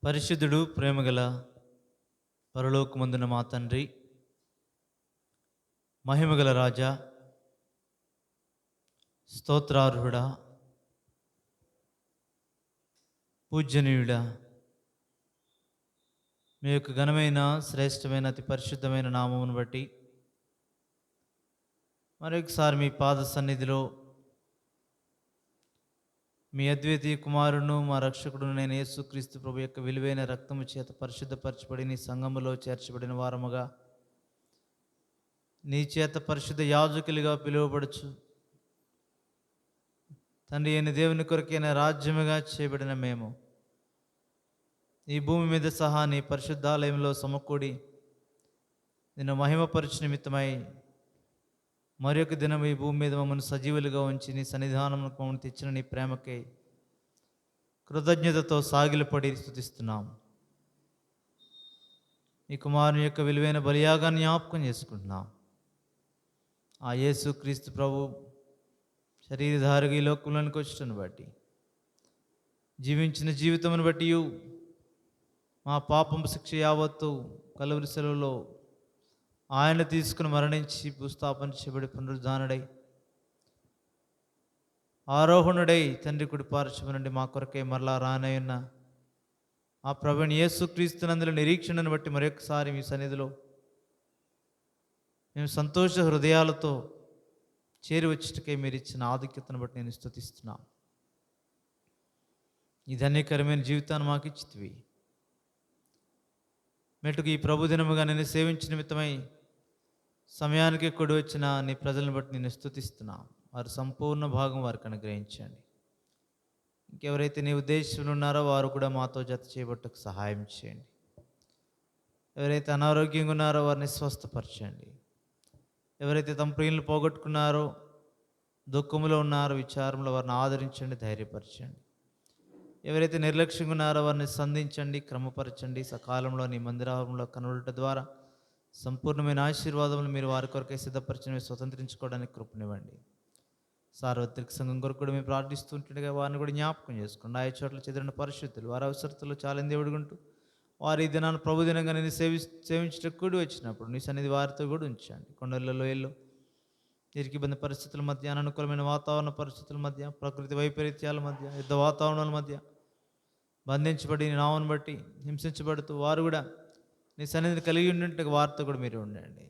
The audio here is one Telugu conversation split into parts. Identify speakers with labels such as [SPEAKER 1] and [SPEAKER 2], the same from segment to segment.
[SPEAKER 1] పరిశుద్ధుడు ప్రేమగల పరలోకమందున మా తండ్రి, మహిమగల రాజా, స్తోత్రార్హుడా, పూజనీయుడా, మీ యొక్క ఘనమైన శ్రేష్టమైన అతి పరిశుద్ధమైన నామమును బట్టి మరొకసారి మీ పాద సన్నిధిలో మీ అద్వితీయ కుమారును మా రక్షకుడును నేను యేసుక్రీస్తు ప్రభు యొక్క విలువైన రక్తము చేత పరిశుద్ధపరచబడి నీ సంఘములో చేర్చబడిన వారముగా నీ చేత పరిశుద్ధ యాజకులుగా పిలువబడుచు తండ్రి అయిన దేవుని కొరకైన రాజ్యముగా చేయబడిన మేము ఈ భూమి మీద సహా నీ పరిశుద్ధాలయంలో సమకూడి నిన్ను మహిమపరచు నిమిత్తమై మరి ఒక దినం ఈ భూమి మీద మమ్మల్ని సజీవులుగా ఉంచి నీ సన్నిధానంలో మమ్మల్ని తెచ్చిన నీ ప్రేమకై కృతజ్ఞతతో సాగిలపడి స్తుతిస్తున్నాం. ఈ కుమారుని యొక్క విలువైన బలియాగాన్ని జ్ఞాపకం చేసుకుంటున్నాం. ఆ యేసు క్రీస్తు ప్రభు శరీరధారిగా ఈ లోకంలోనికి వచ్చటను బట్టి, జీవించిన జీవితమును బట్టి మా పాపం శిక్ష యావత్తు కలువరి సెలవులో ఆయన తీసుకుని మరణించి భూస్థాపన చేయబడి పునరుద్ధానుడై ఆరోహణుడై తండ్రి కుడి పార్శ్వము నుండి మా కొరకై మరలా రానయ్యున్న ఆ ప్రభుని యేసుక్రీస్తునందుల నిరీక్షణను బట్టి మరొకసారి మీ సన్నిధిలో మేము సంతోష హృదయాలతో చేరి వచ్చేటకై మీరు ఇచ్చిన ఆధిక్యతను బట్టి నేను స్తుతిస్తున్నాం. ఈ ధన్యకరమైన జీవితాన్ని మాకు ఇచ్చితివి. మెట్టుకు ఈ ప్రభు దినముగా నేను సేవించిన నిమిత్తమై సమయానికి కూడి వచ్చిన నీ ప్రజలను బట్టి నేను స్తుతిస్తున్నాం. వారు సంపూర్ణ భాగం వారికి అనుగ్రహించండి. ఇంకెవరైతే నీ ఉద్దేశంలో ఉన్నారో వారు కూడా మాతో జత చేయబట్టకు సహాయం చేయండి. ఎవరైతే అనారోగ్యంగా ఉన్నారో వారిని స్వస్థపరచండి. ఎవరైతే తమ ప్రియులను పోగొట్టుకున్నారో, దుఃఖంలో ఉన్నారో, విచారంలో వారిని ఆదరించండి, ధైర్యపరచండి. ఎవరైతే నిర్లక్ష్యంగా ఉన్నారో వారిని సంధించండి, క్రమపరచండి. సకాలంలో నీ మందిరంలో కనుగొనుట ద్వారా సంపూర్ణమైన ఆశీర్వాదములు మీరు వారి కొరకై సిద్ధపరిచినవి స్వతంత్రించుకోవడానికి కృపనివ్వండి. సార్వత్రిక సంఘం కొరకు కూడా మేము ప్రార్థిస్తుంటుండగా వారిని కూడా జ్ఞాపకం చేసుకోండి. ఆయా చోట్ల చెదిరిన పరిశుద్ధులు వారి అవసరతలు చాలా దేవుడుకుంటూ వారి ఈ దినాన్ని ప్రభు దినంగా నేను సేవించటకు కూడి వచ్చినప్పుడు నీ సన్నిధి వారితో కూడా ఉంచండి. కొండలలో లోయల్లో వీరికి ఇబ్బంది పరిస్థితుల మధ్య, అననుకూలమైన వాతావరణ పరిస్థితుల మధ్య, ప్రకృతి వైపరీత్యాల మధ్య, యుద్ధ వాతావరణాల మధ్య బంధించబడి నీ నామను బట్టి హింసించబడుతూ వారు కూడా నీ సన్నిధిని కలిగి ఉండే వారితో కూడా మీరు ఉండండి.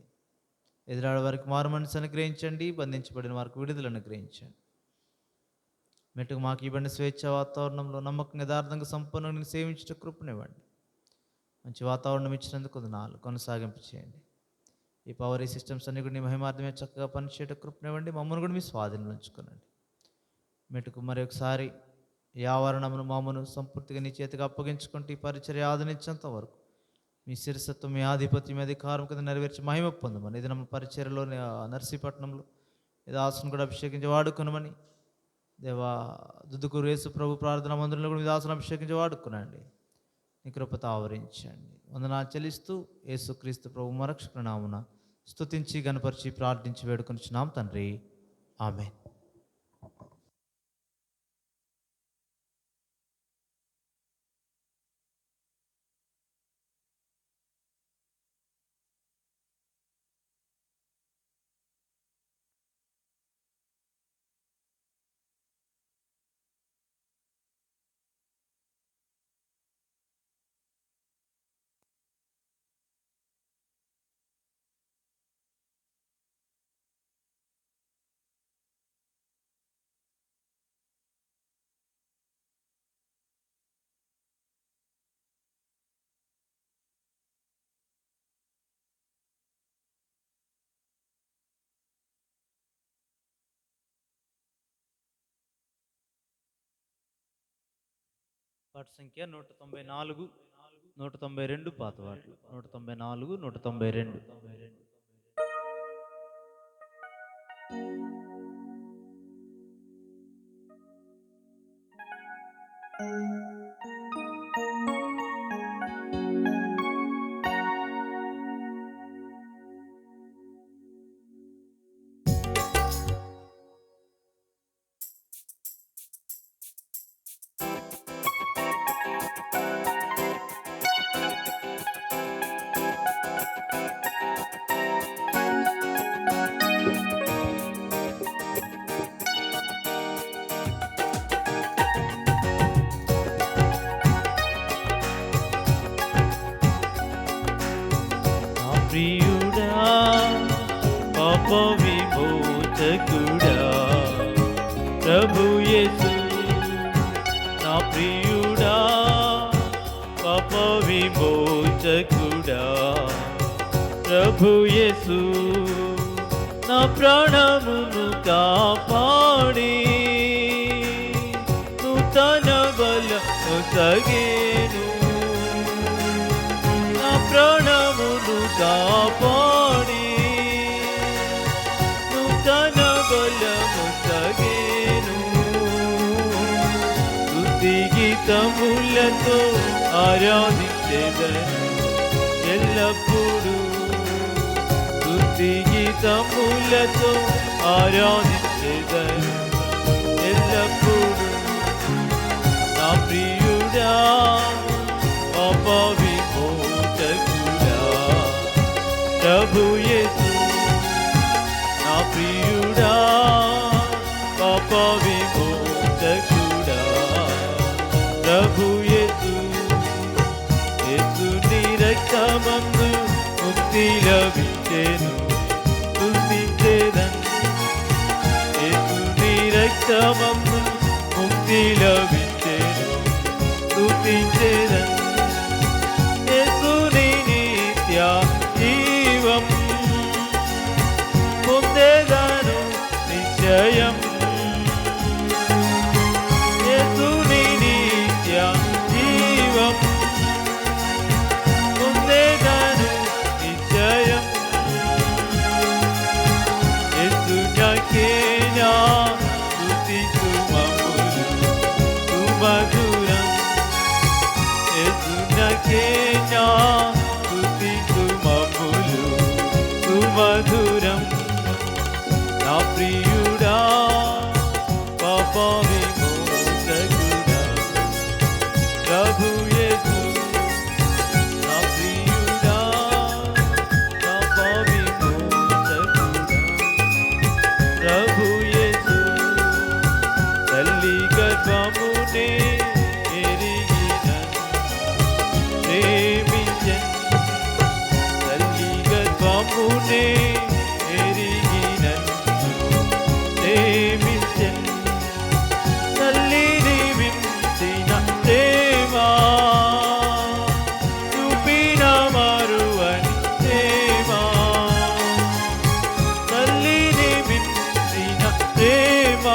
[SPEAKER 1] ఎదురాడ వారికి మారు మనసు అనుగ్రహించండి, బంధించబడిన వారికి విడుదల అనుగ్రహించండి. మెట్టుకు మాకు ఇవ్వండి స్వేచ్ఛ వాతావరణంలో నమ్మకంగా యథార్థంగా సంపూర్ణంగా నేను సేవించట కృపనివ్వండి. మంచి వాతావరణం ఇచ్చినందుకు వందనాలు. కొనసాగింపు చేయండి. ఈ పవర్ ఈ సిస్టమ్స్ అన్ని కూడా నీ మహిమార్థమే చక్కగా పనిచేయట కృపనివ్వండి. మమ్మల్ని కూడా మీ స్వాధీనంలో ఉంచుకోనండి. మెట్టుకు మరి ఒకసారి ఈ ఆవరణమును మామను సంపూర్తిగా నీ చేతికి అప్పగించుకుంటూ ఈ పరిచర్య ఆదరించేంత వరకు మీ శిరసత్వం, మీ ఆధిపత్యం, మీ అధికారం కింద నెరవేర్చి మహిమ పొందమని ఇది నమ్మ పరిచర్యలో నర్సీపట్నంలో ఇది ఆసను కూడా అభిషేకించి వాడుకునమని దేవా దుద్దుకూరు యేసు ప్రభు ప్రార్థన మందిరంలో కూడా మీ దాసును అభిషేకించి వాడుకునండి. నీ కృపతో ఆవరించండి. వందనాలు చెల్లిస్తూ యేసుక్రీస్తు ప్రభు మరక్షకుల నామున స్తుతించి గణపరిచి ప్రార్థించి వేడుకొనిచున్నాం తండ్రి. ఆమేన్. పాట సంఖ్య 194, 192 పాత పాటలు. 194, 192.
[SPEAKER 2] విమోచకుడా ప్రభు యేసు నా ప్రియుడా, పాప విమోచకుడా ప్రభు యేసు నా ప్రాణమును కాపాడి నూతన బలము సగేను, నా ప్రాణమును కాపాడి నూతన బలము సగేను. స్తుతి గీతములతో ఆరాధించెదను ఎల్లప్పుడూ, స్తుతి గీతములతో ఆరాధించెదను ఎల్లప్పుడూ. నా ప్రియుడా, పాప విమోచకుడా ప్రభు యేసు నా ప్రియుడా, పాప విమోచకుడా ప్రభు యేసు. యేసుని రక్తమందు ముక్తి లభించెను స్తుతించెదను, యేసుని రక్తమందు ముక్తి లభించెను స్తుతించెదను. యేసుని నిత్య జీవం పొందెదను నిశ్చయం, యేసుని నిత్య జీవం పొందెదను నిశ్చయం. యేసు నాకే నా స్తుతి సుమధురం, సుమధురం. యేసు నాకే నా స్తుతి సుమధురం. నా ప్రియుడా, పాప విమోచకుడా ప్రభు యేసు నా ప్రియుడా, పాప విమోచకుడా ప్రభు యేసు. తల్లి గర్భమునే ఎరిగిన ప్రేమించెను, తల్లి గర్భమునే ఎరిగిన ప్రేమించెను. తల్లిని వించిన ప్రేమ చూపిన మరువని ప్రేమ, తల్లిని వించిన ప్రేమ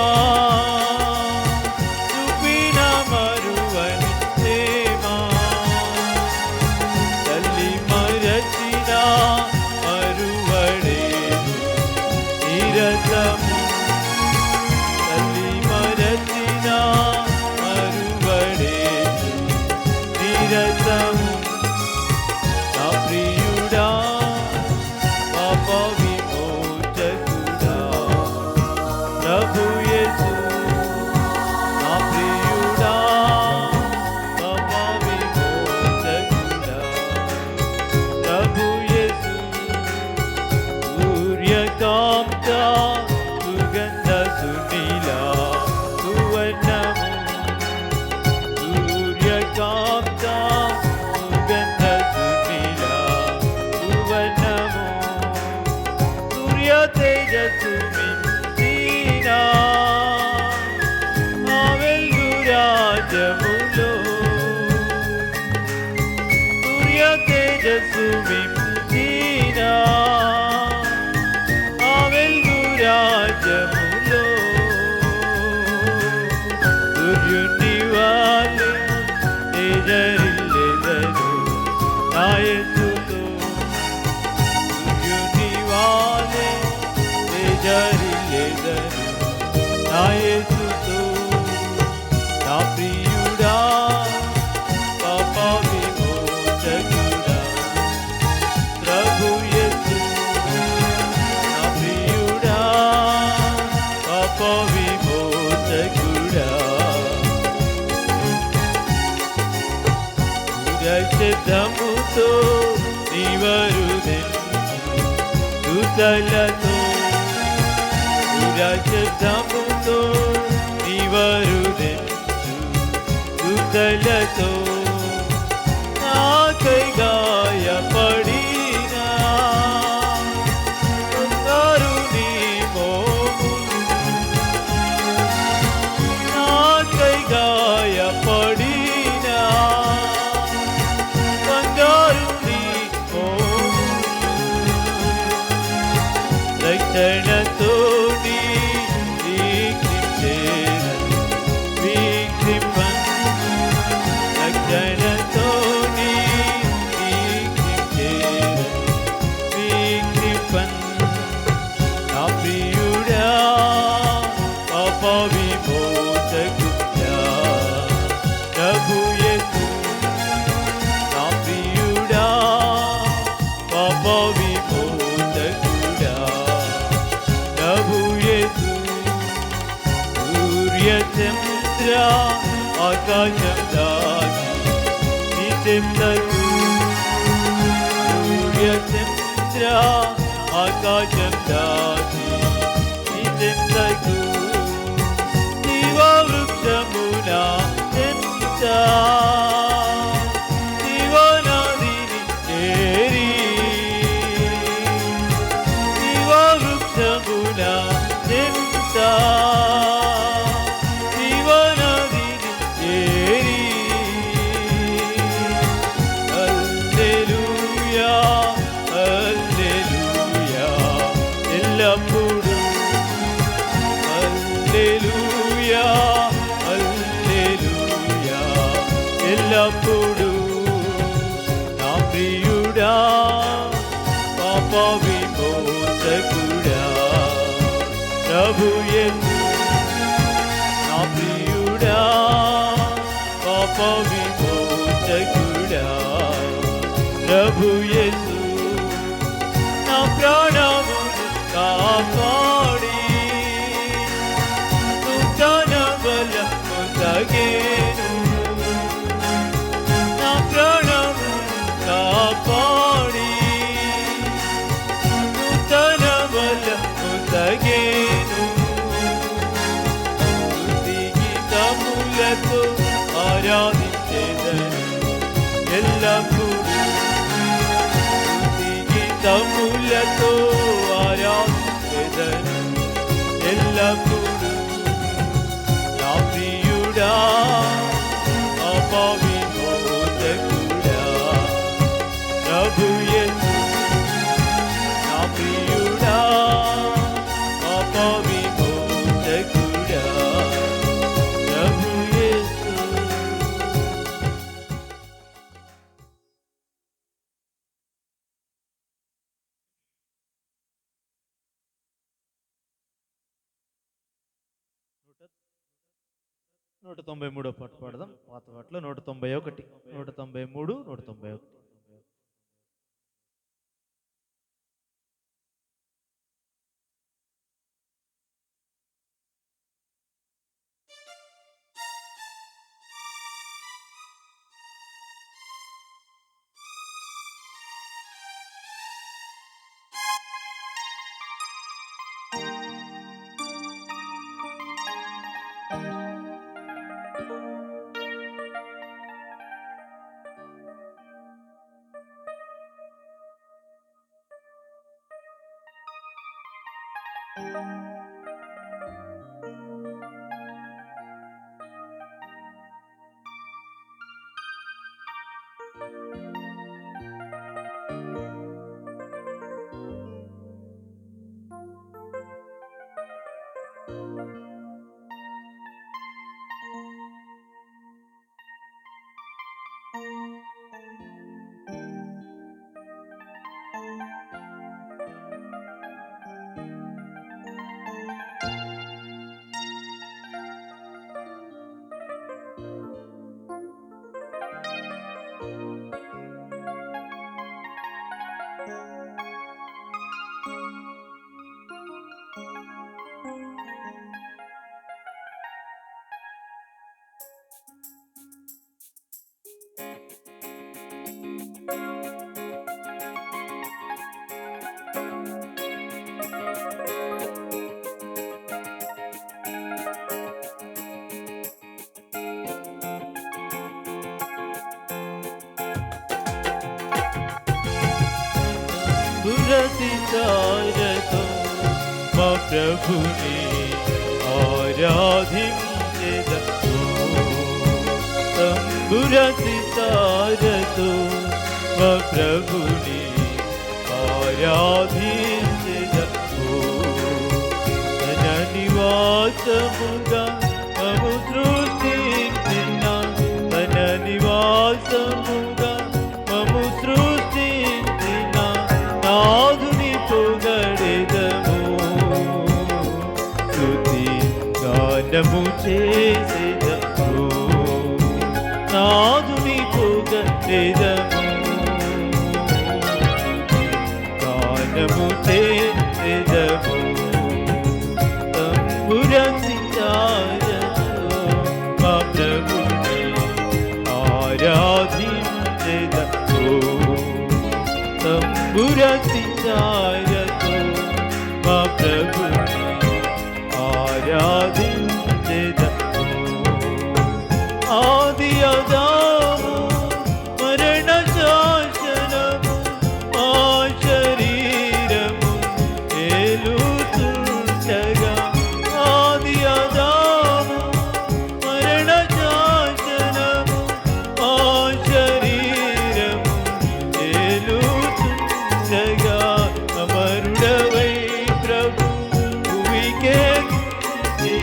[SPEAKER 2] చూపిన మరువని ప్రేమ. తల్లి మరచిన మరువడేను నిరతము, తల్లి మరచిన మరువడేను నిరతము. నా ప్రియుడా, పాప విమోచకుడా ప్రభు యేసు నా ప్రియుడా, పాప విమోచకుడా ప్రభు యేసు. సూర్యకాంత సుగంధ సునీల సువర్ణము, సూర్యకాంత సుగంధ సునీల సువర్ణము. సూర్య తేజస్సు మించిన ఆ వెలుగు రాజ్యములో, సూర్య తేజస్సు మించిన ఆ వెలుగు రాజ్యములో. సూర్యుని వాలే తేజరిల్లెదను నా యేసుతో, సూర్యుని వాలే తేజరిల్లెదను నా యేసుతో. నా ప్రియుడా, పాప విమోచకుడా ప్రభు యేసు నా ప్రియుడా, పాప విమోచకుడా. సురక్షితముతో నివరుదెను దూతలతో, సురక్షితముతో నివరుదెను దూతలతో. నాకై గాయపడిన బంగారు ఆకాశం దాటి నీ చెంతకు సూర్య చంద్ర ఆకాశం దాటి నీ చెంతకు జీవవృక్షమున చెంత జీవనదిని చేరి జీవవృక్షమున చెంత జీవనదిని చేరి హల్లెలూయా హల్లెలూయా ఎల్లప్పుడూ హల్లెలూయా హల్లెలూయా ఎల్లప్పుడూ నా ప్రియుడా పాప విమోచకుడా ప్రభు యేసు నా ప్రియుడా పాప విమోచకుడా ప్రభు యేసు నా ప్రాణమును కాపాడి నూతన బలము తగేను నా ప్రాణమును కాపాడి నూతన బలము తగేను స్తుతి గీతములతో ఆరాధించెదను ఎల్లప్పుడూ స్తుతి గీతములతో ఆరాధించెదను ఎల్లప్పుడూ నా ప్రియుడా పాప విమోచకుడా ప్రభు యేసు నా ప్రియుడా పాప విమోచకుడా ప్రభు యేసు.
[SPEAKER 1] నూట 93 పాట పాడదాం. పాత పాటలో 191, 193, 191.
[SPEAKER 2] దురతిచారతో మా ప్రభుని ఆరాధించెదము. తంబురతిచారతో మా ప్రభుని ఆరాధించెదము. తన నివాసముగా మము సృష్టించిన తన నివాసముగా మము సృష్టించిన నాదుని పొగడెదము. స్తుతి గానము చేసెదము. నాదుని పొగడెదము. గానము చేసెదము. తంబురసితారతో మా ప్రభుని సితారతో మా ప్రభుని ఆరాధించెదము. ఆది ఆదాము మరణ శాసనము ఆ శరీరము ఏలుతుండగా, ఆది ఆదాము మరణ శాసనము ఆ శరీరము ఏలుతుండగా, అమరుడవై ప్రభు భువికే తెంచి,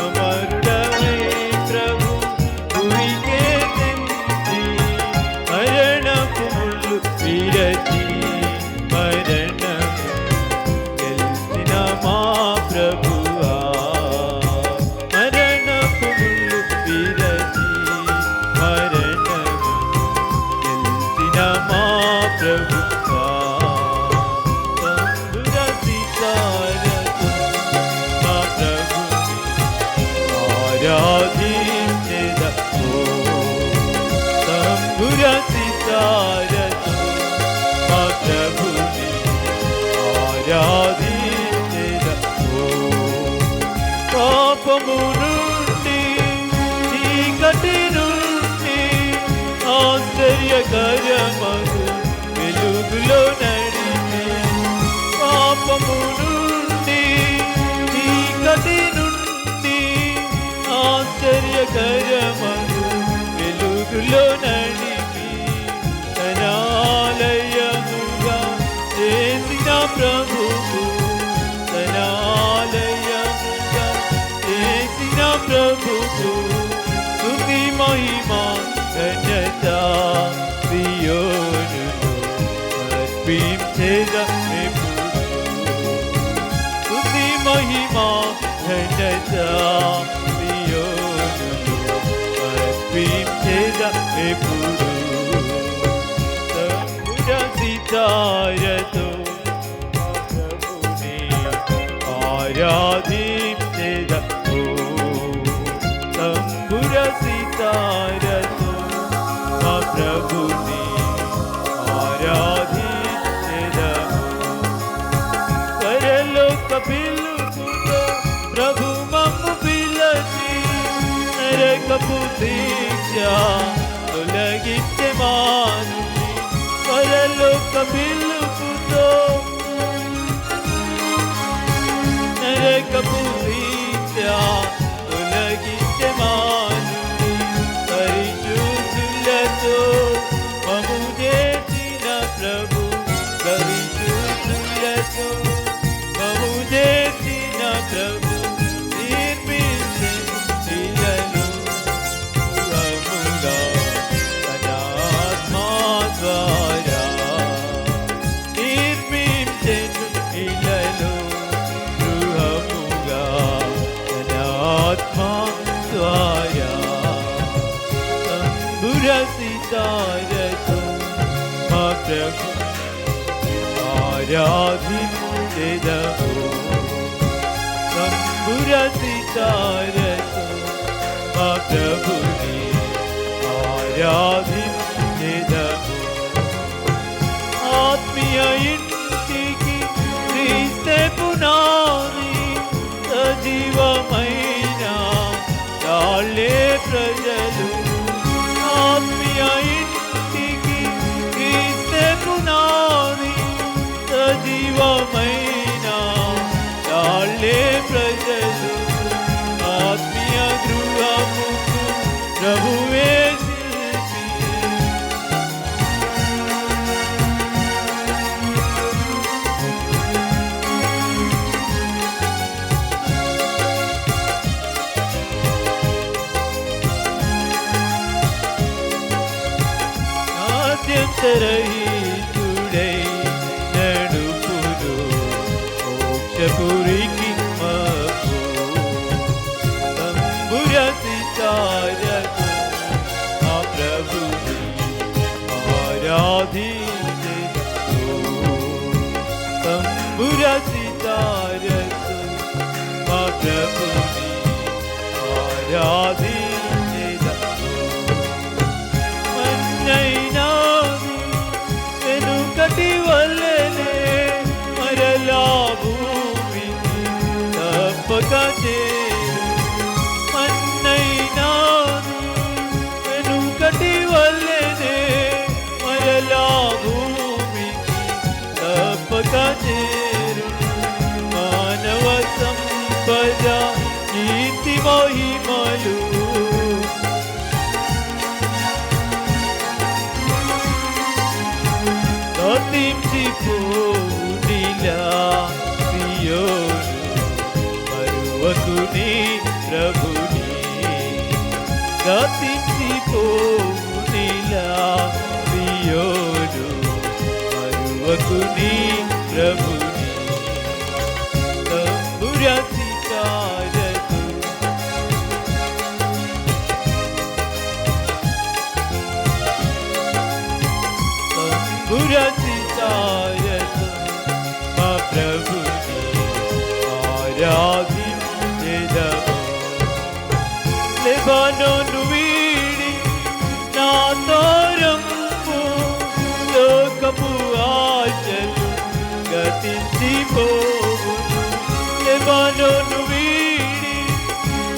[SPEAKER 2] అమరుడవై ప్రభు భువికే తెంచి, మరణపు ముళ్ళు విరచి మరణము గెలిచిన మా ప్రభువా, మరణపు ముళ్ళు విరచి మరణము గెలిచిన మా ప్రభువా. తంబుర సితారతో మా ప్రభుని ఆరాధించెదము. తంబుర సితారతో మా ప్రభుని ఆరాధించెదము. పాపము నుండి చీకటి నుండి ఆశ్చర్యకరమగు వెలుగులో నడిపి, పాపము నుండి చీకటి నుండి ఆశ్చర్యకరమగు వెలుగులో నడిపి, తనాలయముగా చేసిన ప్రభువు, తనాలయముగా చేసిన ప్రభువు, స్తుతి మహిమా ఘనత సియోనులో అర్పించెదమెప్పుడు. స్తుతి మహిమా ఘనత సియోనులో అర్పించెదమెప్పుడు. తంబుర సితారతో మా ప్రభుని ఆరాధించెదము. తంబుర సితారతో మా ప్రభుని ఆరాధించెదము. పరలోక పిలుపుతో ప్రభు మమ్ము పిలచి, నరకపు శిక్ష తొలగించె మానుని. పరలోక పిలుపుతో నరకపు శిక్ష తొలగించె మానుని. పరిశుద్ధులతో మమ్ము చేసిన ప్రభు, పరిశుద్ధులతో మమ్ము చేసిన ప్రభు, నిర్మించెను శిలను సుఖముగా తన ఆత్మ ద్వారా, నిర్మించెను శిలను గృహముగా తన ఆత్మ ద్వారా. తంబుర సితారతో మా ప్రభు ఆరాధించెదము. తంబుర సితారతో మా ప్రభుని ఆరాధించెదము. ఆత్మీయ ఇంటికి క్రీస్తే పునాది, సజీవమైన రాళ్ళే ప్రజలు. ఆత్మీయ ఇంటికి క్రీస్తే పునాది, సజీవమైన రాళ్ళే ప్రజలు. ఆత్మీయ గృహముకు ప్రభువే శిల్పి. ఆద్యంతరహితుడై నడుపును మోక్షపురికి మప్పు. తంబుర సితారతో మా ప్రభుని ఆరాధించెదము. తంబుర సితారతో మా ప్రభుని ఆరాధించెదము. మన్నైనా వెనుకటి వల్లనే గతించిపోనిలా సియోను మరువకుని ప్రభుని గతించిపోనిలా సియోను మరువకుని ప్రభుని తంబురసితారతో తంబురసితారతో మా ప్రభుని ఆరాధించెదము లెబానోను వీడి నా తోరంపు లోకపు ఆశలు గతించిపోవును లెబానోను వీడి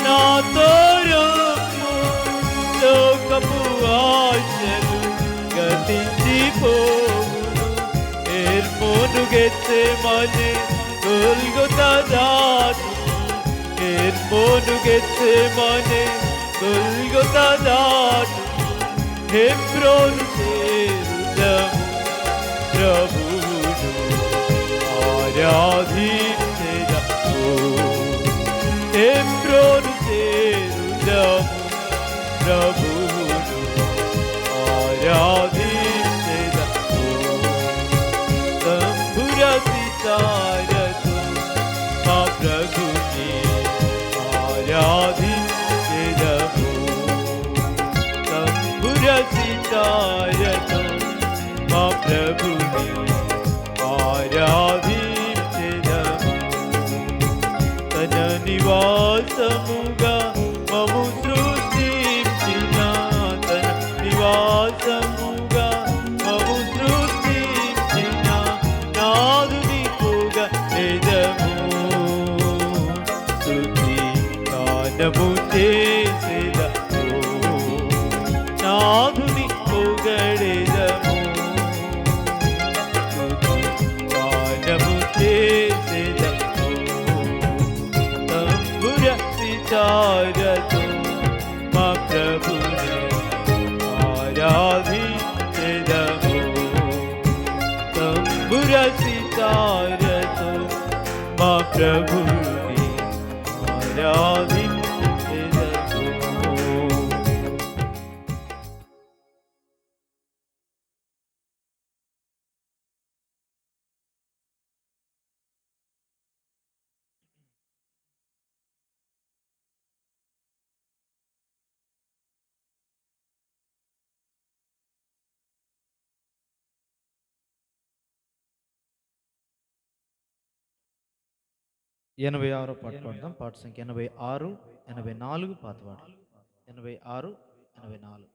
[SPEAKER 2] నా తోరంపు లోకపు ఆశలు గతించిపోవును ఎర్మోను గెత్సెమనే గొల్గొతా దాటి ఎర్మోను గెత్సెమనే గొల్గొతా దాటి హెబ్రోను చేరుదము ప్రభువును ఆరాధించెదము హెబ్రోను చేరుదము ప్రభువును ఆరాధించెదము తంబురసితారతో మా ప్రభుని ఆరాధించెదము తంబురసితారతో మా ప్రభుని ఆరాధించెదము తన నివాసముగా మము సృష్టించిన తన నివాసముగా మము సృష్టించిన నాదుని పోగా ఎదము స్తుతి గానము చేసెదము నాదుని పొగడెదము స్తుతి గానము చేసెదము తంబురసితారతో మా ప్రభుని ఆరాధించెదము తంబురసితారతో మా ప్రభుని ఆరాధించెదము
[SPEAKER 1] ఎనభై ఆరో పాట పాడదాం. పాట సంఖ్య 86, 84 పాత పాటలు. 86, 84.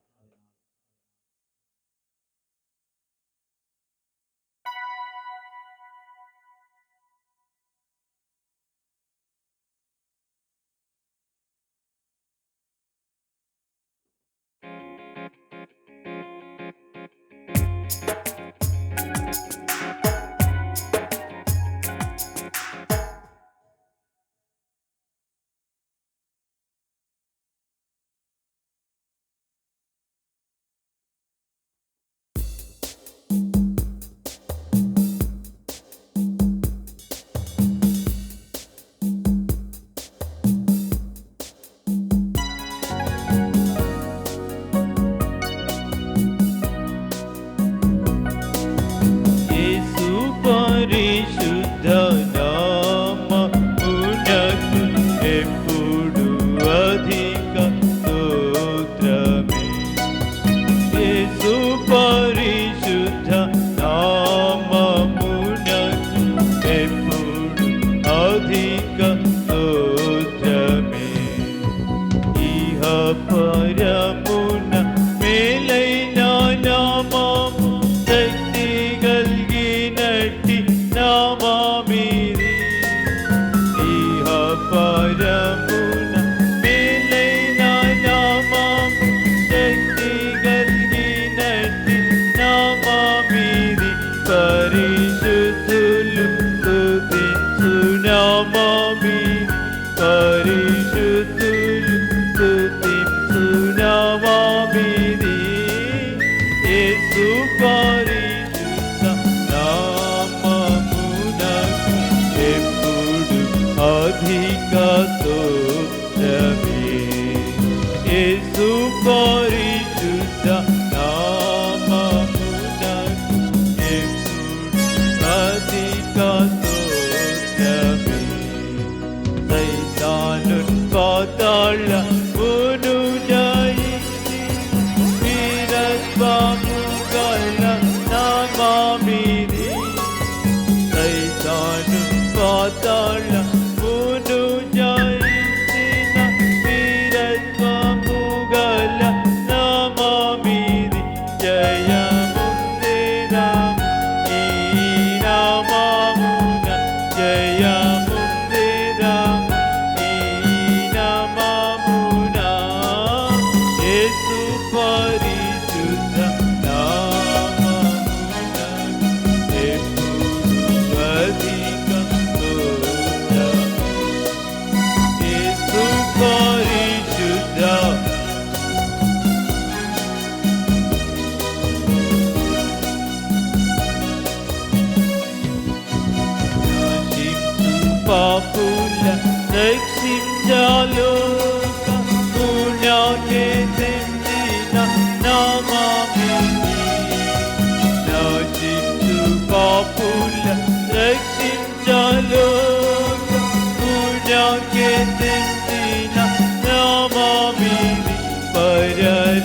[SPEAKER 2] పాపుల రక్షించాలోక పుణ్యాకే చెందిన నామామిది నాశించు పాపుల రక్షించాలోక పుణ్యాకే చెందిన నామామిది పరలోకమున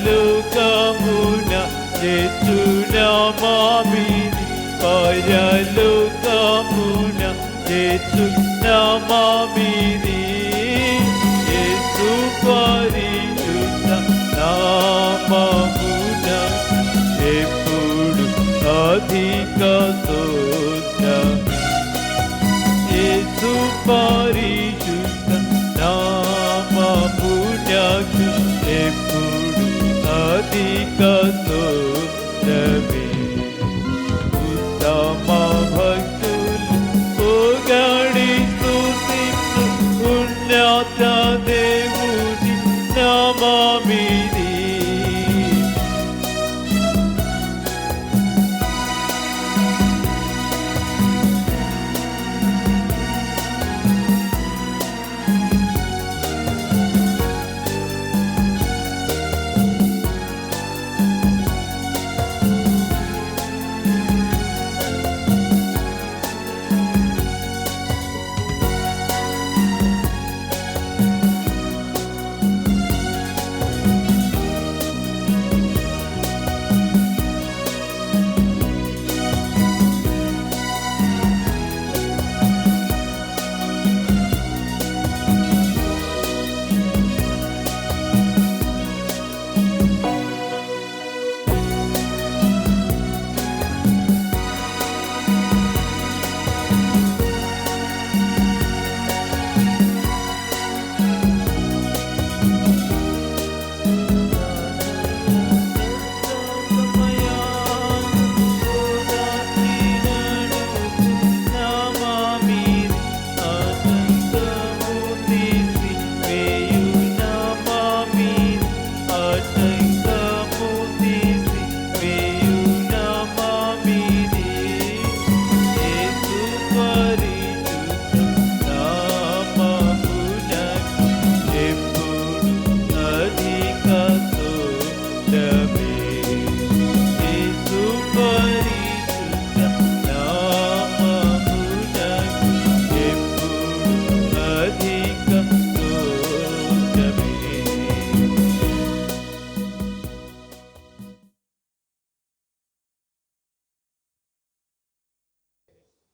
[SPEAKER 2] చేర్చునామామిది పరలోకమున చేర్చునామామిది యేసు పరిశుద్ధ నామమున ఎప్పుడు అధిక స్తోత్రం యేసు పరిశుద్ధ నామమునకు ఎప్పుడు అధిక స్తోత్రమే ఉత్తమ భక్తులు పొగడి స్తుతించు ఉన్నత దేవుని నామమిది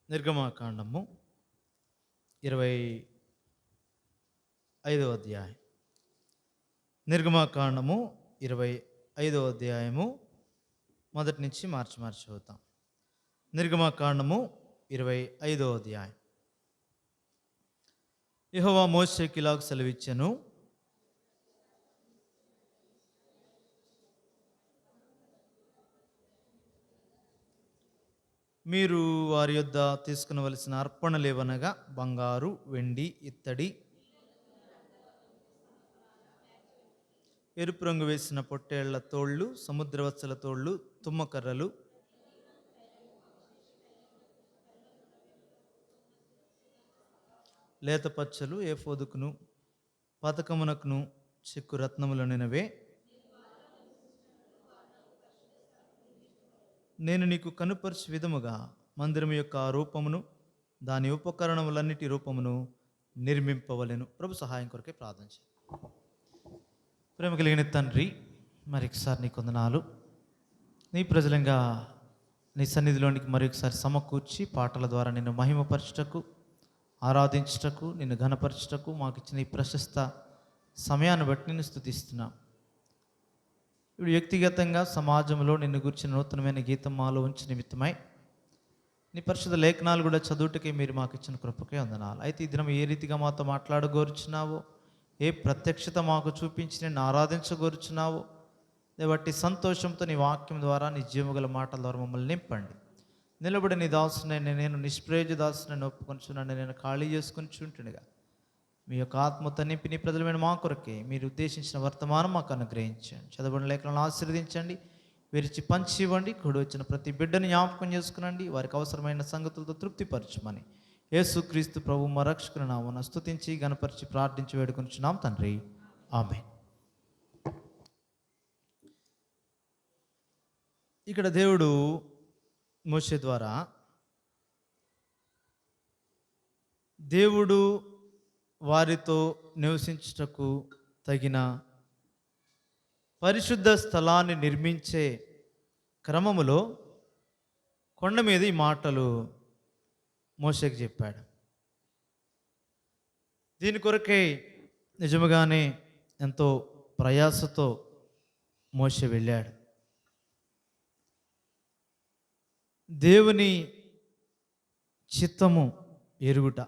[SPEAKER 1] నిర్గమాకాండము 25వ అధ్యాయం. నిర్గమాకాండము 25వ అధ్యాయము మొదటి నుంచి మార్చి చదువుతాం. నిర్గమాకాండము 25వ అధ్యాయం. యెహోవా మోషేకి ఇలాగ సెలవిచ్చెను, మీరు వారి యొద్ద తీసుకునవలసిన అర్పణలేవనగా బంగారు, వెండి, ఇత్తడి, ఎరుపు రంగు వేసిన పొట్టేళ్ల తోళ్ళు, సముద్రవత్సల తోళ్ళు, తుమ్మకర్రలు, లేతపచ్చలు, ఏఫోదుకును పతకమునకును చెక్కు రత్నములనినవే నేను నీకు కనుపరచు విధముగా మందిరం యొక్క రూపమును దాని ఉపకరణములన్నిటి రూపమును నిర్మింపవలెను. ప్రభు సహాయం కొరకే ప్రార్థన చేయండి. ప్రేమ కలిగిన తండ్రి, మరొకసారి నీ కొందనాలు. నీ ప్రజలంగా నీ సన్నిధిలోనికి మరొకసారి సమకూర్చి పాటల ద్వారా నిన్ను మహిమపరచుటకు, ఆరాధించుటకు, నిన్ను ఘనపరచుటకు మాకు ఇచ్చిన ఈ ప్రశస్త సమయాన్ని బట్టి నిన్ను స్తుతిస్తున్నాం. ఇప్పుడు వ్యక్తిగతంగా సమాజంలో నిన్ను గురించిన నూతనమైన గీతం మాలో ఉంచి నిమిత్తమై నీ పరిశుద్ధ లేఖనాలు కూడా చదువుటకే మీరు మాకు ఇచ్చిన కృపకే వందనాలు. అయితే ఈ దినం ఏ రీతిగా మాతో మాట్లాడగోరుచున్నావో, ఏ ప్రత్యక్షత మాకు చూపించి నిన్ను ఆరాధించగోరుచున్నావో బట్టి సంతోషంతో నీ వాక్యం ద్వారా, నీ జీవగల మాటల ద్వారా మమ్మల్ని నింపండి. నిలబడి నీ దాసునైనా నేను నిష్ప్రయోజ దాసునని ఒప్పుకొనిచున్నాను. నేను ఖాళీ చేసుకుని చుంటుండగా మీ యొక్క ఆత్మతో నింపి నీ ప్రజలమైన మా కొరకే మీరు ఉద్దేశించిన వర్తమానం మాకు అనుగ్రహించండి. చదవని లేఖలను ఆశీర్వదించండి, విరిచి పంచి ఇవ్వండి. కూడి వచ్చిన ప్రతి బిడ్డను జ్ఞాపకం చేసుకునండి. వారికి అవసరమైన సంగతులతో తృప్తిపరచమని యేసుక్రీస్తు ప్రభు మా రక్షకుని నామమున స్తుతించి గణపరిచి ప్రార్థించి వేడుకొనుచున్నాం తండ్రి. ఆమేన్. ఇక్కడ దేవుడు మోషే ద్వారా దేవుడు వారితో నివసించుటకు తగిన పరిశుద్ధ స్థలాన్ని నిర్మించే క్రమములో కొండ మీద ఈ మాటలు మోషేకి చెప్పాడు. దీని కొరకే నిజముగానే ఎంతో ప్రయాసతో మోషే వెళ్ళాడు. దేవుని చిత్తము ఎరుగుట,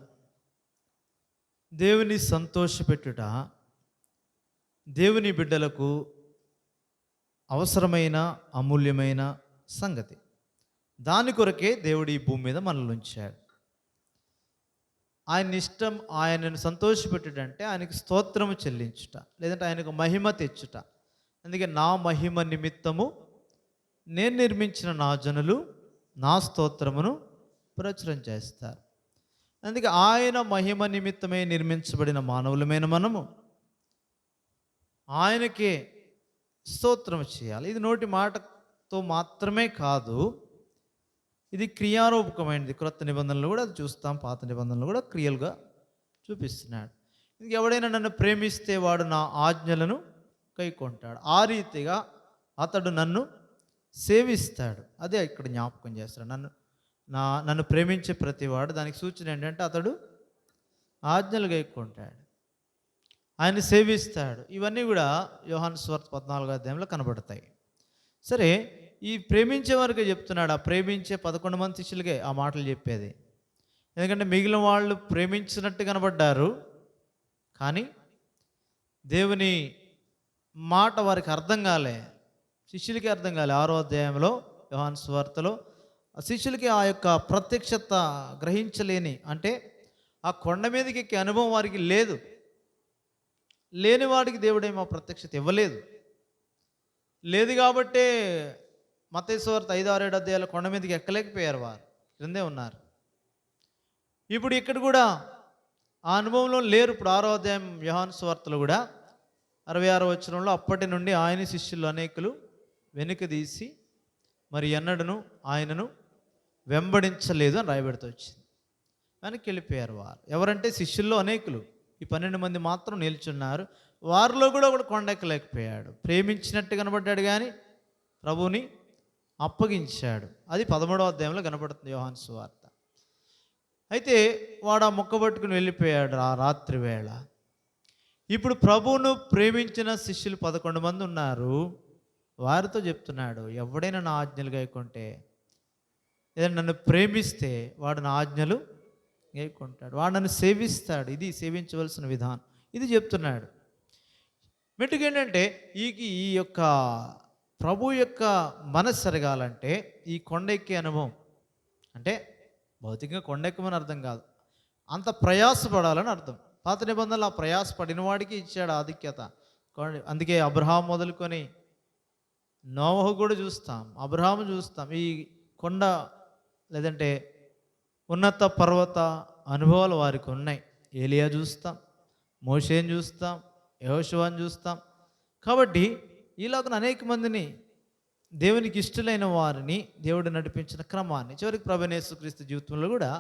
[SPEAKER 1] దేవుని సంతోషపెట్టుట దేవుని బిడ్డలకు అవసరమైన అమూల్యమైన సంగతి. దాని కొరకే దేవుడు ఈ భూమి మీద మనల్ని ఉంచాడు. ఆయన ఇష్టం ఆయనను సంతోషపెట్టుడంటే ఆయనకు స్తోత్రము చెల్లించుట, లేదంటే ఆయనకు మహిమ తెచ్చుట. అందుకే నా మహిమ నిమిత్తము నేను నిర్మించిన నా జనులు నా స్తోత్రమును ప్రచురం చేస్తారు. అందుకే ఆయన మహిమ నిమిత్తమే నిర్మించబడిన మానవులమైన మనము ఆయనకే స్తోత్రం చేయాలి. ఇది నోటి మాటతో మాత్రమే కాదు, ఇది క్రియారూపకమైనది. క్రొత్త నిబంధనలు కూడా అది చూస్తాం, పాత నిబంధనలు కూడా క్రియలుగా చూపిస్తున్నాడు. ఇంక ఎవడైనా నన్ను ప్రేమిస్తే వాడు నా ఆజ్ఞలను కైకొంటాడు, ఆ రీతిగా అతడు నన్ను సేవిస్తాడు. అదే ఇక్కడ జ్ఞాపకం చేస్తాడు. నన్ను ప్రేమించే ప్రతివాడు, దానికి సూచన ఏంటంటే అతడు ఆజ్ఞలు కైకొంటాడు, ఆయన సేవిస్తాడు. ఇవన్నీ కూడా యోహాను సువార్త 14వ అధ్యాయంలో కనబడతాయి. సరే, ఈ ప్రేమించే వారికి చెప్తున్నాడు. ఆ ప్రేమించే 11 మంది శిష్యులకే ఆ మాటలు చెప్పేది. ఎందుకంటే మిగిలిన వాళ్ళు ప్రేమించినట్టు కనబడ్డారు, కానీ దేవుని మాట వారికి అర్థం కాలే, శిష్యులకి అర్థం కాలే. 6వ అధ్యాయంలో యోహాను సువార్తలో శిష్యులకి ఆ యొక్క ప్రత్యక్షత గ్రహించలేని, అంటే ఆ కొండ మీదకి ఎక్కే అనుభవం వారికి లేదు. లేని వాడికి దేవుడేమో ప్రత్యక్షత ఇవ్వలేదు. లేదు కాబట్టే మత్తయి సువార్త 5, 6, 7 అధ్యాయాల కొండ మీదకి ఎక్కలేకపోయారు, వారు క్రిందే ఉన్నారు. ఇప్పుడు ఇక్కడ కూడా ఆ అనుభవంలో లేరు. ఇప్పుడు 6వ అధ్యాయం యోహాను సువార్తలో కూడా 66వ వచనంలో అప్పటి నుండి ఆయన శిష్యులు అనేకులు వెనుక తీసి మరి ఎన్నడను ఆయనను వెంబడించలేదు అని రాయబడుతూ వచ్చింది. వెనక్కి వెళ్ళిపోయారు వారు. ఎవరంటే శిష్యుల్లో అనేకులు, ఈ 12 మంది మాత్రం నిల్చున్నారు. వారిలో కూడా ఒకడు కొండెక్కలేకపోయాడు. ప్రేమించినట్టు కనబడ్డాడు కానీ ప్రభువుని అప్పగించాడు. అది 13వ అధ్యాయంలో కనబడుతుంది యోహాను సువార్త. అయితే వాడు ఆ మొక్క పట్టుకుని వెళ్ళిపోయాడు ఆ రాత్రి వేళ. ఇప్పుడు ప్రభువును ప్రేమించిన శిష్యులు 11 మంది ఉన్నారు. వారితో చెప్తున్నాడు, ఎవడైనా నా ఆజ్ఞలు గైకొంటే, ఏదైనా నన్ను ప్రేమిస్తే వాడు నా ఆజ్ఞలు గైకొంటాడు, వాడు నన్ను సేవిస్తాడు. ఇది సేవించవలసిన విధానం, ఇది చెప్తున్నాడు. మెట్టుకు ఏంటంటే ఈ యొక్క ప్రభు యొక్క మనస్సు ఎరగాలంటే ఈ కొండ ఎక్కే అనుభవం, అంటే భౌతికంగా కొండ ఎక్కమని అర్థం కాదు, అంత ప్రయాసపడాలని అర్థం. పాత నిబంధనలు ఆ ప్రయాసపడిన వాడికి ఇచ్చాడు ఆధిక్యత. అందుకే అబ్రహాం మొదలుకొని నోవహు కూడా చూస్తాం, అబ్రహాము చూస్తాం. ఈ కొండ లేదంటే ఉన్నత పర్వత అనుభవాలు వారికి ఉన్నాయి. ఏలియా చూస్తాం, మోషేని చూస్తాం, యెహోషువని చూస్తాం. కాబట్టి ఈలోకన అనేక మందిని, దేవునికి ఇష్టలైన వారిని దేవుడు నడిపించిన క్రమాన్ని, చివరికి ప్రభువైన యేసుక్రీస్తు జీవితంలో కూడా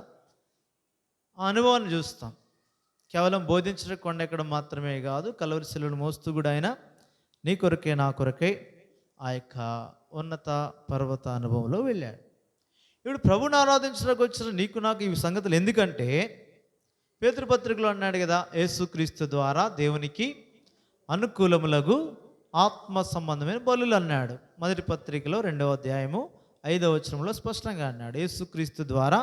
[SPEAKER 1] ఆ అనుభవాన్ని చూస్తాం. కేవలం బోధించడం కొండ ఎక్కడం మాత్రమే కాదు, కలువరి శిలువను మోస్తూ కూడా ఆయన నీ కొరకే నా కొరకై ఆ యొక్క ఉన్నత పర్వత అనుభవంలో వెళ్ళాడు. ఇప్పుడు ప్రభుని ఆరాధించడానికి వచ్చిన నీకు నాకు ఈ సంగతులు ఎందుకంటే, పేతురు పత్రికలో అన్నాడు కదా, యేసుక్రీస్తు ద్వారా దేవునికి అనుకూలములకు ఆత్మ సంబంధమైన బలులు అన్నాడు. మొదటి పత్రికలో 2వ అధ్యాయము 5వ వచనంలో స్పష్టంగా అన్నాడు, యేసుక్రీస్తు ద్వారా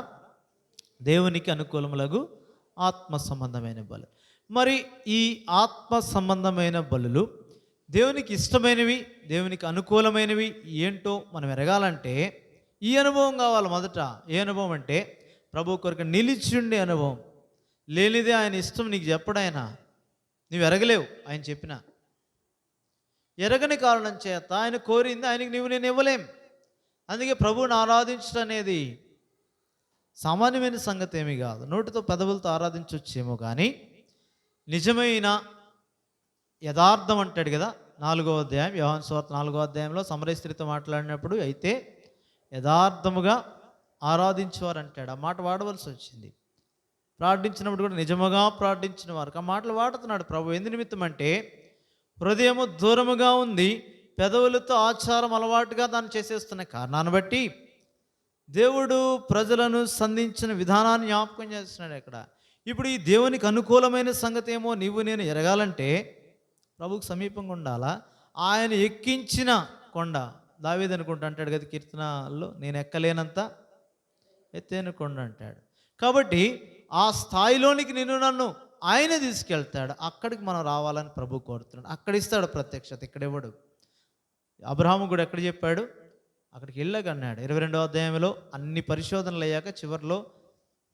[SPEAKER 1] దేవునికి అనుకూలములకు ఆత్మ సంబంధమైన బలు. మరి ఈ ఆత్మ సంబంధమైన బలులు దేవునికి ఇష్టమైనవి, దేవునికి అనుకూలమైనవి ఏంటో మనం ఎరగాలంటే ఈ అనుభవం కావాలి. మొదట ఏ అనుభవం అంటే ప్రభు కొరకు నిలిచి ఉండే అనుభవం. లేనిదే ఆయన ఇష్టం నీకు చెప్పడాయన, నువ్వు ఎరగలేవు. ఆయన చెప్పిన ఎరగని కారణం చేత ఆయన కోరింది ఆయనకి నేను ఇవ్వలేం. అందుకే ప్రభువుని ఆరాధించడం అనేది సామాన్యమైన సంగతి ఏమీ కాదు. నోటితో పెదవులతో ఆరాధించవచ్చేమో కానీ నిజమైన యథార్థం అంటాడు కదా 4వ అధ్యాయం, యోహాను సువార్త 4వ అధ్యాయంలో సమరయ స్త్రీతో మాట్లాడినప్పుడు అయితే యథార్థముగా ఆరాధించేవారు అంటాడు. ఆ మాట వాడవలసి వచ్చింది. ప్రార్థించినప్పుడు కూడా నిజముగా ప్రార్థించిన వారికి ఆ మాటలు వాడుతున్నాడు ప్రభు. ఎందు నిమిత్తం అంటే హృదయము దూరముగా ఉంది, పెదవులతో ఆచారం అలవాటుగా దాన్ని చేసేస్తున్న కారణాన్ని బట్టి దేవుడు ప్రజలను సంధించిన విధానాన్ని జ్ఞాపకం చేస్తున్నాడు ఇక్కడ. ఇప్పుడు ఈ దేవునికి అనుకూలమైన సంగతి ఏమో నీవు నేను ఎరగాలంటే ప్రభుకు సమీపంగా ఉండాలా. ఆయన ఎక్కించిన కొండ, దావీదు అనుకుంటా అంటాడు కదా కీర్తనలో, నేను ఎక్కలేనంత ఎత్తైన కొండ అంటాడు. కాబట్టి ఆ స్థాయిలోనికి నిన్ను నన్ను ఆయనే తీసుకెళ్తాడు. అక్కడికి మనం రావాలని ప్రభు కోరుతున్నాడు. అక్కడ ఇస్తాడు ప్రత్యక్షత, ఇక్కడ ఇవ్వడు. అబ్రహాము కూడా ఎక్కడ చెప్పాడు, అక్కడికి వెళ్ళగన్నాడు. 22వ అధ్యాయంలో అన్ని పరిశోధనలు అయ్యాక చివరిలో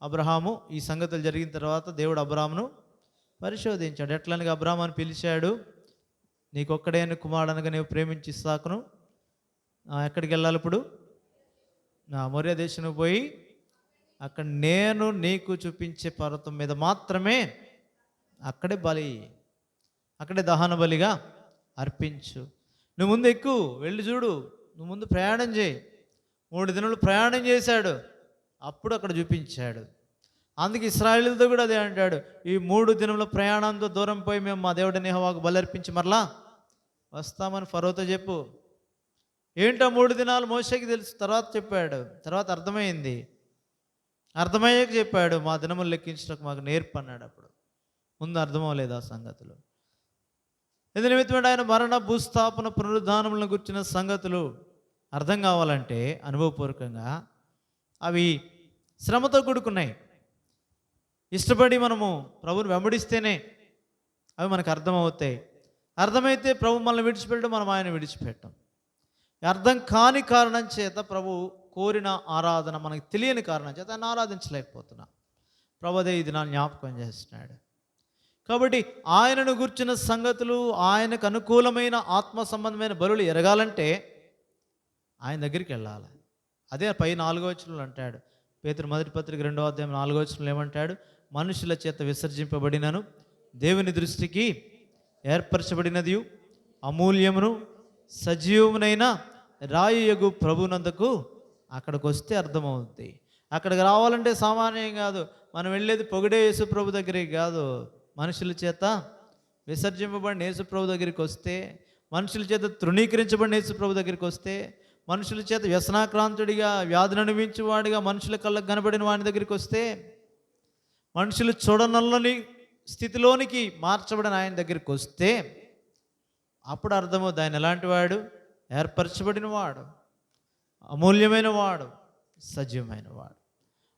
[SPEAKER 1] అబ్రహాము ఈ సంగతులు జరిగిన తర్వాత దేవుడు అబ్రహామును పరిశోధించాడు. ఎట్లనగా అబ్రహాము అని పిలిచాడు, నీకొక్కడైన కుమారుడనగా నీవు ప్రేమించి ఇస్సాకును ఎక్కడికి వెళ్ళాలి ఇప్పుడు, మొరియా దేశం పోయి అక్కడ నేను నీకు చూపించే పర్వతం మీద మాత్రమే అక్కడే బలి, అక్కడే దహన బలిగా అర్పించు. నువ్వు ముందు ఎక్కువ వెళ్ళి చూడు, నువ్వు ముందు ప్రయాణం చేయి. 3 దినాలు ప్రయాణం చేశాడు, అప్పుడు అక్కడ చూపించాడు. అందుకే ఇశ్రాయేలుతో కూడా అదే అంటాడు, ఈ 3 దినముల ప్రయాణంతో దూరం పోయి మేము మా దేవుడిని యెహోవాకు బలి అర్పించి మరలా వస్తామని ఫరోతో చెప్పు. ఏంటో 3 దినాలు మోషేకి తెలుసు, తర్వాత చెప్పాడు. తర్వాత అర్థమయ్యాక చెప్పాడు, మా దినములు లెక్కించడానికి మాకు నేర్పు అన్నాడు. అప్పుడు ముందు అర్థమవలేదు ఆ సంగతులు. ఎందు నిమిత్తమే ఆయన మరణ, భూస్థాపన, పునరుద్ధానములను గుర్చిన సంగతులు అర్థం కావాలంటే అనుభవపూర్వకంగా అవి శ్రమతో కూడుకున్నాయి. ఇష్టపడి మనము ప్రభువుని వెంబడిస్తేనే అవి మనకు అర్థమవుతాయి. అర్థమైతే ప్రభు మనల్ని విడిచిపెట్టడం, మనం ఆయన విడిచిపెట్టం. అర్థం కాని కారణం చేత ప్రభు కోరిన ఆరాధన మనకు తెలియని కారణం చేత ఆయన ఆరాధించలేకపోతున్నాం. ప్రభు అదే ఇది నా జ్ఞాపకం చేస్తున్నాడు. కాబట్టి ఆయనను గుర్చిన సంగతులు, ఆయనకు అనుకూలమైన ఆత్మ సంబంధమైన బలులు ఎరగాలంటే ఆయన దగ్గరికి వెళ్ళాలి. అదే పై 4వ వచనంలో అంటాడు, పేతురు మొదటి పత్రిక 2వ అధ్యాయం 4వ వచనంలో ఏమంటాడు, మనుషుల చేత విసర్జింపబడినను దేవుని దృష్టికి ఏర్పరచబడినది అమూల్యమును సజీవమునైన రాయుయగు ప్రభునందుకు అక్కడికి వస్తే అర్థమవుద్ది. అక్కడికి రావాలంటే సామాన్యం కాదు. మనం వెళ్ళేది పొగిడే యేసు ప్రభు దగ్గరికి కాదు, మనుషుల చేత విసర్జింపబడిన యేసు ప్రభు దగ్గరికి వస్తే, మనుషుల చేత తృణీకరించబడిన యేసు ప్రభు దగ్గరికి వస్తే, మనుషుల చేత వ్యసనాక్రాంతుడిగా, వ్యాధిని అనుభవించేవాడిగా మనుషుల కళ్ళకు కనబడిన వాడి దగ్గరికి వస్తే, మనుషులు చూడనల్లని స్థితిలోనికి మార్చబడిన ఆయన దగ్గరికి వస్తే అప్పుడు అర్థమవుతుంది ఆయన ఎలాంటి వాడు, ఏర్పరచబడిన వాడు, అమూల్యమైన వాడు, సజీవమైన వాడు.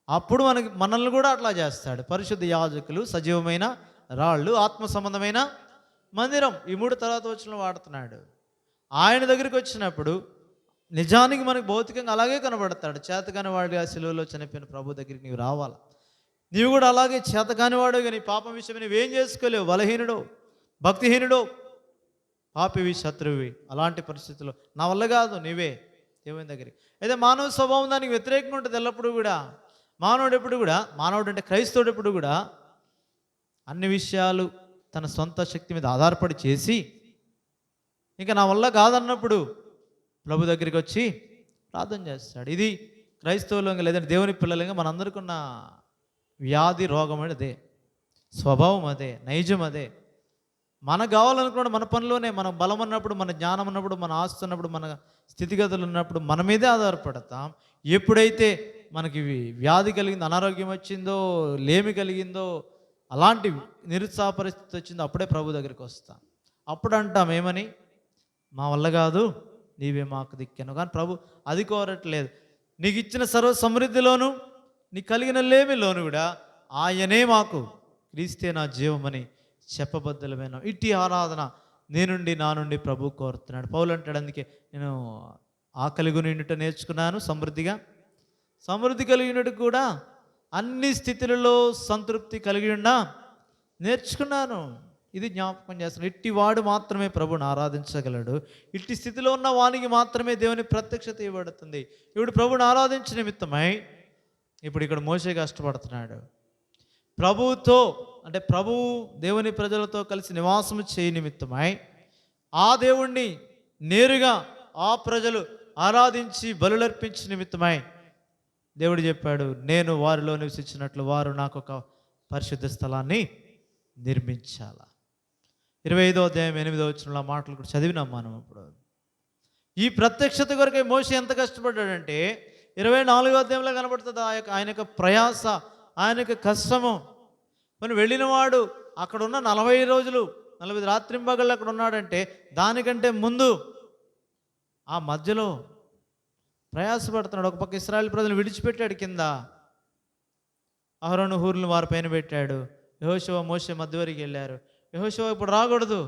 [SPEAKER 1] అప్పుడు మనల్ని కూడా అట్లా చేస్తాడు. పరిశుద్ధ యాజకులు, సజీవమైన రాళ్ళు, ఆత్మ సంబంధమైన మందిరం, ఈ 3 తర్వాత వచనంలో వాడుతున్నాడు. ఆయన దగ్గరికి వచ్చినప్పుడు నిజానికి మనకు భౌతికంగా అలాగే కనబడతాడు. చేతకాని వాడిగా సిలువలో చనిపోయిన ప్రభు దగ్గరికి నీవు రావాలి. నీవు కూడా అలాగే చేతకాని వాడు, నీ పాపం విషయం నువ్వేం చేసుకోలేవు, బలహీనుడో, భక్తిహీనుడో, పాపివి, శత్రువి. అలాంటి పరిస్థితుల్లో నా వల్ల కాదు, నీవే దేవుని దగ్గరికి. అయితే మానవ స్వభావం దానికి వ్యతిరేకంగా ఉంటుంది ఎల్లప్పుడూ కూడా. మానవుడు అంటే క్రైస్తవుడు ఎప్పుడు కూడా అన్ని విషయాలు తన సొంత శక్తి మీద ఆధారపడి చేసి ఇంకా నా వల్ల కాదన్నప్పుడు ప్రభు దగ్గరికి వచ్చి ప్రార్థన చేస్తాడు. ఇది క్రైస్తవులంగా లేదంటే దేవుని పిల్లలంగా మనందరికీ ఉన్న వ్యాధి, రోగం అదే, స్వభావం అదే, నైజం అదే. మనకు కావాలనుకున్నాడు మన పనిలోనే, మన బలం ఉన్నప్పుడు, మన జ్ఞానం ఉన్నప్పుడు, మన ఆస్తి ఉన్నప్పుడు, మన స్థితిగతులు ఉన్నప్పుడు మన మీదే ఆధారపడతాం. ఎప్పుడైతే మనకి వ్యాధి కలిగిందో, అనారోగ్యం వచ్చిందో, లేమి కలిగిందో, అలాంటి నిరుత్సాహ పరిస్థితి వచ్చిందో అప్పుడే ప్రభు దగ్గరికి వస్తాం. అప్పుడు అంటాం ఏమని, మా వల్ల కాదు, నీవే మాకు దిక్కాను. కానీ ప్రభు అది కోరట్లేదు. నీకు ఇచ్చిన సర్వ సమృద్ధిలోను, నీకు కలిగిన లేమిలోను కూడా ఆయనే మాకు క్రీస్తే నా జీవమని చెప్పబద్దలమైన ఇట్టి ఆరాధన నా నుండి ప్రభు కోరుతున్నాడు. పౌలు అంటాడు, అందుకే నేను ఆకలి గునిండుట నేర్చుకున్నాను, సమృద్ధి కలిగినట్టు కూడా అన్ని స్థితులలో సంతృప్తి కలిగి ఉన్నా నేర్చుకున్నాను. ఇది జ్ఞాపకం చేస్తున్నాను. ఇట్టి వాడు మాత్రమే ప్రభుని ఆరాధించగలడు. ఇట్టి స్థితిలో ఉన్న వానికి మాత్రమే దేవుని ప్రత్యక్షత ఇవ్వబడుతుంది. ఇప్పుడు ప్రభుని ఆరాధించిన నిమిత్తమై ఇప్పుడు ఇక్కడ మోషే కష్టపడుతున్నాడు. ప్రభువుతో అంటే ప్రభువు దేవుని ప్రజలతో కలిసి నివాసము చేయ నిమిత్తమై ఆ దేవుణ్ణి నేరుగా ఆ ప్రజలు ఆరాధించి బలులర్పించి నిమిత్తమై దేవుడు చెప్పాడు, నేను వారిలో నివసించినట్లు వారు నాకు ఒక పరిశుద్ధ స్థలాన్ని నిర్మించాల. 25వ అధ్యాయం 8వ వచనంలో మాటలు కూడా చదివినాం మనం. ఇప్పుడు ఈ ప్రత్యక్షత కొరకే మోషే ఎంత కష్టపడ్డాడంటే 24వ అధ్యాయంలో కనబడుతుంది ఆయన యొక్క ప్రయాస, ఆయన యొక్క కష్టము. మనం వెళ్ళినవాడు అక్కడ ఉన్న 40 రోజులు 40 రాత్రింబగళ్ళు అక్కడ ఉన్నాడంటే దానికంటే ముందు ఆ మధ్యలో ప్రయాసపడుతున్నాడు. ఒక పక్క ఇశ్రాయేలు ప్రజలు విడిచిపెట్టాడు, కింద అహరోను హూరులను వారి పైన పెట్టాడు. యెహోషువ మోషే మధ్యవరికి వెళ్ళారు. యెహోషువ ఇప్పుడు రాకూడదు,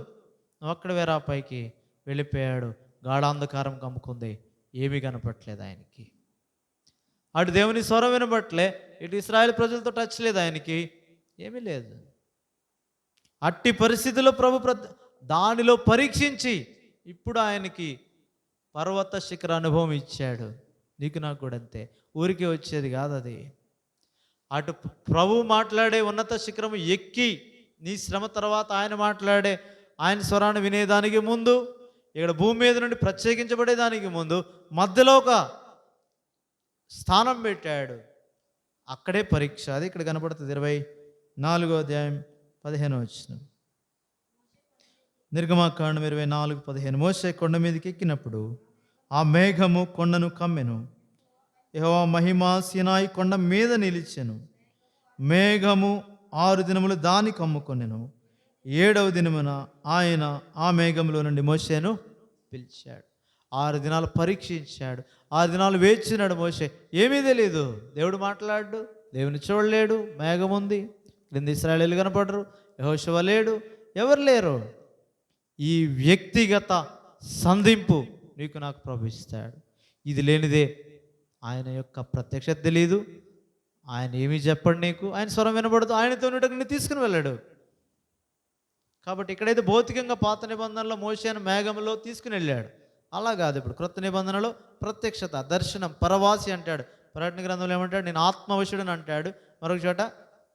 [SPEAKER 1] నువ్వు అక్కడ వేరే పైకి వెళ్ళిపోయాడు. గాఢాంధకారం కమ్ముకుంది, ఏమీ కనపట్లేదు ఆయనకి. అటు దేవుని స్వరం వినబట్లే, ఇటు ఇశ్రాయేలు ప్రజలతో టచ్ లేదు ఆయనకి, ఏమీ లేదు. అట్టి పరిస్థితుల్లో ప్రభు దానిలో పరీక్షించి ఇప్పుడు ఆయనకి పర్వత శిఖర అనుభవం ఇచ్చాడు. నీకు నాకు కూడా అంతే, ఊరికే వచ్చేది కాదు అది. అటు ప్రభు మాట్లాడే ఉన్నత శిఖరము ఎక్కి నీ శ్రమ తర్వాత ఆయన మాట్లాడే ఆయన స్వరాన్ని వినేదానికి ముందు, ఇక్కడ భూమి మీద నుండి ప్రత్యేకించబడేదానికి ముందు మధ్యలో ఒక స్థానం పెట్టాడు. అక్కడే పరీక్ష. అది ఇక్కడ కనపడుతుంది. 24వ అధ్యాయం 15వ వచనం. నిర్గమాకాండం 24:15. మోషే కొండ మీదకి ఎక్కినప్పుడు ఆ మేఘము కొండను కమ్మెను. యెహోవా మహిమ సీనాయి కొండ మీద నిలిచెను. మేఘము 6 దినములు దాని కమ్ముకొనెను. 7వ దినమున ఆయన ఆ మేఘంలో నుండి మోషేను పిలిచాడు. 6 దినాలు పరీక్షించాడు. 6 దినాలు వేచినాడు మోషే. ఏమీ తెలియదు, దేవుడు మాట్లాడు, దేవుని చూడలేడు, మేఘం ఉంది, క్రింద ఇశ్రాయేలీయులు కనపడరు, యెహోషువ లేడు, ఎవరు లేరు. ఈ వ్యక్తిగత సంధింపు నీకు నాకు ప్రవేశిస్తాడు. ఇది లేనిదే ఆయన యొక్క ప్రత్యక్షత తెలియదు, ఆయన ఏమీ చెప్పడు నీకు, ఆయన స్వరం వినబడదు, ఆయనతో ఉన్నట్టుగా తీసుకుని వెళ్ళాడు. కాబట్టి ఇక్కడైతే భౌతికంగా పాత నిబంధనలో మోషేను మేఘంలో తీసుకుని వెళ్ళాడు, అలా కాదు. ఇప్పుడు క్రొత్త నిబంధనలో ప్రత్యక్షత, దర్శనం, పరవాసి అంటాడు. ప్రకటన గ్రంథంలో ఏమంటాడు, నేను ఆత్మవశుడని అంటాడు. మరొక చోట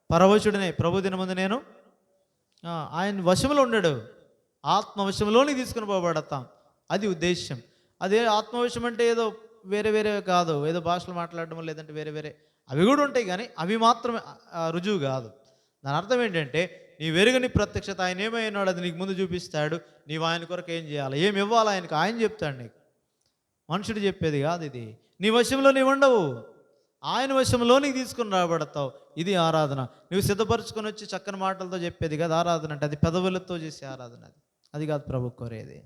[SPEAKER 1] పరవశుడనే, ప్రభు దినముందు నేను ఆయన వశంలో ఉన్నాడు, ఆత్మవశంలోని తీసుకుని పోబడతాం. అది ఉద్దేశం. అదే ఆత్మవశం అంటే ఏదో వేరే వేరే కాదు, ఏదో భాషలు మాట్లాడడం లేదంటే వేరే వేరే అవి కూడా ఉంటాయి, కానీ అవి మాత్రమే రుజువు కాదు. దాని అర్థం ఏంటంటే నీ వెరుగని ప్రత్యక్షత, ఆయన ఏమైనాడు అది నీకు ముందు చూపిస్తాడు. నీవు ఆయన కొరకు ఏం చేయాలి, ఏమి ఇవ్వాలి ఆయనకు, ఆయన చెప్తాడు నీకు, మనుషుడు చెప్పేది కాదు. ఇది నీ వశంలో నీవు ఉండవు, ఆయన వశంలో నీకు తీసుకుని రాబడతావు. ఇది ఆరాధన. నువ్వు సిద్ధపరచుకొని వచ్చి చక్కని మాటలతో చెప్పేది కదా ఆరాధన అంటే, అది పెదవులతో చేసే ఆరాధన. అది కాదు ప్రభు కోరేది.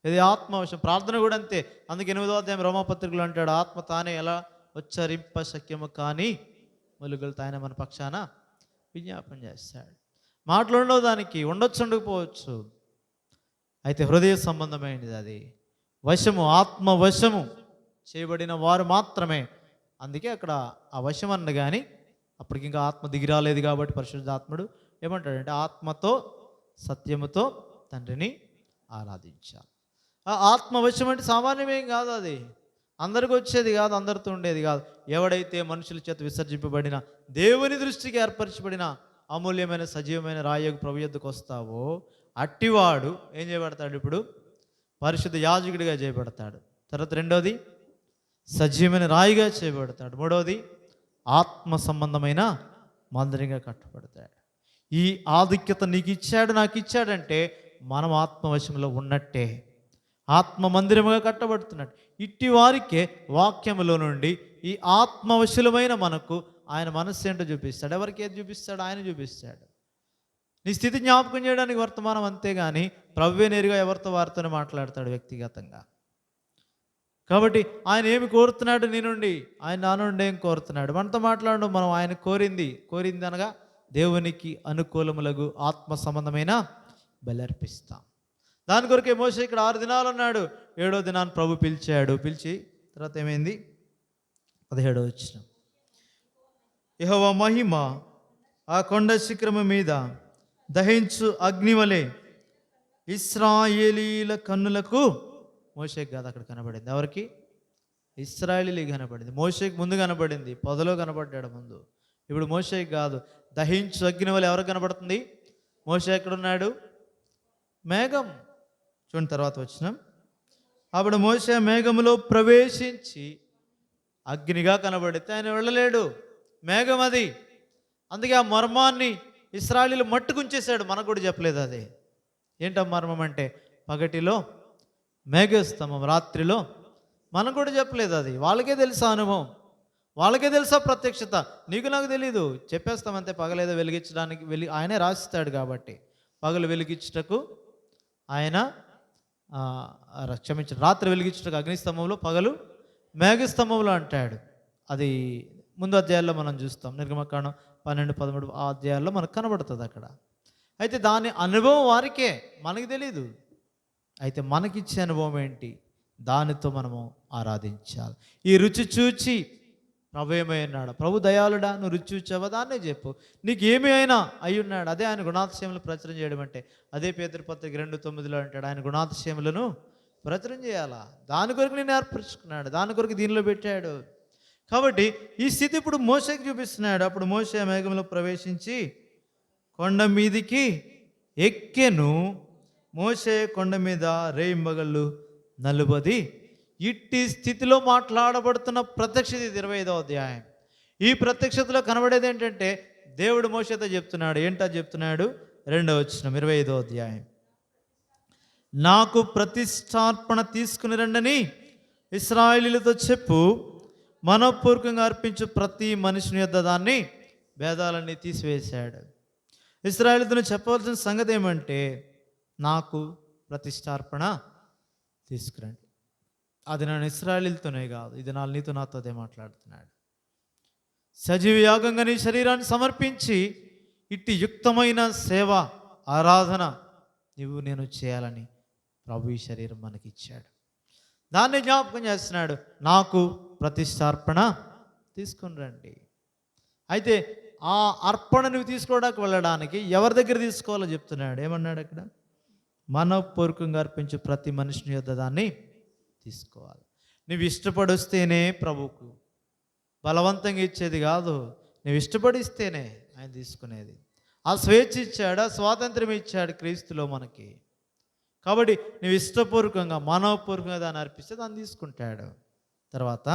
[SPEAKER 1] ఇది ఆత్మవశం. ప్రార్థన కూడా అంతే. అందుకే 8వ అధ్యాయం రోమాపత్రికలో అంటాడు, ఆత్మ తానే ఎలా ఉచ్చరింప శక్యము కానీ మొలుగులతో ఆయన మన పక్షాన విజ్ఞాపన చేస్తాడు. మాటలు ఉండవు, దానికి ఉండొచ్చు ఉండకపోవచ్చు, అయితే హృదయ సంబంధమైనది అది. వశము, ఆత్మవశము చేయబడిన వారు మాత్రమే. అందుకే అక్కడ ఆ వశం అన్న కానీ అప్పటికి ఇంకా ఆత్మ దిగి రాలేదు కాబట్టి పరిశుద్ధాత్ముడు ఏమంటాడంటే ఆత్మతో సత్యముతో తండ్రిని ఆరాధించాలి. ఆ ఆత్మవశం అంటే సామాన్యమేం కాదు, అది అందరికి వచ్చేది కాదు, అందరితో ఉండేది కాదు. ఎవడైతే మనుషుల చేత విసర్జింపబడిన దేవుని దృష్టికి ఏర్పరచబడిన అమూల్యమైన సజీవమైన రాయకు ప్రభు యొద్దకు వస్తావో అట్టివాడు ఏం చేయబడతాడు, ఇప్పుడు పరిశుద్ధ యాజకుడిగా చేయబడతాడు. తర్వాత రెండోది సజీవమైన రాయిగా చేయబడతాడు. మూడవది ఆత్మ సంబంధమైన మందిరంగా కట్టబడతాడు. ఈ ఆధిక్యత నీకు ఇచ్చాడు, నాకు ఇచ్చాడంటే మనం ఆత్మవశంలో ఉన్నట్టే, ఆత్మ మందిరముగా కట్టబడుతున్నట్టు. ఇట్టి వారికే వాక్యములో నుండి ఈ ఆత్మవశులమైన మనకు ఆయన మనస్సు ఏంటో చూపిస్తాడు. ఎవరికి ఏది చూపిస్తాడు, ఆయన చూపిస్తాడు. నీ స్థితి జ్ఞాపకం చేయడానికి వర్తమానం, అంతేగాని ప్రభువే నేరుగా ఎవరితో వారితోనే మాట్లాడతాడు వ్యక్తిగతంగా. కాబట్టి ఆయన ఏమి కోరుతున్నాడు నీ నుండి, ఆయన నా నుండి ఏం కోరుతున్నాడు, మనతో మాట్లాడడం. మనం ఆయన కోరింది అనగా దేవునికి అనుకూలములకు ఆత్మ సంబంధమైన బలర్పిస్తాం. దాని కొరకే మోషే ఇక్కడ 6 దినాలు ఉన్నాడు. 7వ దినాన్ని ప్రభు పిలిచాడు. పిలిచి తర్వాత ఏమైంది, 17వ వచనం. యెహోవా మహిమ ఆ కొండ శిఖరము మీద దహించు అగ్నివలే ఇశ్రాయేలీల కన్నులకు, మోషేకి కాదు అక్కడ కనబడింది, ఎవరికి, ఇశ్రాయేలీకి కనపడింది. మోషేకి ముందు కనపడింది, పొదలో కనపడ్డాడు ముందు. ఇప్పుడు మోషేకి కాదు, దహించు అగ్ని వల్ల ఎవరికి కనపడుతుంది? మోషే ఎక్కడున్నాడు? మేఘం. చూడండి తర్వాత వచనం. అప్పుడు మోషే మేఘములో ప్రవేశించి అగ్నిగా కనబడితే ఆయన వెళ్ళలేడు, మేఘం అది. అందుకే ఆ మర్మాన్ని ఇశ్రాయేలీలు మట్టుకుంచేశాడు. మనకు కూడా చెప్పలేదు అది. ఏంటో మర్మం అంటే పగటిలో మేఘస్తంభం, రాత్రిలో. మనకు కూడా చెప్పలేదు అది. వాళ్ళకే తెలుసా అనుభవం, వాళ్ళకే తెలుసా ప్రత్యక్షత. నీకు నాకు తెలీదు, చెప్పేస్తామంతే. పగలేదో వెలిగించడానికి ఆయనే రాసిస్తాడు కాబట్టి పగలు వెలిగించుటకు ఆయన క్షమించండి, రాత్రి వెలిగించుటకు అగ్నిస్తంభంలో, పగలు మేఘస్తంభంలో అంటాడు. అది ముందు అధ్యాయాల్లో మనం చూస్తాం. నిర్గమకాండం 12, 13 ఆ అధ్యాయాల్లో మనకు కనబడుతుంది అక్కడ. అయితే దాని అనుభవం వారికే, మనకి తెలీదు. అయితే మనకిచ్చే అనుభవం ఏంటి? దానితో మనము ఆరాధించాలి. ఈ రుచి చూచి ప్రభు ఏమైనాడు? ప్రభు దయాళుడా, నువ్వు రుచి చూచావా? దాన్నే చెప్పు. నీకు ఏమి అయినా అయి ఉన్నాడు. అదే ఆయన గుణాతిశయములు ప్రచురం చేయడం అంటే. అదే పేతురు పత్రిక 2:9 అంటాడు, ఆయన గుణాతిశయములను ప్రచురం చేయాలా. దాని కొరకు నేను ఏర్పరచుకున్నాడు, దాని కొరకు దీనిలో పెట్టాడు. కాబట్టి ఈ స్థితి ఇప్పుడు మోషేకి చూపిస్తున్నాడు. అప్పుడు మోషే మేఘంలో ప్రవేశించి కొండ మీదికి ఎక్కెను. మోషే కొండ మీద రేయింబగళ్ళు నలుబది. ఇట్టి స్థితిలో మాట్లాడబడుతున్న ప్రత్యక్షత 25వ అధ్యాయం. ఈ ప్రత్యక్షతలో కనబడేది ఏంటంటే దేవుడు మోషేతో చెప్తున్నాడు. ఏంటో చెప్తున్నాడు? 2వ వచనం 25వ అధ్యాయం. నాకు ప్రతిష్టార్పణ తీసుకుని రండని ఇశ్రాయేలీయులతో చెప్పు. మనపూర్వకంగా అర్పించు ప్రతి మనుషుని యొద్ద దాన్ని, భేదాలన్నీ తీసివేశాడు. ఇశ్రాయేలీయులతో చెప్పవలసిన సంగతి ఏమంటే, నాకు ప్రతిష్టార్పణ తీసుకురండి. అది నేను ఇశ్రాయేలీయులతోనే కాదు, ఇది నీతో నాతో అదే మాట్లాడుతున్నాడు. సజీవ యాగంగా నీ శరీరాన్ని సమర్పించి ఇట్టి యుక్తమైన సేవ, ఆరాధన నేను చేయాలని ప్రభు ఈ శరీరం మనకి ఇచ్చాడు. దాన్ని జ్ఞాపకం చేస్తున్నాడు. నాకు ప్రతిష్టార్పణ తీసుకుని రండి. అయితే ఆ అర్పణ నువ్వు తీసుకోవడానికి వెళ్ళడానికి ఎవరి దగ్గర తీసుకోవాలో చెప్తున్నాడు. ఏమన్నాడు అక్కడ? మనపూర్వకంగా అర్పించు ప్రతి మనిషిని యొద్ద దాన్ని తీసుకోవాలి. నువ్వు ఇష్టపడి వస్తేనే ప్రభువుకు, బలవంతంగా ఇచ్చేది కాదు. నువ్వు ఇష్టపడి ఇస్తేనే ఆయన తీసుకునేది. ఆ స్వేచ్ఛ ఇచ్చాడు, ఆ స్వాతంత్రం ఇచ్చాడు క్రీస్తులో మనకి. కాబట్టి నువ్వు ఇష్టపూర్వకంగా, మనోపూర్వకంగా దాన్ని అర్పిస్తే దాన్ని తీసుకుంటాడు. తర్వాత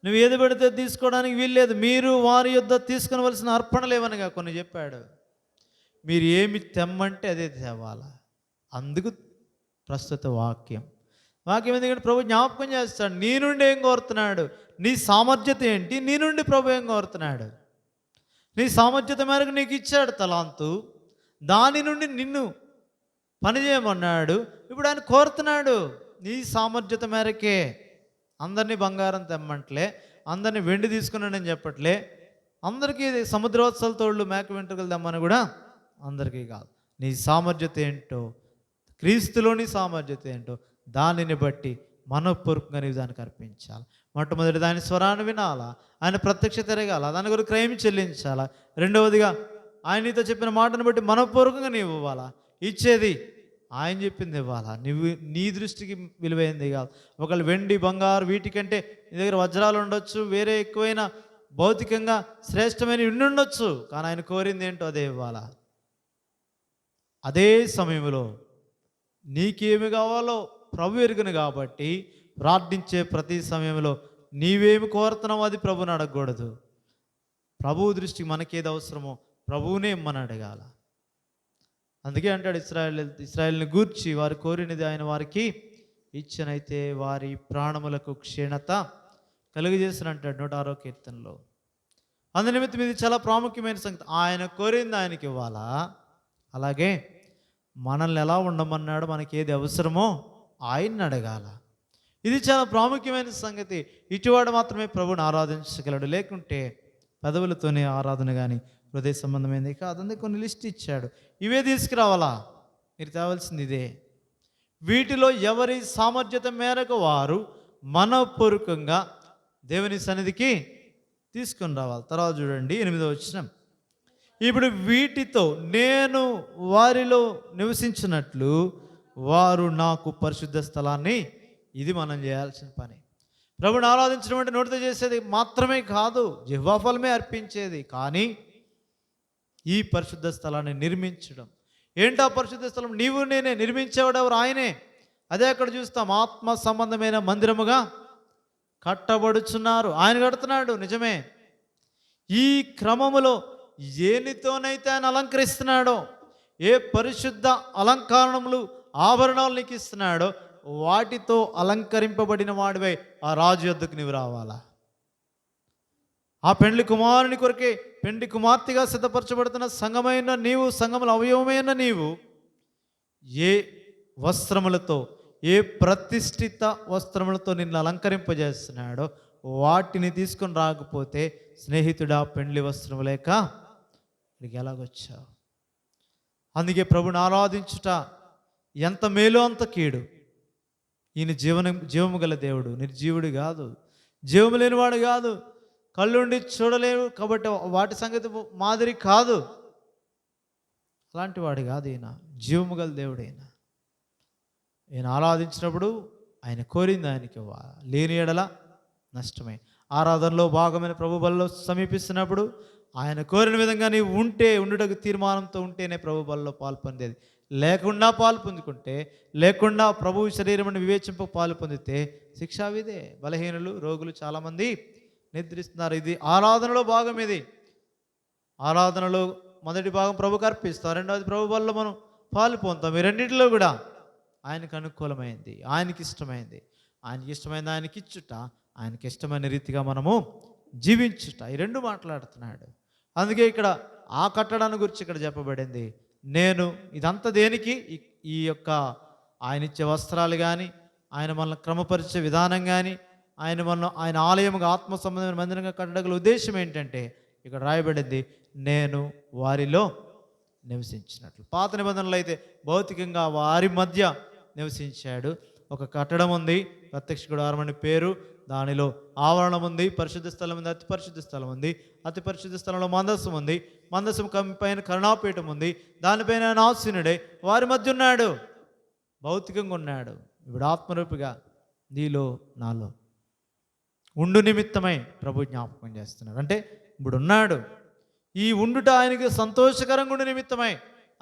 [SPEAKER 1] నువ్వు ఏది పెడితే తీసుకోవడానికి వీల్లేదు. మీరు వారి యొద్ద తీసుకునవలసిన అర్పణలు ఏమనగా కొన్ని చెప్పాడు. మీరు ఏమి తెమ్మంటే అదే తేవాలా. అందుకు ప్రస్తుత వాక్యం ఎందుకంటే ప్రభు జ్ఞాపకం చేస్తాడు. నీ నుండి ఏం కోరుతున్నాడు? నీ సామర్థ్యత ఏంటి? నీ నుండి ప్రభు ఏం కోరుతున్నాడు? నీ సామర్థ్యత మేరకు నీకు ఇచ్చాడు తలాంతు, దాని నుండి నిన్ను పని చేయమన్నాడు. ఇప్పుడు ఆయన కోరుతున్నాడు నీ సామర్థ్యత మేరకే. అందరినీ బంగారం తెమ్మంటలే, అందరినీ వెండి తీసుకున్నాడని చెప్పట్లే, అందరికీ సముద్రోత్సవాల తోళ్ళు మేక వెంట్రుకలు తెమ్మని కూడా అందరికీ కాదు. నీ సామర్థ్యత ఏంటో, క్రీస్తులోని సామర్థ్యత ఏంటో దానిని బట్టి మనపూర్వకంగా నీవు దానికి అర్పించాలి. మొట్టమొదటి దాని స్వరాన్ని వినాలా, ఆయన ప్రత్యక్షత తిరగాల, దాని గురించి క్రయం చెల్లించాలా. రెండవదిగా ఆయన నీతో చెప్పిన మాటను బట్టి మనపూర్వకంగా నీవు ఇవ్వాలా. ఇచ్చేది ఆయన చెప్పింది ఇవ్వాలా. నువ్వు నీ దృష్టికి విలువైంది కాదు. ఒకళ్ళు వెండి, బంగారు వీటికంటే నీ దగ్గర వజ్రాలు ఉండొచ్చు, వేరే ఎక్కువైన భౌతికంగా శ్రేష్టమైన ఉండొచ్చు, కానీ ఆయన కోరింది ఏంటో అదే ఇవ్వాలా. అదే సమయంలో నీకేమి కావాలో ప్రభు ఎరుగును కాబట్టి ప్రార్థించే ప్రతి సమయంలో నీవేమి కోరుతున్నావో అది ప్రభుని అడగకూడదు. ప్రభువు దృష్టికి మనకేది అవసరమో ప్రభువునే ఇమ్మని అడగాల. అందుకే అంటాడు ఇశ్రాయేలుని గూర్చి, వారు కోరినది ఆయన వారికి ఇచ్చనైతే వారి ప్రాణములకు క్షీణత కలుగజేసిన అంటాడు 106వ కీర్తనలో. అందునిమిత్తం ఇది చాలా ప్రాముఖ్యమైన సంగతి. ఆయన కోరింది ఆయనకి ఇవ్వాలా. అలాగే మనల్ని ఎలా ఉండమన్నాడో, మనకి ఏది అవసరమో ఆయన్ని అడగాల. ఇది చాలా ప్రాముఖ్యమైన సంగతి. ఇటువాడు మాత్రమే ప్రభుని ఆరాధించగలడు, లేకుంటే పెదవులతోనే ఆరాధన కానీ హృదయ సంబంధమైనది కాదు. అందుకే కొన్ని లిస్ట్ ఇచ్చాడు, ఇవే తీసుకురావాలా, మీరు తేవాల్సింది ఇదే. వీటిలో ఎవరి సామర్థ్యత మేరకు వారు మనపూర్వకంగా దేవుని సన్నిధికి తీసుకొని రావాలి. తర్వాత చూడండి 8వ వచనం. ఇప్పుడు వీటితో నేను వారిలో నివసించినట్లు వారు నాకు పరిశుద్ధ స్థలాన్ని ఇది మనం చేయాల్సిన పని. ప్రభుని ఆరాధించడం అంటే నోటితో చేసేది మాత్రమే కాదు, జిహ్వా ఫలమే అర్పించేది. కానీ ఈ పరిశుద్ధ స్థలాన్ని నిర్మించడం ఏంటా పరిశుద్ధ స్థలం? నీవు నేనే, నిర్మించేవాడు ఎవరు? ఆయనే. అదే అక్కడ చూస్తాం, ఆత్మ సంబంధమైన మందిరముగా కట్టబడుచున్నారు. ఆయన కడుతున్నాడు, నిజమే. ఈ క్రమములో ఏనితోనైతే ఆయన అలంకరిస్తున్నాడో, ఏ పరిశుద్ధ అలంకరణములు ఆభరణాలు నీకు ఇస్తున్నాడో, వాటితో అలంకరింపబడిన వాడివై ఆ రాజు యొద్దకు నీవు రావాలా. ఆ పెండ్లి కుమారుని కొరకే పెండ్లి కుమార్తెగా సిద్ధపరచబడుతున్న సంఘమైన నీవు, సంఘముల అవయవమైన నీవు ఏ వస్త్రములతో, ఏ ప్రతిష్ఠిత వస్త్రములతో నిన్ను అలంకరింపజేస్తున్నాడో వాటిని తీసుకొని రాకపోతే, స్నేహితుడా, పెండ్లి వస్త్రము లేక ఇక్కడికి ఎలాగొచ్చావు? అందుకే ప్రభుని ఆరాధించుట ఎంత మేలో అంత కీడు. ఈయన జీవము గల దేవుడు, నిర్జీవుడు కాదు, జీవము లేనివాడు కాదు, కళ్ళుండి చూడలేవు కాబట్టి వాటి సంగతి మాదిరి కాదు. అలాంటి వాడు కాదు ఈయన, జీవము గల దేవుడు. ఈయన ఆరాధించినప్పుడు ఆయన కోరింది ఆయనకి ఇవ్వాలి, లేని ఎడల నష్టమే. ఆరాధనలో భాగమైన ప్రభు బలిలో సమీపిస్తున్నప్పుడు ఆయన కోరిన విధంగా నీవు ఉండుటకు తీర్మానంతో ఉంటేనే ప్రభు బలిలో పాలు పొందేది. లేకుండా పాలు పొందుకుంటే, లేకుండా ప్రభు శరీరం వివేచింప పాలు పొందితే శిక్షావిదే. బలహీనులు, రోగులు చాలామంది నిద్రిస్తున్నారు. ఇది ఆరాధనలో భాగం. ఇది ఆరాధనలో మొదటి భాగం ప్రభుకు అర్పిస్తాం, రెండవది ప్రభు బలిలో మనం పాలు పొందుతాం. ఈ రెండింటిలో కూడా ఆయనకు అనుకూలమైంది, ఆయనకి ఇష్టమైంది, ఆయనకి ఇచ్చుట, ఆయనకి ఇష్టమైన రీతిగా మనము జీవించుట, ఈ రెండు మాట్లాడుతున్నాడు. అందుకే ఇక్కడ ఆ కట్టడాన్ని గురించి ఇక్కడ చెప్పబడింది. నేను ఇదంతా దేనికి? ఈ యొక్క ఆయన ఇచ్చే వస్త్రాలు కానీ, ఆయన మనల్ని క్రమపరిచే విధానం కానీ, ఆయన ఆలయముగా ఆత్మ సంబంధమైన మందిరంగా కట్టగల ఉద్దేశం ఏంటంటే, ఇక్కడ రాయబడింది, నేను వారిలో నివసించినట్లు. పాత నిబంధనలు అయితే భౌతికంగా వారి మధ్య నివసించాడు. ఒక కట్టడం ఉంది, ప్రత్యక్ష గుడారం అని పేరు, దానిలో ఆవరణం ఉంది, పరిశుద్ధ స్థలం ఉంది, అతి పరిశుద్ధ స్థలం ఉంది. అతి పరిశుద్ధ స్థలంలో మందస్సం ఉంది, మందస్సం పైన కరుణాపీఠం ఉంది, దానిపైన ఆయన ఆసీనుడై వారి మధ్య ఉన్నాడు, భౌతికంగా ఉన్నాడు. ఇప్పుడు ఆత్మరూపిగా నీలో నాలో ఉండు నిమిత్తమై ప్రభు జ్ఞాపకం చేస్తున్నాడు. అంటే ఇప్పుడు ఉన్నాడు, ఈ ఉండుట ఆయనకి సంతోషకరంగా ఉండు నిమిత్తమై.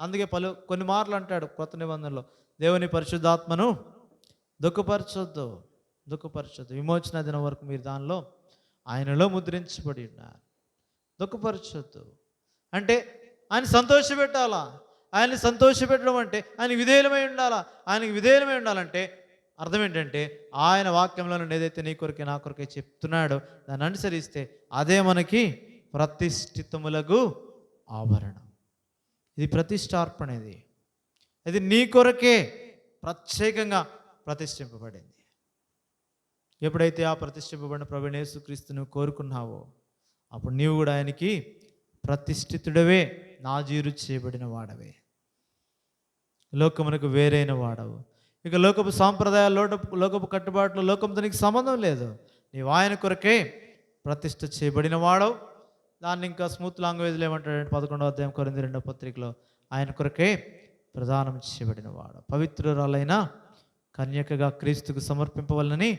[SPEAKER 1] అందుకే కొన్ని మార్లు అంటాడు కొత్త నిబంధనలో, దేవుని పరిశుద్ధాత్మను దుఃఖపరచొద్దు. విమోచన దినం వరకు మీరు దానిలో ఆయనలో ముద్రించబడి ఉన్నారు. దుఃఖపరచొద్దు అంటే ఆయన సంతోషపెట్టాలా. ఆయన్ని సంతోషపెట్టడం అంటే ఆయన విధేయులమై ఉండాలా. ఆయనకి విధేయులమై ఉండాలంటే అర్థం ఏంటంటే, ఆయన వాక్యంలో నుండి ఏదైతే నీ కొరకే నా కొరకే చెప్తున్నాడో దాన్ని అనుసరిస్తే అదే మనకి ప్రతిష్ఠితములకు ఆభరణం. ఇది ప్రతిష్టార్పణ. ఇది నీ కొరకే ప్రత్యేకంగా ప్రతిష్ఠింపబడింది. ఎప్పుడైతే ఆ ప్రతిష్ఠింపబడిన ప్రభువైన యేసుక్రీస్తును కోరుకున్నావో అప్పుడు నీవు కూడా ఆయనకి ప్రతిష్ఠితుడవే, నాజీరు చేయబడిన వాడవే, లోకమునకు వేరైన వాడవు. ఇక లోకపు సాంప్రదాయాలు, లోకపు కట్టుబాట్లు, లోకంతో నీకు సంబంధం లేదు. నీవు ఆయన కొరకే ప్రతిష్ఠ చేయబడిన వాడవు. దాన్ని ఇంకా స్మూత్ లాంగ్వేజ్లో ఏమంటాడంటే 11వ అధ్యాయం కొరింథీ 2వ పత్రికలో, ఆయన కొరకే ప్రదానం చేయబడిన వాడు, పవిత్రురాలైన కన్యకగా క్రీస్తుకు సమర్పింపవలనని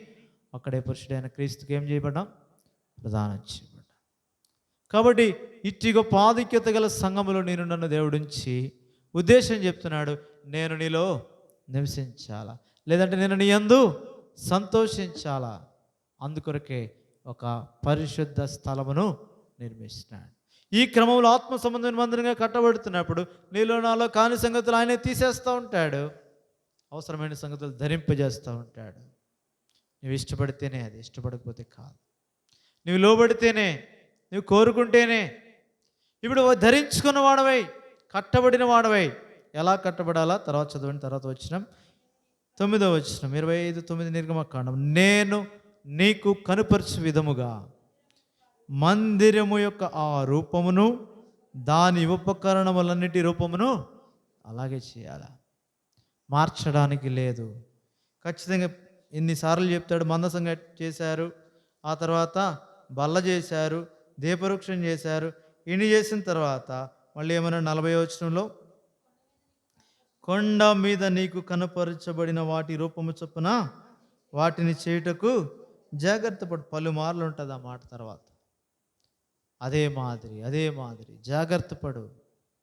[SPEAKER 1] అక్కడే పురుషుడైన క్రీస్తుకి ఏం చేయబడ్డాం? ప్రదానం చేయబడ్డాం. కాబట్టి ఇట్టి గొప్ప ఆధిక్యత గల సంఘములో నేను నన్ను దేవుడించి ఉద్దేశం చెప్తున్నాడు, నేను నీలో నివసించాలా, లేదంటే నేను నీ యందు సంతోషించాలా. అందుకొరకే ఒక పరిశుద్ధ స్థలమును నిర్మిస్తున్నాడు. ఈ క్రమంలో ఆత్మ సంబంధమైన మందిరంగా కట్టబడుతున్నప్పుడు నీలో నాలో కాని సంగతులు ఆయనే తీసేస్తూ ఉంటాడు, అవసరమైన సంగతులు ధరింపజేస్తూ ఉంటాడు. నువ్వు ఇష్టపడితేనే అది, ఇష్టపడకపోతే కాదు. నువ్వు లోబడితేనే, నువ్వు కోరుకుంటేనే. ఇప్పుడు ధరించుకున్న వాడవై, కట్టబడిన వాడవై. ఎలా కట్టబడాలా తర్వాత చదవండి. తర్వాత వచనం 9వ వచనం 25:9 నిర్గమకాండం. నేను నీకు కనుపరచు విధముగా మందిరము యొక్క ఆ రూపమును, దాని ఉపకరణములన్నిటి రూపమును అలాగే చేయాలా, మార్చడానికి లేదు. ఖచ్చితంగా ఎన్నిసార్లు చెప్తాడు. మందసంగా చేశారు, ఆ తర్వాత బల్ల చేశారు, దీపవృక్షం చేశారు. ఇన్ని చేసిన తర్వాత మళ్ళీ ఏమన్నా 40వ వచనంలో, కొండ మీద నీకు కనపరచబడిన వాటి రూపము చొప్పున వాటిని చేయుటకు జాగ్రత్త పడు. పలుమార్లు ఉంటుంది ఆ మాట తర్వాత. అదే మాదిరి జాగ్రత్త పడు.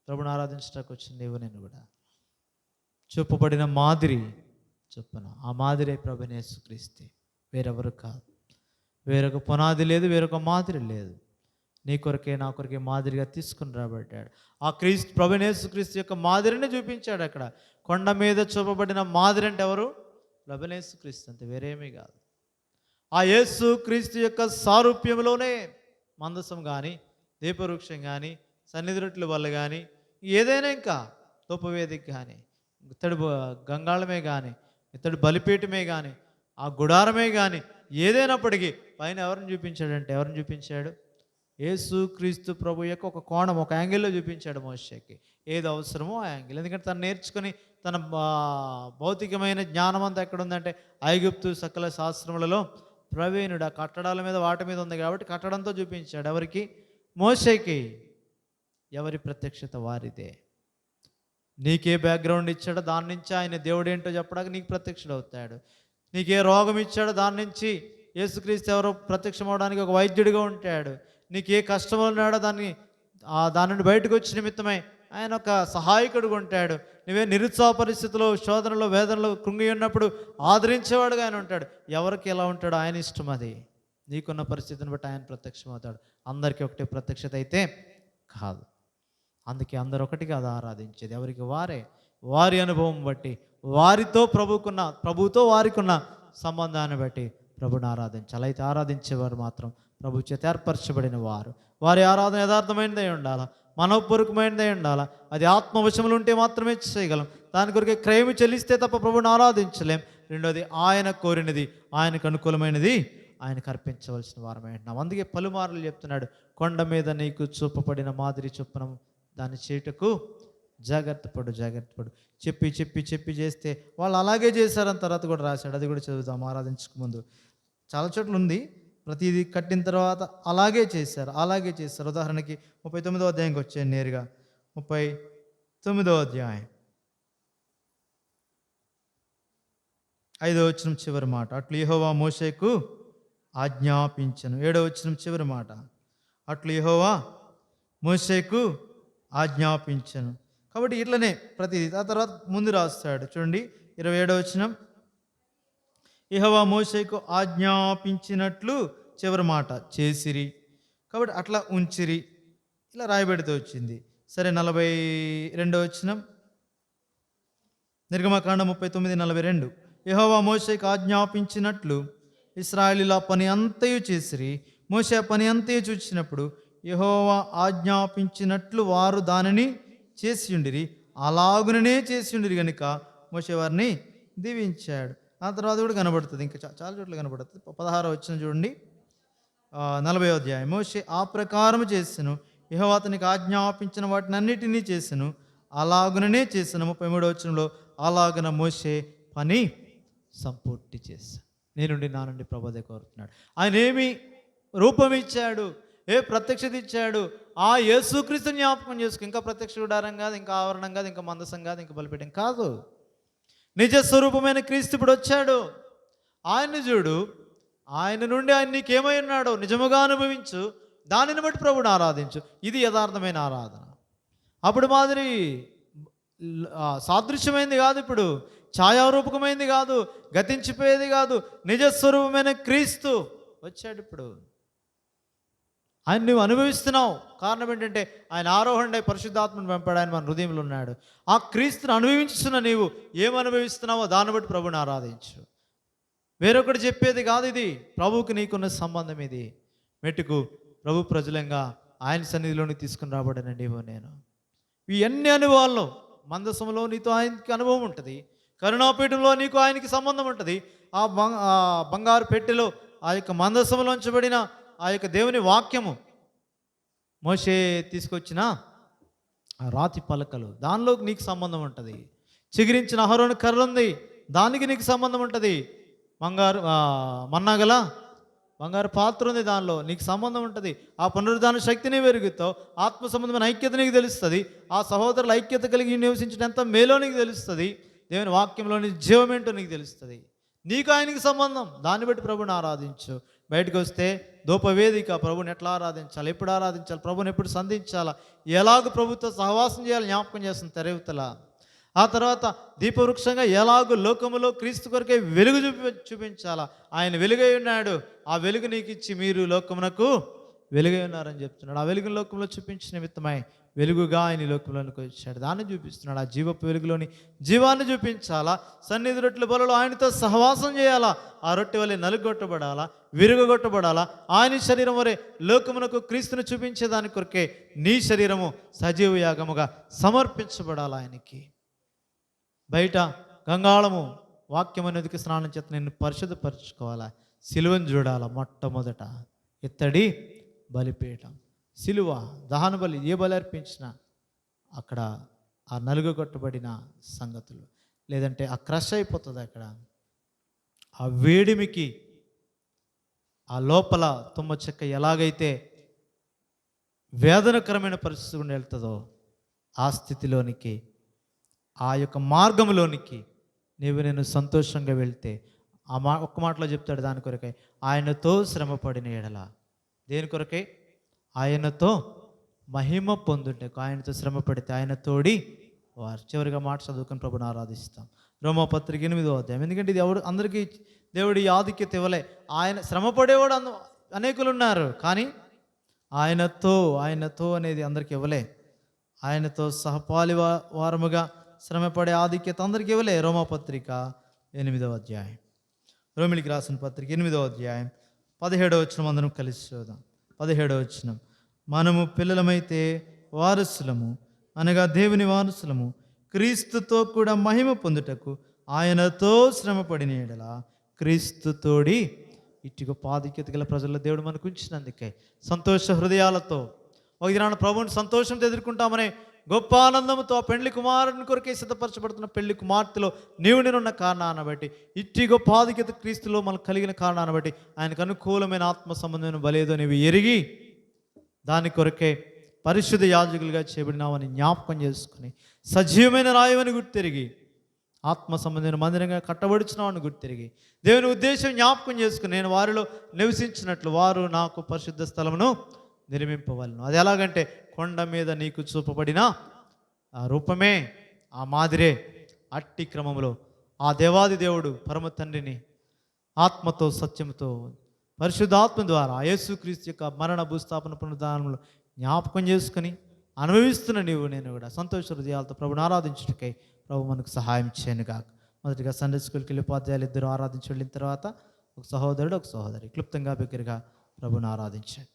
[SPEAKER 1] ప్రభుని ఆరాధించడానికి వచ్చిన నీవు నేను కూడా చూపబడిన మాదిరి చొప్పున, ఆ మాదిరే ప్రభువైన యేసుక్రీస్తే, వేరెవరు కాదు. వేరొక పునాది లేదు, వేరొక మాదిరి లేదు. నీ కొరకే నా కొరకే మాదిరిగా తీసుకుని రాబడ్డాడు. ఆ ప్రభువైన యేసుక్రీస్తు యొక్క మాదిరిని చూపించాడు అక్కడ. కొండ మీద చూపబడిన మాదిరి అంటే ఎవరు? ప్రభువైన యేసుక్రీస్తు, అంతే, వేరేమీ కాదు. ఆ యేసుక్రీస్తు యొక్క సారూప్యంలోనే మందసం కానీ, దీపవృక్షం కానీ, సన్నిధి రొట్టెల వల్ల కానీ, ఏదైనా ఇంకా ధూపవేదిక కానీ, ఇతడు గంగాళమే కానీ, ఇతడు బలిపీఠమే కానీ, ఆ గుడారమే కానీ, ఏదైనప్పటికీ పైన ఎవరిని చూపించాడు? యేసుక్రీస్తు ప్రభు యొక్క ఒక కోణం, ఒక యాంగిల్లో చూపించాడు మోషేకి. ఏది అవసరమో ఆ యాంగిల్. ఎందుకంటే తను నేర్చుకుని తన భౌతికమైన జ్ఞానం అంతా ఎక్కడ ఉందంటే ఐగుప్తు సకల శాస్త్రములలో ప్రవీణుడు. ఆ కట్టడాల మీద వాటి మీద ఉంది కాబట్టి కట్టడంతో చూపించాడు. ఎవరికి? మోషేకి. ఎవరి ప్రత్యక్షత వారిదే. నీకే బ్యాక్గ్రౌండ్ ఇచ్చాడో దాని నుంచి ఆయన దేవుడు ఏంటో చెప్పడానికి నీకు ప్రత్యక్షుడు అవుతాడు. నీకే రోగం ఇచ్చాడో దాని నుంచి యేసుక్రీస్తు ఎవరో ప్రత్యక్షం అవడానికి ఒక వైద్యుడిగా ఉంటాడు. నీకు ఏ కష్టం ఉన్నాడో దాని నుండి బయటకు వచ్చి నిమిత్తమై ఆయన ఒక సహాయకుడుగా ఉంటాడు. నువ్వే నిరుత్సాహ పరిస్థితుల్లో, శోధనలో, వేదనలో కృంగి ఉన్నప్పుడు ఆదరించేవాడుగా ఆయన ఉంటాడు. ఎవరికి ఎలా ఉంటాడో ఆయన ఇష్టం అది. నీకున్న పరిస్థితిని బట్టి ఆయన ప్రత్యక్షం అవుతాడు. అందరికీ ఒకటే ప్రత్యక్షత అయితే కాదు. అందుకే అందరూ ఒకటి కాదు ఆరాధించేది, ఎవరికి వారే, వారి అనుభవం బట్టి, ప్రభుతో వారికి ఉన్న సంబంధాన్ని బట్టి ప్రభుని ఆరాధించాలి. అయితే ఆరాధించేవారు మాత్రం ప్రభు చేత ఏర్పరచబడిన వారు. వారి ఆరాధన యథార్థమైనదై ఉండాలా, మనోపూర్వకమైనదై ఉండాలా. అది ఆత్మవశములు ఉంటే మాత్రమే చేయగలం. దాని కొరకే క్రయము చెల్లిస్తే తప్ప ప్రభుని ఆరాధించలేం. రెండోది, ఆయన కోరినది, ఆయనకు అనుకూలమైనది ఆయనకు అర్పించవలసిన వారమే అంటున్నాం. అందుకే పలుమార్లు చెప్తున్నాడు, కొండ మీద నీకు చూపబడిన మాదిరి చొప్పున దాన్ని చేయుటకు జాగ్రత్త పడు. చెప్పి చేస్తే వాళ్ళు అలాగే చేశారని తర్వాత కూడా రాశాడు. అది కూడా చదువుతాం ఆరాధించక ముందు. చాలా చోట్ల ఉంది, ప్రతిదీ కట్టిన తర్వాత అలాగే చేశారు. ఉదాహరణకి 39వ అధ్యాయంకి వచ్చాను నేరుగా. 39వ అధ్యాయం 5వ వచనం చివరి మాట. అట్లు యెహోవా మోషేకు ఆజ్ఞాపించెను. 7వ వచనం చివరి మాట. అట్లు యెహోవా మోషేకు ఆజ్ఞాపించెను. కాబట్టి ఇట్లనే ప్రతిదీ. ఆ తర్వాత ముందు రాస్తాడు చూడండి, 27వ వచనం. యెహోవా మోషేకు ఆజ్ఞాపించినట్లు చివరి మాట చేసిరి. కాబట్టి అట్లా ఉంచిరి, ఇలా రాయబెడుతూ వచ్చింది. సరే, 42వ వచనం, నిర్గమకాండం 39:42. యెహోవా మోషేకు ఆజ్ఞాపించినట్లు ఇశ్రాయేలీయుల పని అంతయు చేసిరి. మోషే పని అంతయు చూచినప్పుడు యెహోవా ఆజ్ఞాపించినట్లు వారు దానిని చేసి ఉండిరి. అలాగుననే చేసి ఉండిరి కనుక మోషే వారిని దీవించాడు. ఆ తర్వాత కూడా కనబడుతుంది, ఇంకా చాలా చోట్ల కనబడుతుంది. 16వ వచనం చూడండి, 40వ అధ్యాయం. మోషే ఆ ప్రకారం చేసెను, యెహోవా అతనికి ఆజ్ఞాపించిన వాటిని అన్నిటినీ చేసెను, అలాగుననే చేసెను. 33వ వచనంలో, అలాగున మోషే పని సంపూర్తి చేశాను. నా నుండి ప్రభు కోరుతున్నాడు. ఆయన ఏమి రూపం ఇచ్చాడు, ఏ ప్రత్యక్షత ఇచ్చాడు? ఆ యేసుక్రీస్తుని జ్ఞాపకం చేసుకు. ఇంకా ప్రత్యక్ష గుడారం కాదు, ఇంకా ఆవరణం కాదు, ఇంకా మందసం కాదు, ఇంకా బలిపీఠం కాదు. నిజ స్వరూపమైన క్రీస్తు ఇప్పుడు వచ్చాడు. ఆయన్ని చూడు, ఆయన నుండి ఆయన నీకేమై ఉన్నాడో నిజముగా అనుభవించు. దానిని బట్టి ప్రభుని ఆరాధించు. ఇది యథార్థమైన ఆరాధన. అప్పుడు మాదిరి సాదృశ్యమైంది కాదు, ఇప్పుడు ఛాయారూపకమైంది కాదు, గతించిపోయేది కాదు. నిజస్వరూపమైన క్రీస్తు వచ్చాడు ఇప్పుడు. ఆయన నువ్వు అనుభవిస్తున్నావు. కారణం ఏంటంటే ఆయన ఆరోహణ పరిశుద్ధాత్మను పంపాడు, ఆయన మన హృదయంలో ఉన్నాడు. ఆ క్రీస్తుని అనుభవించుతున్న నీవు ఏం అనుభవిస్తున్నావో దాన్ని బట్టి ప్రభుని ఆరాధించు. వేరొకటి చెప్పేది కాదు ఇది. ప్రభువుకి నీకున్న సంబంధం ఇది. మెట్టుకు ప్రభు ప్రజలంగా ఆయన సన్నిధిలోని తీసుకుని రాబడిన నీవు నేను. ఈ అన్ని అనుభవాల్లో మందసంలో నీతో ఆయనకి అనుభవం ఉంటుంది, కరుణాపీఠంలో నీకు ఆయనకి సంబంధం ఉంటుంది. ఆ బంగారు పెట్టెలో ఆ యొక్క మందసంలో ఉంచబడిన ఆ యొక్క దేవుని వాక్యము, మోషే తీసుకొచ్చిన ఆ రాతి పలకలు, దానిలో నీకు సంబంధం ఉంటుంది. చిగిరించిన అహరోను కర్ర ఉంది, దానికి నీకు సంబంధం ఉంటుంది. మన్నాగల బంగారు పాత్ర ఉంది, దానిలో నీకు సంబంధం ఉంటుంది. ఆ పునరుద్ధాన శక్తిని పెరుగుతావు, ఆత్మ సంబంధమైన ఐక్యత నీకు తెలుస్తుంది. ఆ సహోదరుల ఐక్యత కలిగి నివసించడం ఎంత మేలో నీకు తెలుస్తుంది. దేవుని వాక్యంలోని జీవమేంటో నీకు తెలుస్తుంది. నీకు ఆయనకి సంబంధం. దాన్ని బట్టి ప్రభుని ఆరాధించు. బయటకు వస్తే ధూపవేదిక, ప్రభుని ఎట్లా ఆరాధించాలి, ఎప్పుడు ఆరాధించాలి, ప్రభుని ఎప్పుడు సంధించాలా, ఎలాగ ప్రభుత్వ సహవాసం చేయాలి జ్ఞాపకం చేస్తుంది తెరవుతల. ఆ తర్వాత దీపవృక్షంగా ఎలాగో లోకములో క్రీస్తు కొరకే వెలుగు చూపించాలా. ఆయన వెలుగై ఉన్నాడు, ఆ వెలుగు నీకు ఇచ్చి మీరు లోకమునకు వెలుగై ఉన్నారని చెప్తున్నాడు. ఆ వెలుగు లోకంలో చూపించిన నిమిత్తమై వెలుగుగా ఆయన లోకంలోనికి వచ్చాడు. దాన్ని చూపిస్తున్నాడు. ఆ జీవపు వెలుగులోని జీవాన్ని చూపించాలా. సన్నిధి రొట్టెల బలలో ఆయనతో సహవాసం చేయాలా. ఆ రొట్టె వలె నలుగొట్టబడాలా, విరుగొట్టబడాలా. ఆయన శరీరం వరే లోకమునకు క్రీస్తును చూపించేదాని కొరకే నీ శరీరము సజీవ యాగముగా సమర్పించబడాలి ఆయనకి. బయట గంగాళము వాక్యం అనేదికి స్నానం చేత నిన్ను పరిశుద్ధపరచుకోవాలా. సిలువను చూడాలా. మొట్టమొదట ఇత్తడి బలిపీఠం, సిలువ, దహన బలి, ఏ బలి అర్పించినా అక్కడ ఆ నలుగొట్టబడిన సంగతులు, లేదంటే ఆ క్రష్ అయిపోతుంది అక్కడ. ఆ వేడిమికి ఆ లోపల తుమ్మ చెక్క ఎలాగైతే వేదనకరమైన పరిస్థితి గుండా వెళ్తుందో ఆ స్థితిలోనికి, ఆ యొక్క మార్గంలోనికి నేను సంతోషంగా వెళ్తే ఒక్క మాటలో చెప్తాడు దాని కొరకై, ఆయనతో శ్రమపడిన ఎడల. దేని కొరకై? ఆయనతో మహిమ పొందుటకు. ఆయనతో శ్రమ పడితే ఆయన తోడి వారు. చివరిగా మాట చదువుకొని ప్రభుని ఆరాధిస్తాం. రోమాపత్రిక 8వ అధ్యాయం. ఎందుకంటే ఇది అందరికీ దేవుడి ఆధిక్యత ఇవ్వలే. ఆయన శ్రమ పడేవాడు అనేకులు ఉన్నారు, కానీ ఆయనతో అనేది అందరికి ఇవ్వలే. ఆయనతో సహపాలి వారముగా శ్రమపడే ఆధిక్యత అందరికి ఇవ్వలే. రోమాపత్రిక 8వ అధ్యాయం, రోమిలికి రాసిన పత్రిక 8వ అధ్యాయం 17వ వచనం అందరం కలిసి చూద్దాం. 17వ వచనం, మనము పిల్లలమైతే వారసులము, అనగా దేవుని వారసులము, క్రీస్తుతో కూడా మహిమ పొందుటకు ఆయనతో శ్రమపడిన ఎడల క్రీస్తుతోడి ఇటు గొప్ప ఆధిక్యత గల ప్రజల్లో దేవుడు మనకు ఉంచినందుకే సంతోష హృదయాలతో ఒక దినాన ప్రభువుని సంతోషంతో ఎదుర్కొంటామనే గొప్ప ఆనందంతో ఆ పెళ్లి కుమారుని కొరకే సిద్ధపరచబడుతున్న పెళ్లి కుమార్తెలో నీవు నేనున్న కారణాన్ని బట్టి, ఇట్టి గొప్ప ఆధిక్యత క్రీస్తులో మనకు కలిగిన కారణాన్ని బట్టి ఆయనకు అనుకూలమైన ఆత్మ సంబంధమైన బలేదో నీవు ఎరిగి దాని కొరకే పరిశుద్ధ యాజకులుగా చేయబడినామని జ్ఞాపకం చేసుకుని, సజీవమైన రాయవని గుర్తిరిగి, ఆత్మ సంబంధమైన మందిరంగా కట్టబడుచున్నామని గుర్తిరిగి, దేవుని ఉద్దేశం జ్ఞాపకం చేసుకుని, నేను వారిలో నివసించినట్లు వారు నాకు పరిశుద్ధ స్థలమును నిర్మింపవలను. అది ఎలాగంటే కొండ మీద నీకు చూపబడిన ఆ రూపమే, ఆ మాదిరే. అట్టి క్రమంలో ఆ దేవాది దేవుడు పరమ తండ్రిని ఆత్మతో సత్యంతో పరిశుద్ధాత్మ ద్వారా యేసుక్రీస్తు యొక్క మరణ భూస్థాపన పునరుద్ధానంలో జ్ఞాపకం చేసుకుని అనుభవిస్తున్న నీవు నేను కూడా సంతోష హృదయాలతో ప్రభుని ఆరాధించుటకై ప్రభు మనకు సహాయం చేయను కాక. మొదటిగా సండే స్కూల్కి వెళ్ళి ఉపాధ్యాయులు ఇద్దరు ఆరాధించి వెళ్ళిన తర్వాత ఒక సహోదరుడు ఒక సహోదరి క్లుప్తంగా బిగ్గరగా ప్రభుని ఆరాధించండి.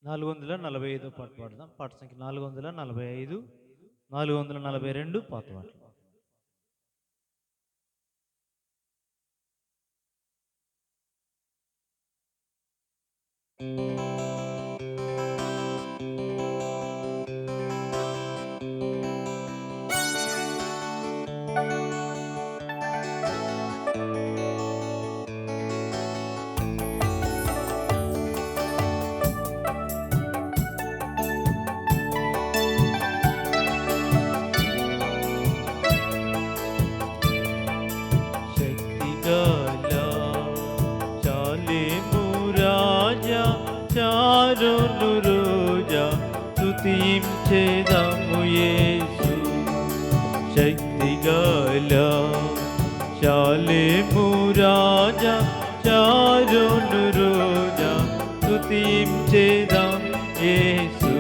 [SPEAKER 1] నాలుగు 445 పాట పాడదాం. పాట సంఖ్య 445, 442 పాత పాటలు.
[SPEAKER 2] చారును రోజా స్తుతించెదము యేసు, శక్తిగల శాలేము రాజా చారును రోజా స్తుతించెదము యేసు.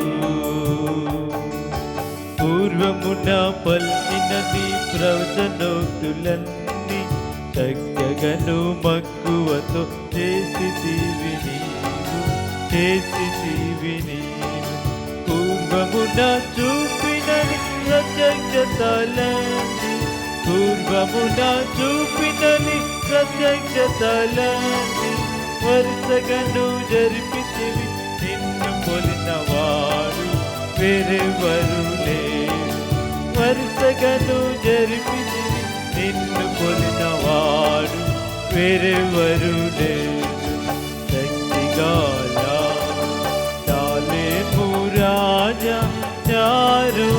[SPEAKER 2] పూర్వమున పలికిన నీ ప్రవచనోక్తులన్నీ తగ్గగను మక్కువతో చేసితివి నీవు పూర్వమున చూపినని ప్రత్యక్షతలండి వరుసగను జరిపితివి నిన్ను పొలిన వారు వేరెవరు లేరు వరుసగను జరిపితివి నిన్ను పొలిన వారు వేరెవరు లేరు శక్తిగాల చాలేము రాజా చారును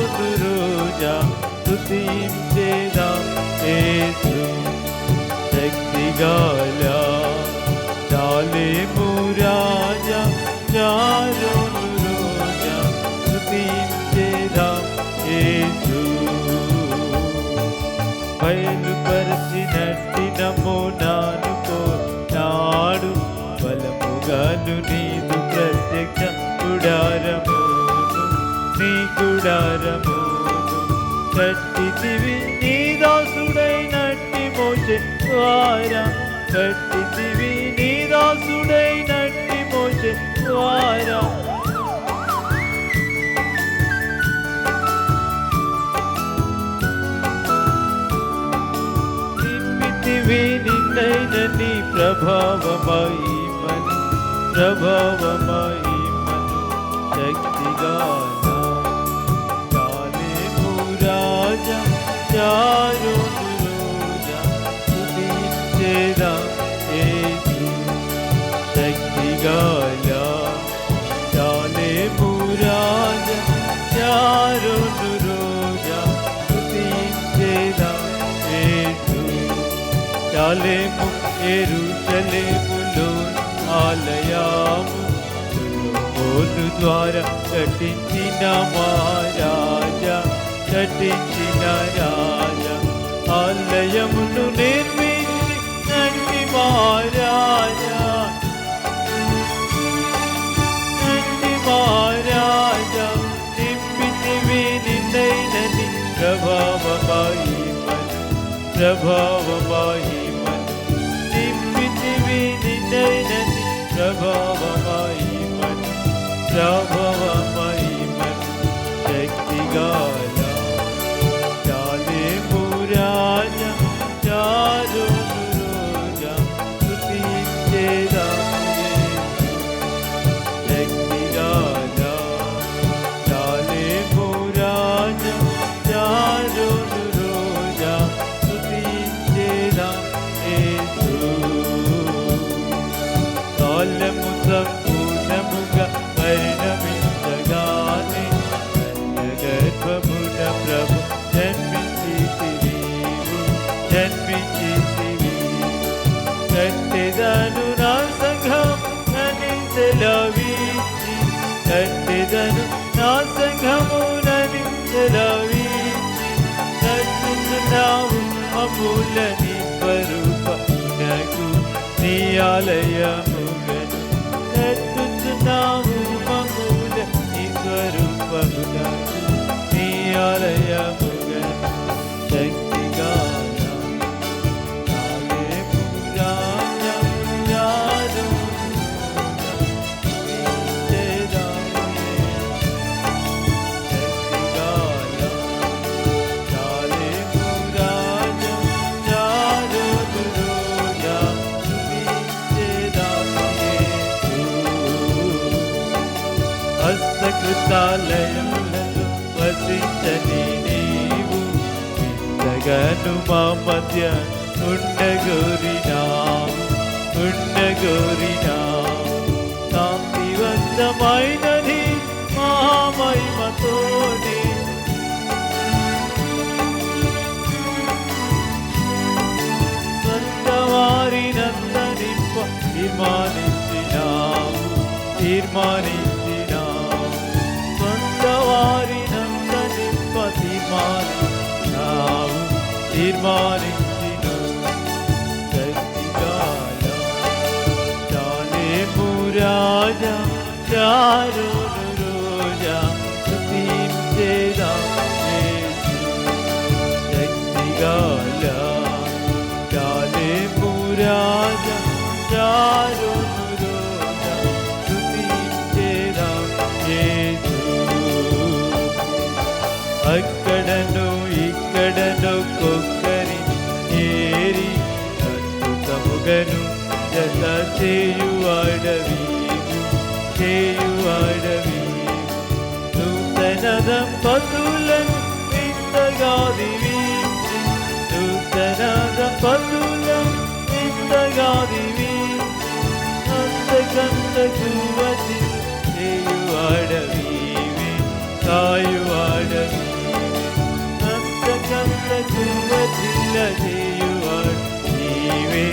[SPEAKER 2] రోజా స్తుతించేదా యేసు శక్తిగాల చాలేము రాజా చారును రోజా స్తుతించేదా యేసు బయలుపరచినట్టి నమోనాను నాడు బలముగాను నీదు ప్రత్యక్ష గుడారమును కట్టితివి నీ దాసుడైనట్టి మోషే ద్వారా కట్టితివి నీ దాసుడైనట్టి మోషే ద్వారా నింపితివి నిన్నైన నీ ప్రభావమహిమను శక్తిగా చాలేము రాజా చారును రోజా స్తుతించేదా యేసు శక్తిగా చాలేము రాజా చారును రోజా స్తుతించేదా యేసు చాలేము యెరూషలేములో ఆలయాము సొలొమోను ద్వారా కట్టించిన రాజా ఆలయమును నిర్మించి మహారాజా నింపితివి నిన్నైనని ప్రభావమహిమను నింపితివి నిన్నైనని ప్రభావమహిమను శక్తిగాల చాలేము రాజా చారును రోజా స్తుతించేదా శక్తిగాల చాలేము రాజా చారును రోజా స్తుతించేదా యేసు కాలము సంపూర్ణముగా పరిణమించగానే గర్భమున ప్రభు జన్మించితివి కట్టెదను నా సంఘం నని సెలవిచ్చి కట్టెదను నా సంఘమునని సెలవిచ్చి కట్టుచున్నావు అమూలని స్వరూపమునకు నీ ఆలయముగను కట్టుచున్నావు మమూల నీ స్వరూపమునకు నీ ఆలయముగను శక్తిగాల చాలేము రాజా చారును స్తుతించేదా శక్తిగాల చాలేము రాజా చారును రోజా స్తుతించేదా హస్తకృతాలయములలో వసించని నీవు ఇంతగాను మా మధ్య ఉండగోరినావు కాంతివంతమైనది మహామహిమతోనే సొంత వారినంత నింప తీర్మానించినావు సొంత వారినంత నింప తీర్మానించిన శక్తిగాల చాలేము రాజా చారును రోజా స్తుతించేదా యేసు శక్తిగాల చాలే చేయువాడవీవు చేయువాడవీవు నూతన దంపతులను వింతగా దీవించి నూతన దంపతులను వింతగా దీవించి అంతకంతకు వచ్చి చేయువాడవీవే కాయువాడవీవే అంతకంతకు వచ్చిల్ల చేయువాడు నీవే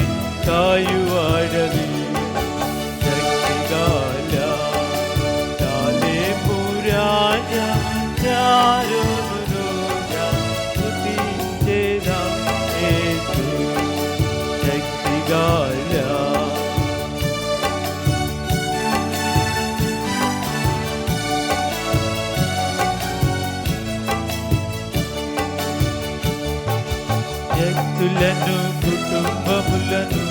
[SPEAKER 2] కాయువాడవీవే శక్తిగాల తాలేపు రాజా చారును రోజా స్తుతించెదం యేసు శక్తిగాల వ్యక్తులను కుటుంబములను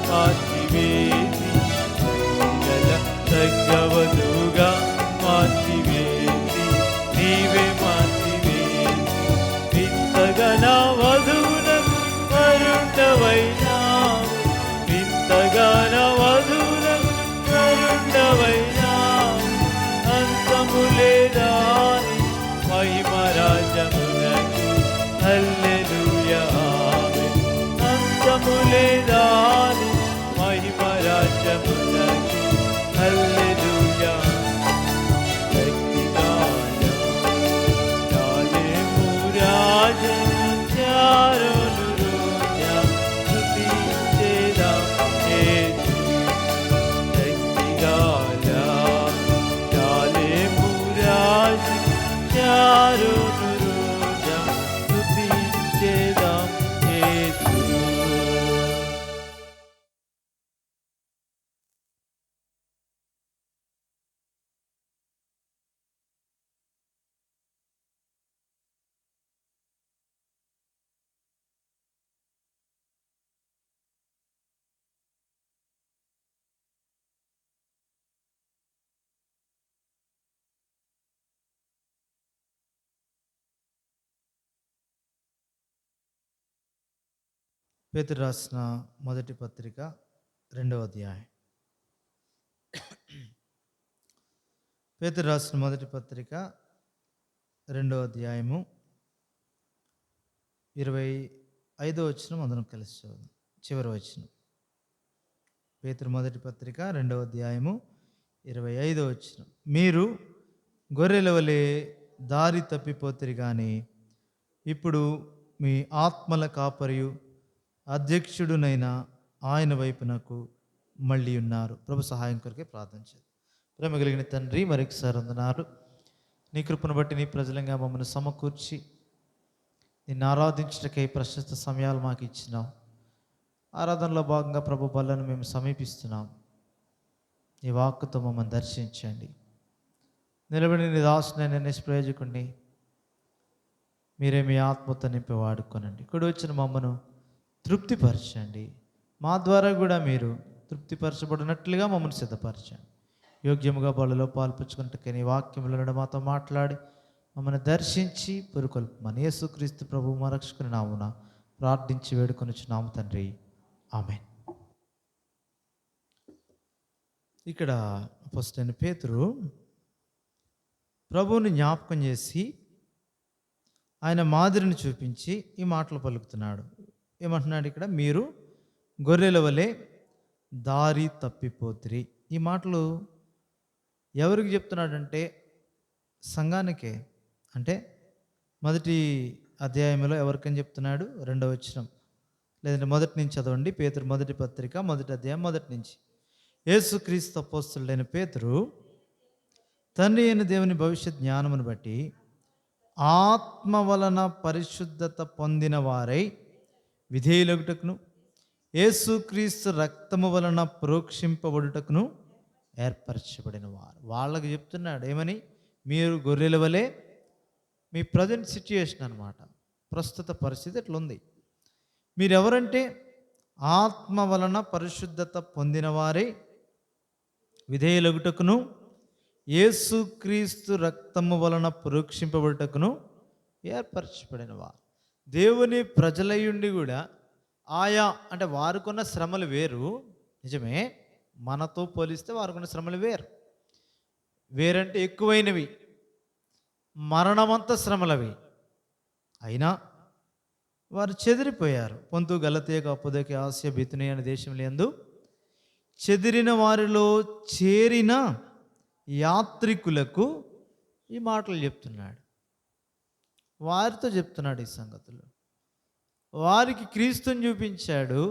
[SPEAKER 2] మార్చివేసి పిల్లల తగ్గవదుగా మార్చివేసి నీవే మార్చివేసి వింతగా నా వధువులకు వరుణవైనావు వింతగా నా వధువులకు వరుణవైనావు అంతములేదాని మహిమరాజమునకు హల్లెలూయా ఆమేన్ అంతములేదాని మహిమరాజమునకు హల్లెలూయా శక్తిగాల తాలేము రాజా చారును రోజా స్తుతించెదం యేసు శక్తిగాల తాలేము రాజా చారును రోజా స్తుతించెదం యేసు.
[SPEAKER 1] పేతురు రాసిన మొదటి పత్రిక 2వ అధ్యాయం. పేతురు రాసిన మొదటి పత్రిక 2వ అధ్యాయము 25వ వచనం అందరం కలిసి చదువుదాం. చివరి వచనం. పేతురు మొదటి పత్రిక 2వ అధ్యాయము 25వ వచనం. మీరు గొర్రెల వలె దారి తప్పిపోతిరి కానీ ఇప్పుడు మీ ఆత్మల కాపరియు అధ్యక్షుడునైన ఆయన వైపునకు మళ్ళీ ఉన్నారు. ప్రభు సహాయం కొరకే ప్రార్థన చేద్దాం. ప్రేమ కలిగిన తండ్రి, మరొకసారి వందనాలు. నీ కృపను బట్టి నీ ప్రజలంగా మమ్మల్ని సమకూర్చి నిన్ను ఆరాధించటకై ప్రశస్త సమయాలు మాకు ఇచ్చినాం. ఆరాధనలో భాగంగా ప్రభు బలను మేము సమీపిస్తున్నాం. నీ వాక్కుతో మమ్మల్ని దర్శించండి. నిలబడి నీ దాసునైన నిష్ప్రయోజకుడిని మీరే మీ ఆత్మతో నింపి వాడుకోనండి. కుడి వచ్చిన మమ్మను తృప్తిపరచండి. మా ద్వారా కూడా మీరు తృప్తిపరచబడినట్లుగా మమ్మల్ని సిద్ధపరచండి. యోగ్యముగా బలలో పాల్పంచుకున్నట్టుగా నీ వాక్యములను మాతో మాట్లాడి మమ్మల్ని దర్శించి పురుకొల్పమని యేసుక్రీస్తు ప్రభువు మా రక్షకుని నామున ప్రార్థించి వేడుకొనుచున్నాము తండ్రి. ఆమేన్. ఇక్కడ అపోస్తలుడైన పేతురు ప్రభువుని జ్ఞాపకం చేసి ఆయన మాదిరిని చూపించి ఈ మాటలు పలుకుతున్నాడు. ఏమంటున్నాడు ఇక్కడ? మీరు గొర్రెల వలె దారి తప్పిపోతిరి. ఈ మాటలు ఎవరికి చెప్తున్నాడంటే సంఘానికే. అంటే మొదటి అధ్యాయంలో ఎవరికని చెప్తున్నాడు? 2వ వచనం, లేదంటే మొదటి నుంచి చదవండి. పేతురు మొదటి పత్రిక 1వ అధ్యాయం మొదటి నుంచి. యేసుక్రీస్తు అపోస్తలుడైన పేతురు తండ్రి అయిన దేవుని భవిష్యత్ జ్ఞానమును బట్టి ఆత్మ వలన పరిశుద్ధత పొందిన వారై విధేయులగుటకును యేసుక్రీస్తు రక్తము వలన ప్రోక్షింపబడుటకును ఏర్పరచబడిన వారు. వాళ్ళకి చెప్తున్నాడు ఏమని? మీరు గొర్రెల వలె, మీ ప్రజెంట్ సిచ్యుయేషన్ అన్నమాట, ప్రస్తుత పరిస్థితి ఎట్లుంది. మీరెవరంటే ఆత్మ వలన పరిశుద్ధత పొందిన వారై విధేయులగుటకును యేసుక్రీస్తు రక్తము వలన ప్రోక్షింపబడుటకును ఏర్పరచబడిన వారు. దేవుని ప్రజలయుండి కూడా ఆయా అంటే వారికున్న శ్రమలు వేరు నిజమే, మనతో పోలిస్తే వారికి శ్రమలు వేరంటే ఎక్కువైనవి, మరణమంత శ్రమలవి. అయినా వారు చెదిరిపోయారు. పొంతు, గలతీయ, కప్పదొకియ, ఆసియా, బితునియ అనే దేశంలో యందు చెదిరిన వారిలో చేరిన యాత్రికులకు ఈ మాటలు చెప్తున్నాడు. వారితో చెప్తున్నాడు ఈ సంగతులు. వారికి క్రీస్తుని చూపించాడు.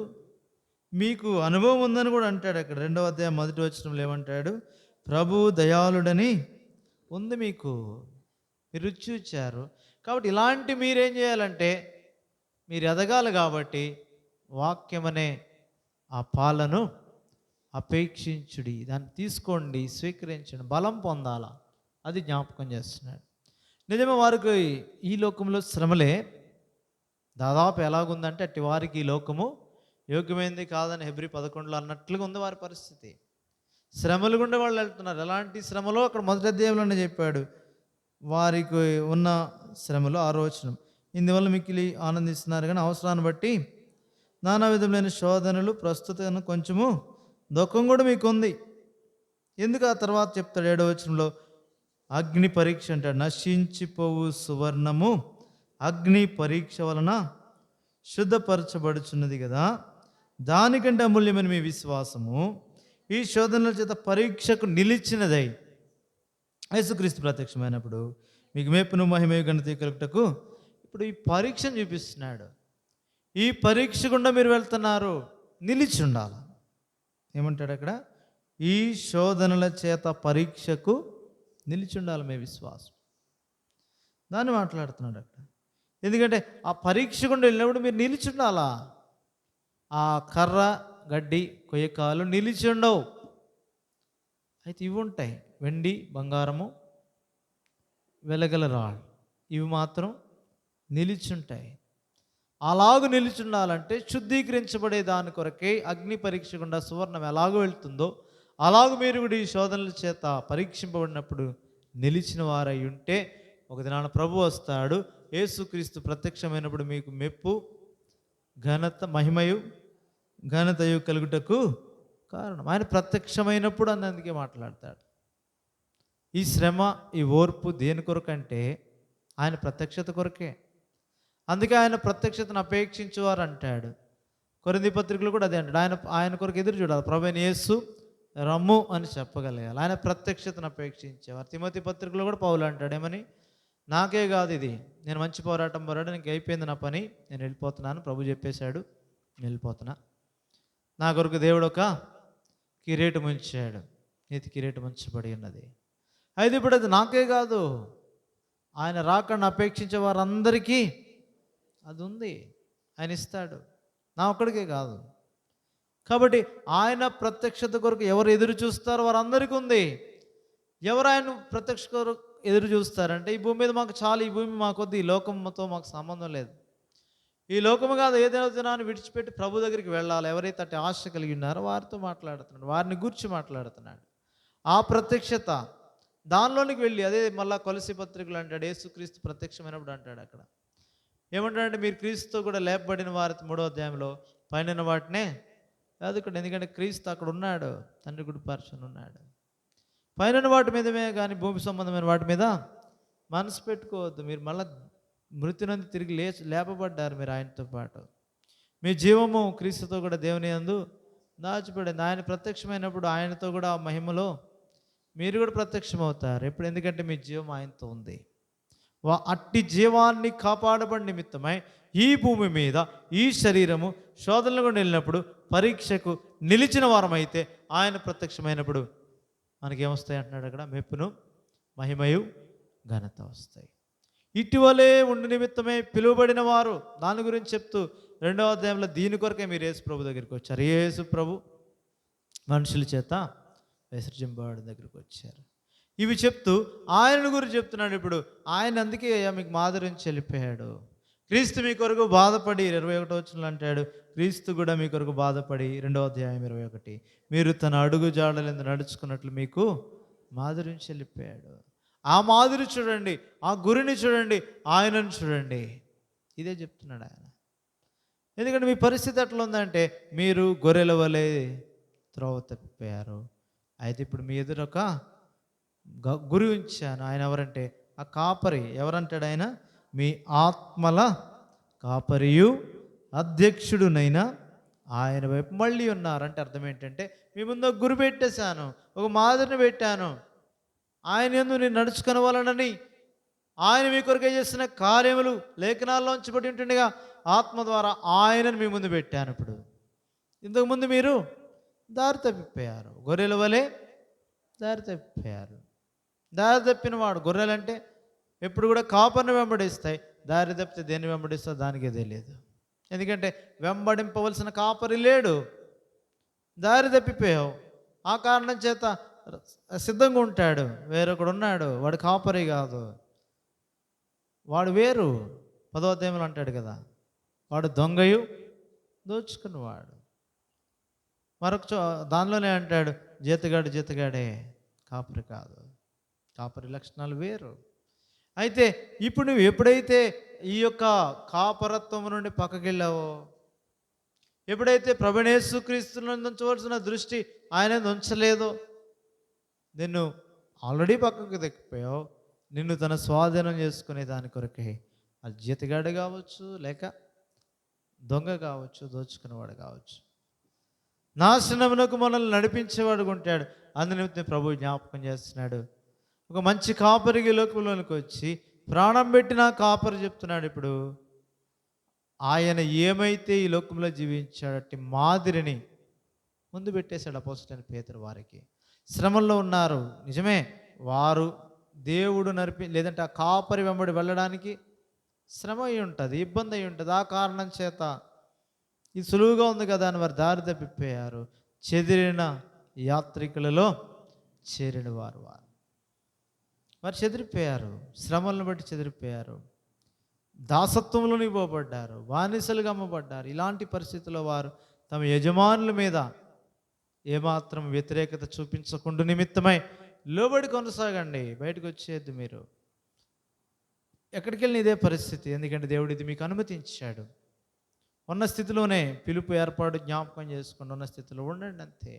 [SPEAKER 1] మీకు అనుభవం ఉందని కూడా అంటాడు. అక్కడ 2వ అధ్యాయం 1వ వచనంలో ఏమంటాడు? ప్రభు దయాళుడని ఉంది, మీకు మీరు రుచి చూచారు. కాబట్టి ఇలాంటి మీరేం చేయాలంటే, మీరు ఎదగాలి కాబట్టి వాక్యమనే ఆ పాలను అపేక్షించుడి, దాన్ని తీసుకోండి, స్వీకరించండి, బలం పొందాలా, అది జ్ఞాపకం చేస్తున్నాడు. నిజమే, వారికి ఈ లోకంలో శ్రమలే దాదాపు ఎలాగుందంటే, అట్టి వారికి ఈ లోకము యోగ్యమైంది కాదని హెబ్రీ 11లో అన్నట్లుగా ఉంది వారి పరిస్థితి. శ్రమలు గుండా వాళ్ళు వెళ్తున్నారు. ఎలాంటి శ్రమలో అక్కడ మొదటి అధ్యాయంలోనే చెప్పాడు. వారికి ఉన్న శ్రమలు 6వ వచనం, ఇందువల్ల మిక్కిలి ఆనందిస్తున్నారు కానీ అవసరాన్ని బట్టి నానా విధములైన శోధనలు, ప్రస్తుతం కొంచెము దుఃఖం కూడా మీకు ఉంది. ఎందుకు ఆ తర్వాత చెప్తాడు 7వ వచనంలో, అగ్ని పరీక్ష అంటాడు. నశించిపోవు సువర్ణము అగ్ని పరీక్ష వలన శుద్ధపరచబడుచున్నది కదా, దానికంటే అమూల్యమైన మీ విశ్వాసము ఈ శోధనల చేత పరీక్షకు నిలిచినదై యేసుక్రీస్తు ప్రత్యక్షమైనప్పుడు మీకు మెప్పును, మహిమయు, ఘనత కలుగుటకు. ఇప్పుడు ఈ పరీక్షను చూపిస్తున్నాడు. ఈ పరీక్ష గుండా మీరు వెళ్తున్నారు, నిలిచి ఉండాలి. ఏమంటాడు అక్కడ? ఈ శోధనల చేత పరీక్షకు నిలిచి ఉండాలి మీ విశ్వాసం. దాన్ని మాట్లాడుతున్నాడు అక్కడ. ఎందుకంటే ఆ పరీక్ష గుండా వెళ్ళినప్పుడు మీరు నిలిచి ఉండాలా. ఆ కర్ర, గడ్డి, కొయ్యకాలు నిలిచి ఉండవు. అయితే ఇవి ఉంటాయి, వెండి, బంగారము, వెలగల రాళ్ళు, ఇవి మాత్రం నిలిచుంటాయి. అలాగూ నిలిచుండాలంటే శుద్ధీకరించబడే దాని కొరకే అగ్ని పరీక్ష గుండా సువర్ణం ఎలాగో వెళ్తుందో అలాగూ మీరు కూడా ఈ శోధనల చేత పరీక్షింపబడినప్పుడు నిలిచిన వారై ఉంటే ఒక దినాన ప్రభు వస్తాడు. యేసుక్రీస్తు ప్రత్యక్షమైనప్పుడు మీకు మెప్పు, ఘనత, మహిమయు, ఘనతయు కలుగుటకు కారణం. ఆయన ప్రత్యక్షమైనప్పుడు అందుకే మాట్లాడతాడు. ఈ శ్రమ, ఈ ఓర్పు దేని కొరకంటే ఆయన ప్రత్యక్షత కొరకే. అందుకే ఆయన ప్రత్యక్షతను అపేక్షించేవారు అంటాడు. కొరింథీ పత్రికలు కూడా అదే అంటాడు. ఆయన కొరకు ఎదురు చూడాలి. ప్రభువైన యేసు రమ్ము అని చెప్పగలగాలి. ఆయన ప్రత్యక్షతను అపేక్షించేవారు. తిమోతి పత్రికలో కూడా పౌలు అంటాడు ఏమని, నాకే కాదు ఇది, నేను మంచి పోరాటం నీకు అయిపోయింది నా పని, నేను వెళ్ళిపోతున్నాను, ప్రభు చెప్పేశాడు, నేను వెళ్ళిపోతున్నా. నా కొరకు దేవుడు ఒక కిరీటం ఉంచాడు, నీతి కిరీటం ఉంచబడి ఉన్నది. అయితే ఇప్పుడు అది నాకే కాదు, ఆయన రాకను అపేక్షించే వారందరికీ అది ఉంది, ఆయన ఇస్తాడు, నా ఒక్కడికే కాదు. కాబట్టి ఆయన ప్రత్యక్షత కొరకు ఎవరు ఎదురు చూస్తారో వారందరికీ ఉంది. ఎవరు ఆయన ప్రత్యక్ష కొరకు ఎదురు చూస్తారంటే, ఈ భూమి మీద మాకు చాలు, ఈ భూమి మాకొద్దు, ఈ లోకంతో మాకు సంబంధం లేదు, ఈ లోకము కాదు, ఏదైనా దినాన్ని విడిచిపెట్టి ప్రభు దగ్గరికి వెళ్ళాలి. ఎవరైతే అట్టి ఆశ కలిగి ఉన్నారో వారితో మాట్లాడుతున్నాడు, వారిని గురించి మాట్లాడుతున్నాడు. ఆ ప్రత్యక్షత దానిలోనికి వెళ్ళి, అదే మళ్ళా కొలసీ పత్రికలు అంటాడు, యేసుక్రీస్తు ప్రత్యక్షమైనప్పుడు అంటాడు అక్కడ ఏమంటాడంటే, మీరు క్రీస్తుతో కూడా లేపబడిన వారి 3వ అధ్యాయంలో పైన వాటినే చదువుకోండి. ఎందుకంటే క్రీస్తు అక్కడ ఉన్నాడు, తండ్రి కుడి పార్శ్వన ఉన్నాడు. పైన వాటి మీదమే కానీ భూమి సంబంధమైన వాటి మీద మనసు పెట్టుకోవద్దు. మీరు మళ్ళీ మృతి నుండి తిరిగి లేపబడ్డారు మీరు ఆయనతో పాటు. మీ జీవము క్రీస్తుతో కూడా దేవుని యందు దాచిపడింది. ఆయన ప్రత్యక్షమైనప్పుడు ఆయనతో కూడా ఆ మహిమలో మీరు కూడా ప్రత్యక్షమవుతారు. ఎప్పుడు? ఎందుకంటే మీ జీవం ఆయనతో ఉంది. అట్టి జీవాన్ని కాపాడబడి నిమిత్తమై ఈ భూమి మీద ఈ శరీరము శోధనలు కూడా వెళ్ళినప్పుడు పరీక్షకు నిలిచిన వారమైతే ఆయన ప్రత్యక్షమైనప్పుడు మనకేమొస్తాయి అంటున్నాడు అక్కడ, మెప్పును, మహిమయు, ఘనత వస్తాయి. ఇటీవలే ఉండి నిమిత్తమే పిలువబడిన వారు, దాని గురించి చెప్తూ 2వ అధ్యాయంలో దీని కొరకే మీరు యేసు ప్రభు దగ్గరికి వచ్చారు. యేసు ప్రభు మనుషుల చేత విసర్జింపబడి దగ్గరికి వచ్చారు. ఇవి చెప్తూ ఆయన గురించి చెప్తున్నాడు. ఇప్పుడు ఆయన అందుకే మీకు మాదిరి నుంచి వెళ్ళిపోయాడు. క్రీస్తు మీ కొరకు బాధపడి 21వ వచనంలో అంటాడు, క్రీస్తు కూడా మీ కొరకు బాధపడి 2వ అధ్యాయం 21, మీరు తన అడుగు జాడలందు నడుచుకున్నట్లు మీకు మాదిరి నుంచి వెళ్ళిపోయాడు. ఆ మాదిరి చూడండి, ఆ గురిని చూడండి, ఆయనను చూడండి. ఇదే చెప్తున్నాడు ఆయన. ఎందుకంటే మీ పరిస్థితి ఎట్లా ఉందంటే, మీరు గొర్రెల వలె త్రోవ తప్పిపోయారు. అయితే ఇప్పుడు మీ ఎదురు ఒక గురి ఉంచాను. ఆయన ఎవరంటే ఆ కాపరి. ఎవరంటాడు ఆయన? మీ ఆత్మల కాపరియు అధ్యక్షుడునైనా ఆయన వైపు మళ్ళీ ఉన్నారు. అంటే అర్థం ఏంటంటే మీ ముందు ఒక గురి పెట్టేశాను, ఒక మాదిరిని పెట్టాను. ఆయన యందు నేను నడుచుకొనవలనని ఆయన మీ కొరకే చేసిన కార్యములు లేఖనాల్లో ఉంచబడి ఉంటుండగా ఆత్మ ద్వారా ఆయనను మీ ముందు పెట్టాను. ఇప్పుడు ఇంతకుముందు మీరు దారి తప్పిపోయారు, గొర్రెల వలె దారి తప్పిపోయారు. దారి తప్పిన వాడు, గొర్రెలంటే ఎప్పుడు కూడా కాపర్ని వెంబడిస్తాయి, దారి తప్పితే దేన్ని వెంబడిస్తా దానికే తెలియదు. ఎందుకంటే వెంబడింపవలసిన కాపరి లేడు, దారి తప్పిపోయావు. ఆ కారణం చేత సిద్ధంగా ఉంటాడు. వేరొకడు ఉన్నాడు, వాడు కాపరి కాదు, వాడు వేరు. 10వ అధ్యాయంలో అంటాడు కదా, వాడు దొంగయు దోచుకున్నవాడు. మరొక దానిలోనే అంటాడు, జీతగాడే, కాపరి కాదు. కాపరి లక్షణాలు వేరు. అయితే ఇప్పుడు నువ్వు ఎప్పుడైతే ఈ యొక్క కాపరత్వం నుండి పక్కకి వెళ్ళావో, ఎప్పుడైతే ప్రభువైన యేసుక్రీస్తును ఉంచవలసిన దృష్టి ఆయన ఉంచలేదో, నిన్ను ఆల్రెడీ పక్కకు తెక్కిపోయావు. నిన్ను తన స్వాధీనం చేసుకునే దాని కొరకే అది జీతగాడు కావచ్చు, లేక దొంగ కావచ్చు, దోచుకునేవాడు కావచ్చు, నాశనమునకు మనల్ని నడిపించేవాడు ఉంటాడు. అందునిమిత్తం ప్రభు జ్ఞాపకం చేస్తున్నాడు, ఒక మంచి కాపరికి లోకంలోనికి వచ్చి ప్రాణం పెట్టిన కాపరి చెప్తున్నాడు. ఇప్పుడు ఆయన ఏమైతే ఈ లోకంలో జీవించాడట్టి మాదిరిని ముందు పెట్టేశాడు అపోస్తలుడైన పేతురు. వారికి శ్రమల్లో ఉన్నారు నిజమే, వారు దేవుడు లేదంటే ఆ కాపరి వెంబడి వెళ్ళడానికి శ్రమ అయి ఉంటుంది, ఇబ్బంది అయి ఉంటుంది. ఆ కారణం చేత ఇది సులువుగా ఉంది కదా అని వారు దారి తప్పిపోయారు. చెదిరిన యాత్రికులలో చేరిన వారు చెదిరిపోయారు, శ్రమలను బట్టి చెదిరిపోయారు, దాసత్వంలో నివ్వబడ్డారు, బానిసలుగా అమ్మబడ్డారు. ఇలాంటి పరిస్థితుల్లో వారు తమ యజమానుల మీద ఏమాత్రం వ్యతిరేకత చూపించకుండా నిమిత్తమై లోబడి కొనసాగండి. బయటకు వచ్చేది మీరు ఎక్కడికి వెళ్ళిన ఇదే పరిస్థితి. ఎందుకంటే దేవుడు ఇది మీకు అనుమతించాడు. ఉన్న స్థితిలోనే పిలుపు ఏర్పాటు జ్ఞాపకం చేసుకోండి, ఉన్న స్థితిలో ఉండండి అంతే.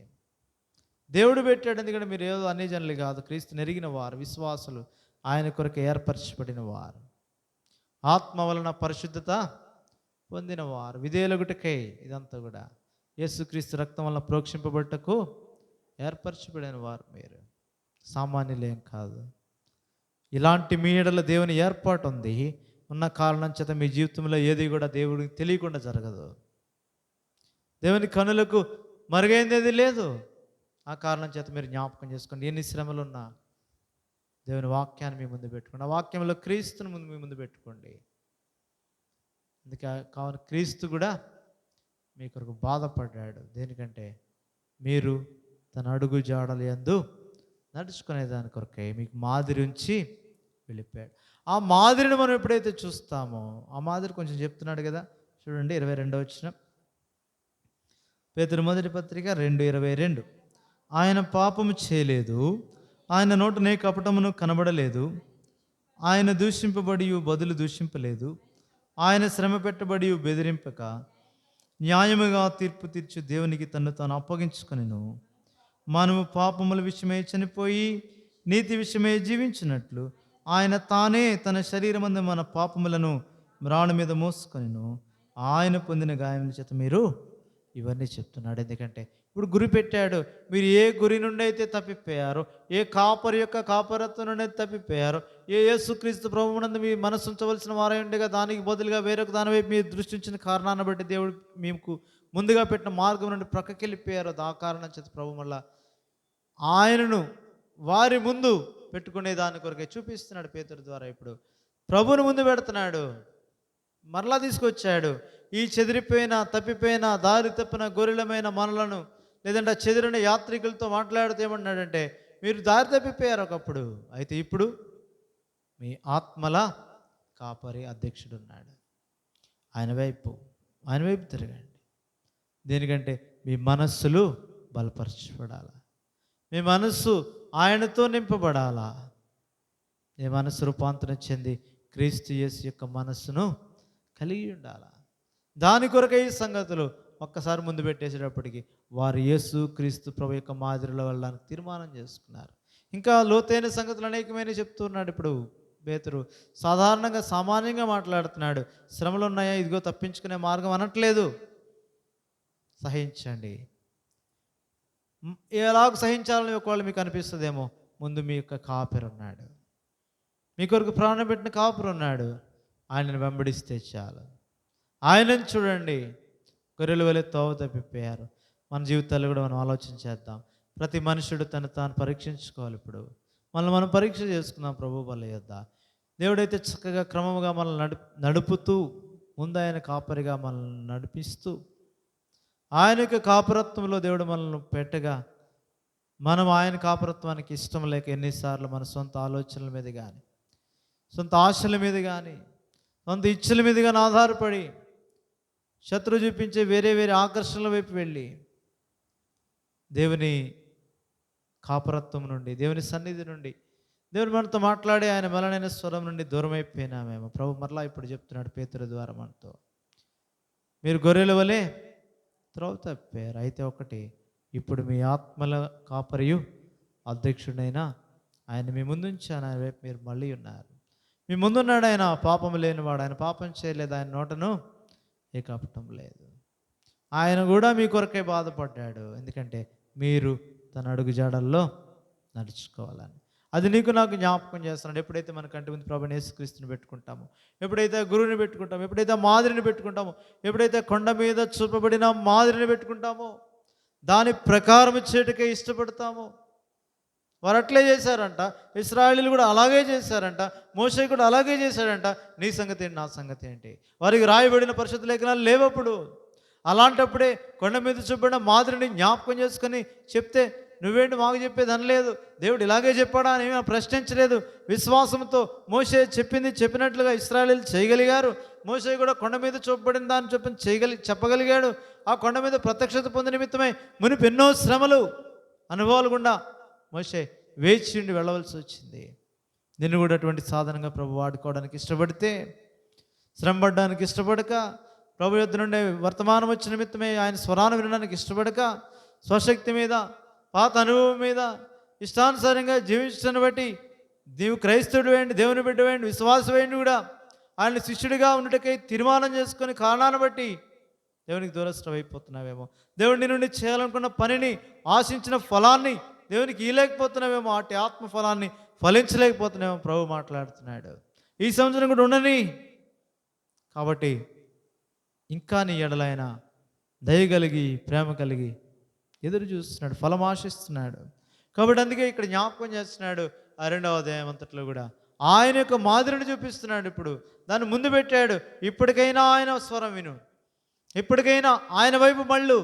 [SPEAKER 1] దేవుడు పెట్టాడు. ఎందుకంటే మీరు ఏదో అన్ని జనులు కాదు, క్రీస్తుని ఎరిగిన వారు, విశ్వాసులు, ఆయన కొరకు ఏర్పరచబడిన వారు, ఆత్మ వలన పరిశుద్ధత పొందిన వారు, విధేయులగుటకై ఇదంతా కూడా యేసుక్రీస్తు రక్తం వలన ప్రోక్షింపబట్టకు ఏర్పరచబడిన వారు. మీరు సామాన్యులేం కాదు. ఇలాంటి మీ ఎడల దేవుని ఏర్పాటు ఉంది. ఉన్న కారణం చేత మీ జీవితంలో ఏది కూడా దేవుడికి తెలియకుండా జరగదు. దేవుని కనులకు మరుగైంది లేదు. ఆ కారణం చేత మీరు జ్ఞాపకం చేసుకోండి, ఎన్ని శ్రమలు ఉన్నా దేవుని వాక్యాన్ని మీ ముందు పెట్టుకోండి. ఆ వాక్యంలో క్రీస్తుని మీ ముందు పెట్టుకోండి. అందుకే కావున క్రీస్తు కూడా మీ కొరకు బాధపడ్డాడు. దేనికంటే మీరు తన అడుగు జాడలు యందు నడుచుకునే దాని కొరకే మీకు మాదిరి ఉంచి వెళ్ళిపోయాడు. ఆ మాదిరిని మనం ఎప్పుడైతే చూస్తామో, ఆ మాదిరి కొంచెం చెప్తున్నాడు కదా, చూడండి 22వ వచనం, పేతురు మొదటి పత్రిక 2:22. ఆయన పాపము చేయలేదు, ఆయన నోటనే కపటమును కనబడలేదు, ఆయన దూషింపబడి బదులు దూషింపలేదు, ఆయన శ్రమ పెట్టబడి బెదిరింపక న్యాయముగా తీర్పు తీర్చు దేవునికి తను తాను అప్పగించుకొనెను. మనము పాపముల విషయమై చనిపోయి నీతి విషయమై జీవించినట్లు ఆయన తానే తన శరీరమందు మన పాపములను మ్రాణు మీద మోసుకొనెను. ఆయన పొందిన గాయముల చేత మీరు ఇవన్నీ చెప్తున్నాడు. ఎందుకంటే ఇప్పుడు గురి పెట్టాడు. మీరు ఏ గురి నుండి అయితే తప్పిపోయారో, ఏ కాపరి యొక్క కాపరత్వం నుండి అయితే తప్పిపోయారో, ఏ యేసుక్రీస్తు ప్రభువునందు మీ మనసు ఉంచవలసిన వారై ఉండగా దానికి బదులుగా వేరొక దాని వైపు మీరు దృష్టి ఉంచిన కారణాన్ని బట్టి దేవుడు మీకు ముందుగా పెట్టిన మార్గం నుండి ప్రక్కకి వెళ్ళిపోయారు. ఆ కారణం చేత ప్రభు మళ్ళా ఆయనను వారి ముందు పెట్టుకునే దాని కొరకే చూపిస్తున్నాడు పేతురు ద్వారా. ఇప్పుడు ప్రభువుని ముందు పెడుతున్నాడు, మరలా తీసుకొచ్చాడు. ఈ చెదిరిపోయిన తప్పిపోయిన దారి తప్పిన గొర్రెలమైన మనలను, లేదంటే చెదిరిన యాత్రికులతో మాట్లాడుతూ ఏమన్నాడంటే, మీరు దారి తప్పిపోయారు ఒకప్పుడు, అయితే ఇప్పుడు మీ ఆత్మల కాపరి అధ్యక్షుడు ఉన్నాడు. ఆయన వైపు తిరగండి. దేనికంటే మీ మనస్సులు బలపరచబడాలా, మీ మనస్సు ఆయనతో నింపబడాలా. మీ మనస్సు రూపాంతరం చెంది క్రీస్తు యేసు యొక్క మనస్సును కలిగి ఉండాలా. దాని కొరకే ఈ సంగతులు ఒక్కసారి ముందు పెట్టేసేటప్పటికి వారు యేసు క్రీస్తు ప్రభు యొక్క మాదిరిలో వెళ్ళడానికి తీర్మానం చేసుకున్నారు. ఇంకా లోతైన సంగతులు అనేకమైన చెప్తున్నాడు. ఇప్పుడు పేతురు సాధారణంగా సామాన్యంగా మాట్లాడుతున్నాడు. శ్రమలు ఉన్నాయా, ఇదిగో తప్పించుకునే మార్గం అనట్లేదు. సహించండి. ఎలాగ సహించాలని ఒకవేళ మీకు అనిపిస్తుందేమో, ముందు మీ యొక్క కాపరి ఉన్నాడు, మీ కొరకు ప్రాణం పెట్టిన కాపరి ఉన్నాడు, ఆయనను వెంబడిస్తే చాలు. ఆయనను చూడండి. గొర్రెల వలె తోవ తప్పిపోయారు. మన జీవితాల్లో కూడా మనం ఆలోచన చేద్దాం. ప్రతి మనుషుడు తను తాను పరీక్షించుకోవాలి. ఇప్పుడు మనం పరీక్ష చేసుకుందాం ప్రభు బల యొద్ద. దేవుడైతే చక్కగా క్రమముగా మనల్ని నడుపుతూ, ముందు ఆయన కాపరిగా మనల్ని నడిపిస్తూ, ఆయన యొక్క కాపురత్వంలో దేవుడు మనల్ని పెట్టగా, మనం ఆయన కాపురత్వానికి ఇష్టం లేక ఎన్నిసార్లు మన సొంత ఆలోచనల మీద కానీ, సొంత ఆశల మీద కానీ, సొంత ఇచ్చల మీద కానీ ఆధారపడి శత్రువు చూపించే వేరే వేరే ఆకర్షణల వైపు వెళ్ళి దేవుని కాపురత్వం నుండి, దేవుని సన్నిధి నుండి, దేవుని మనతో మాట్లాడే ఆయన మెలనైన స్వరం నుండి దూరం అయిపోయినామేమో. ప్రభు మరలా ఇప్పుడు చెప్తున్నాడు పేతురు ద్వారా మనతో, మీరు గొర్రెల వలె త్రోవ తప్పారు. అయితే ఒకటి, ఇప్పుడు మీ ఆత్మల కాపరియు అధ్యక్షుడైన ఆయన మీ ముందుంచాను, ఆయన వైపు మీరు మళ్ళీ ఉన్నారు. మీ ముందున్నాడు ఆయన, పాపం లేనివాడు, ఆయన పాపం చేయలేదు, ఆయన నోటను ఏ కపటం లేదు. ఆయన కూడా మీ కొరకే బాధపడ్డాడు, ఎందుకంటే మీరు తన అడుగు జాడల్లో నడుచుకోవాలని. అది నీకు నాకు జ్ఞాపకం చేస్తున్నాడు. ఎప్పుడైతే మన కంటి ముందు ప్రభువైన యేసుక్రీస్తుని పెట్టుకుంటామో, ఎప్పుడైతే గురువుని పెట్టుకుంటామో, ఎప్పుడైతే మాదిరిని పెట్టుకుంటామో, ఎప్పుడైతే కొండ మీద చూపబడిన మాదిరిని పెట్టుకుంటామో, దాని ప్రకారం చేయటకే ఇష్టపడతామో. వారు అట్లే చేశారంట, ఇశ్రాయేలీయులు కూడా అలాగే చేశారంట, మోషే కూడా అలాగే చేశాడంట. నీ సంగతి ఏంటి, నా సంగతి ఏంటి? వారికి రాయబడిన పరిశుద్ధ లేఖనాలు లేవప్పుడు. అలాంటప్పుడే కొండ మీద చూపబడిన మాదిరిని జ్ఞాపకం చేసుకొని చెప్తే, నువ్వేంటి మాకు చెప్పేది అనలేదు, దేవుడు ఇలాగే చెప్పాడా అని ఏమీ ప్రశ్నించలేదు. విశ్వాసంతో మోషే చెప్పింది చెప్పినట్లుగా ఇశ్రాయేలీయులు చేయగలిగారు. మోషే కూడా కొండ మీద చూపబడిన దాన్ని చెప్పగలిగాడు. ఆ కొండ మీద ప్రత్యక్షత పొందిన నిమిత్తమై మునుపు ఎన్నో శ్రమలు, అనుభవాలు గుండా మోషే వేచి ఉండి వెళ్ళవలసి వచ్చింది. నిన్ను కూడా అటువంటి సాధనంగా ప్రభు వాడుకోవడానికి ఇష్టపడితే, శ్రమపడడానికి ఇష్టపడక, ప్రభు యొద్ద నుండి వర్తమానం వచ్చిన నిమిత్తమే ఆయన స్వరాన్ని వినడానికి ఇష్టపడక, స్వశక్తి మీద, పాత అనుభవం మీద ఇష్టానుసారంగా జీవించడాన్ని బట్టి నీవు క్రైస్తవుడు వేయండి, దేవుని బిడ్డ వేయండి, విశ్వాస వేయండి కూడా ఆయన శిష్యుడిగా ఉండటకై తీర్మానం చేసుకొని కారణాన్ని బట్టి దేవునికి దూరస్థం అయిపోతున్నావేమో. దేవుడి నుండి చేయాలనుకున్న పనిని, ఆశించిన ఫలాన్ని దేవునికి ఇవ్వలేకపోతున్నావేమో. అటు ఆత్మ ఫలాన్ని ఫలించలేకపోతున్నామేమో. ప్రభు మాట్లాడుతున్నాడు, ఈ సంవత్సరం కూడా ఉండని. కాబట్టి ఇంకా నీ ఎడలైన దయ కలిగి, ప్రేమ కలిగి ఎదురు చూస్తున్నాడు, ఫలం ఆశిస్తున్నాడు. కాబట్టి అందుకే ఇక్కడ జ్ఞాపకం చేస్తున్నాడు. ఆ 2వ అధ్యాయం అంతట్లో కూడా ఆయన యొక్క మాదిరిని చూపిస్తున్నాడు. ఇప్పుడు దాన్ని ముందు పెట్టాడు. ఇప్పటికైనా ఆయన స్వరం విను, ఇప్పటికైనా ఆయన వైపు మళ్ళు,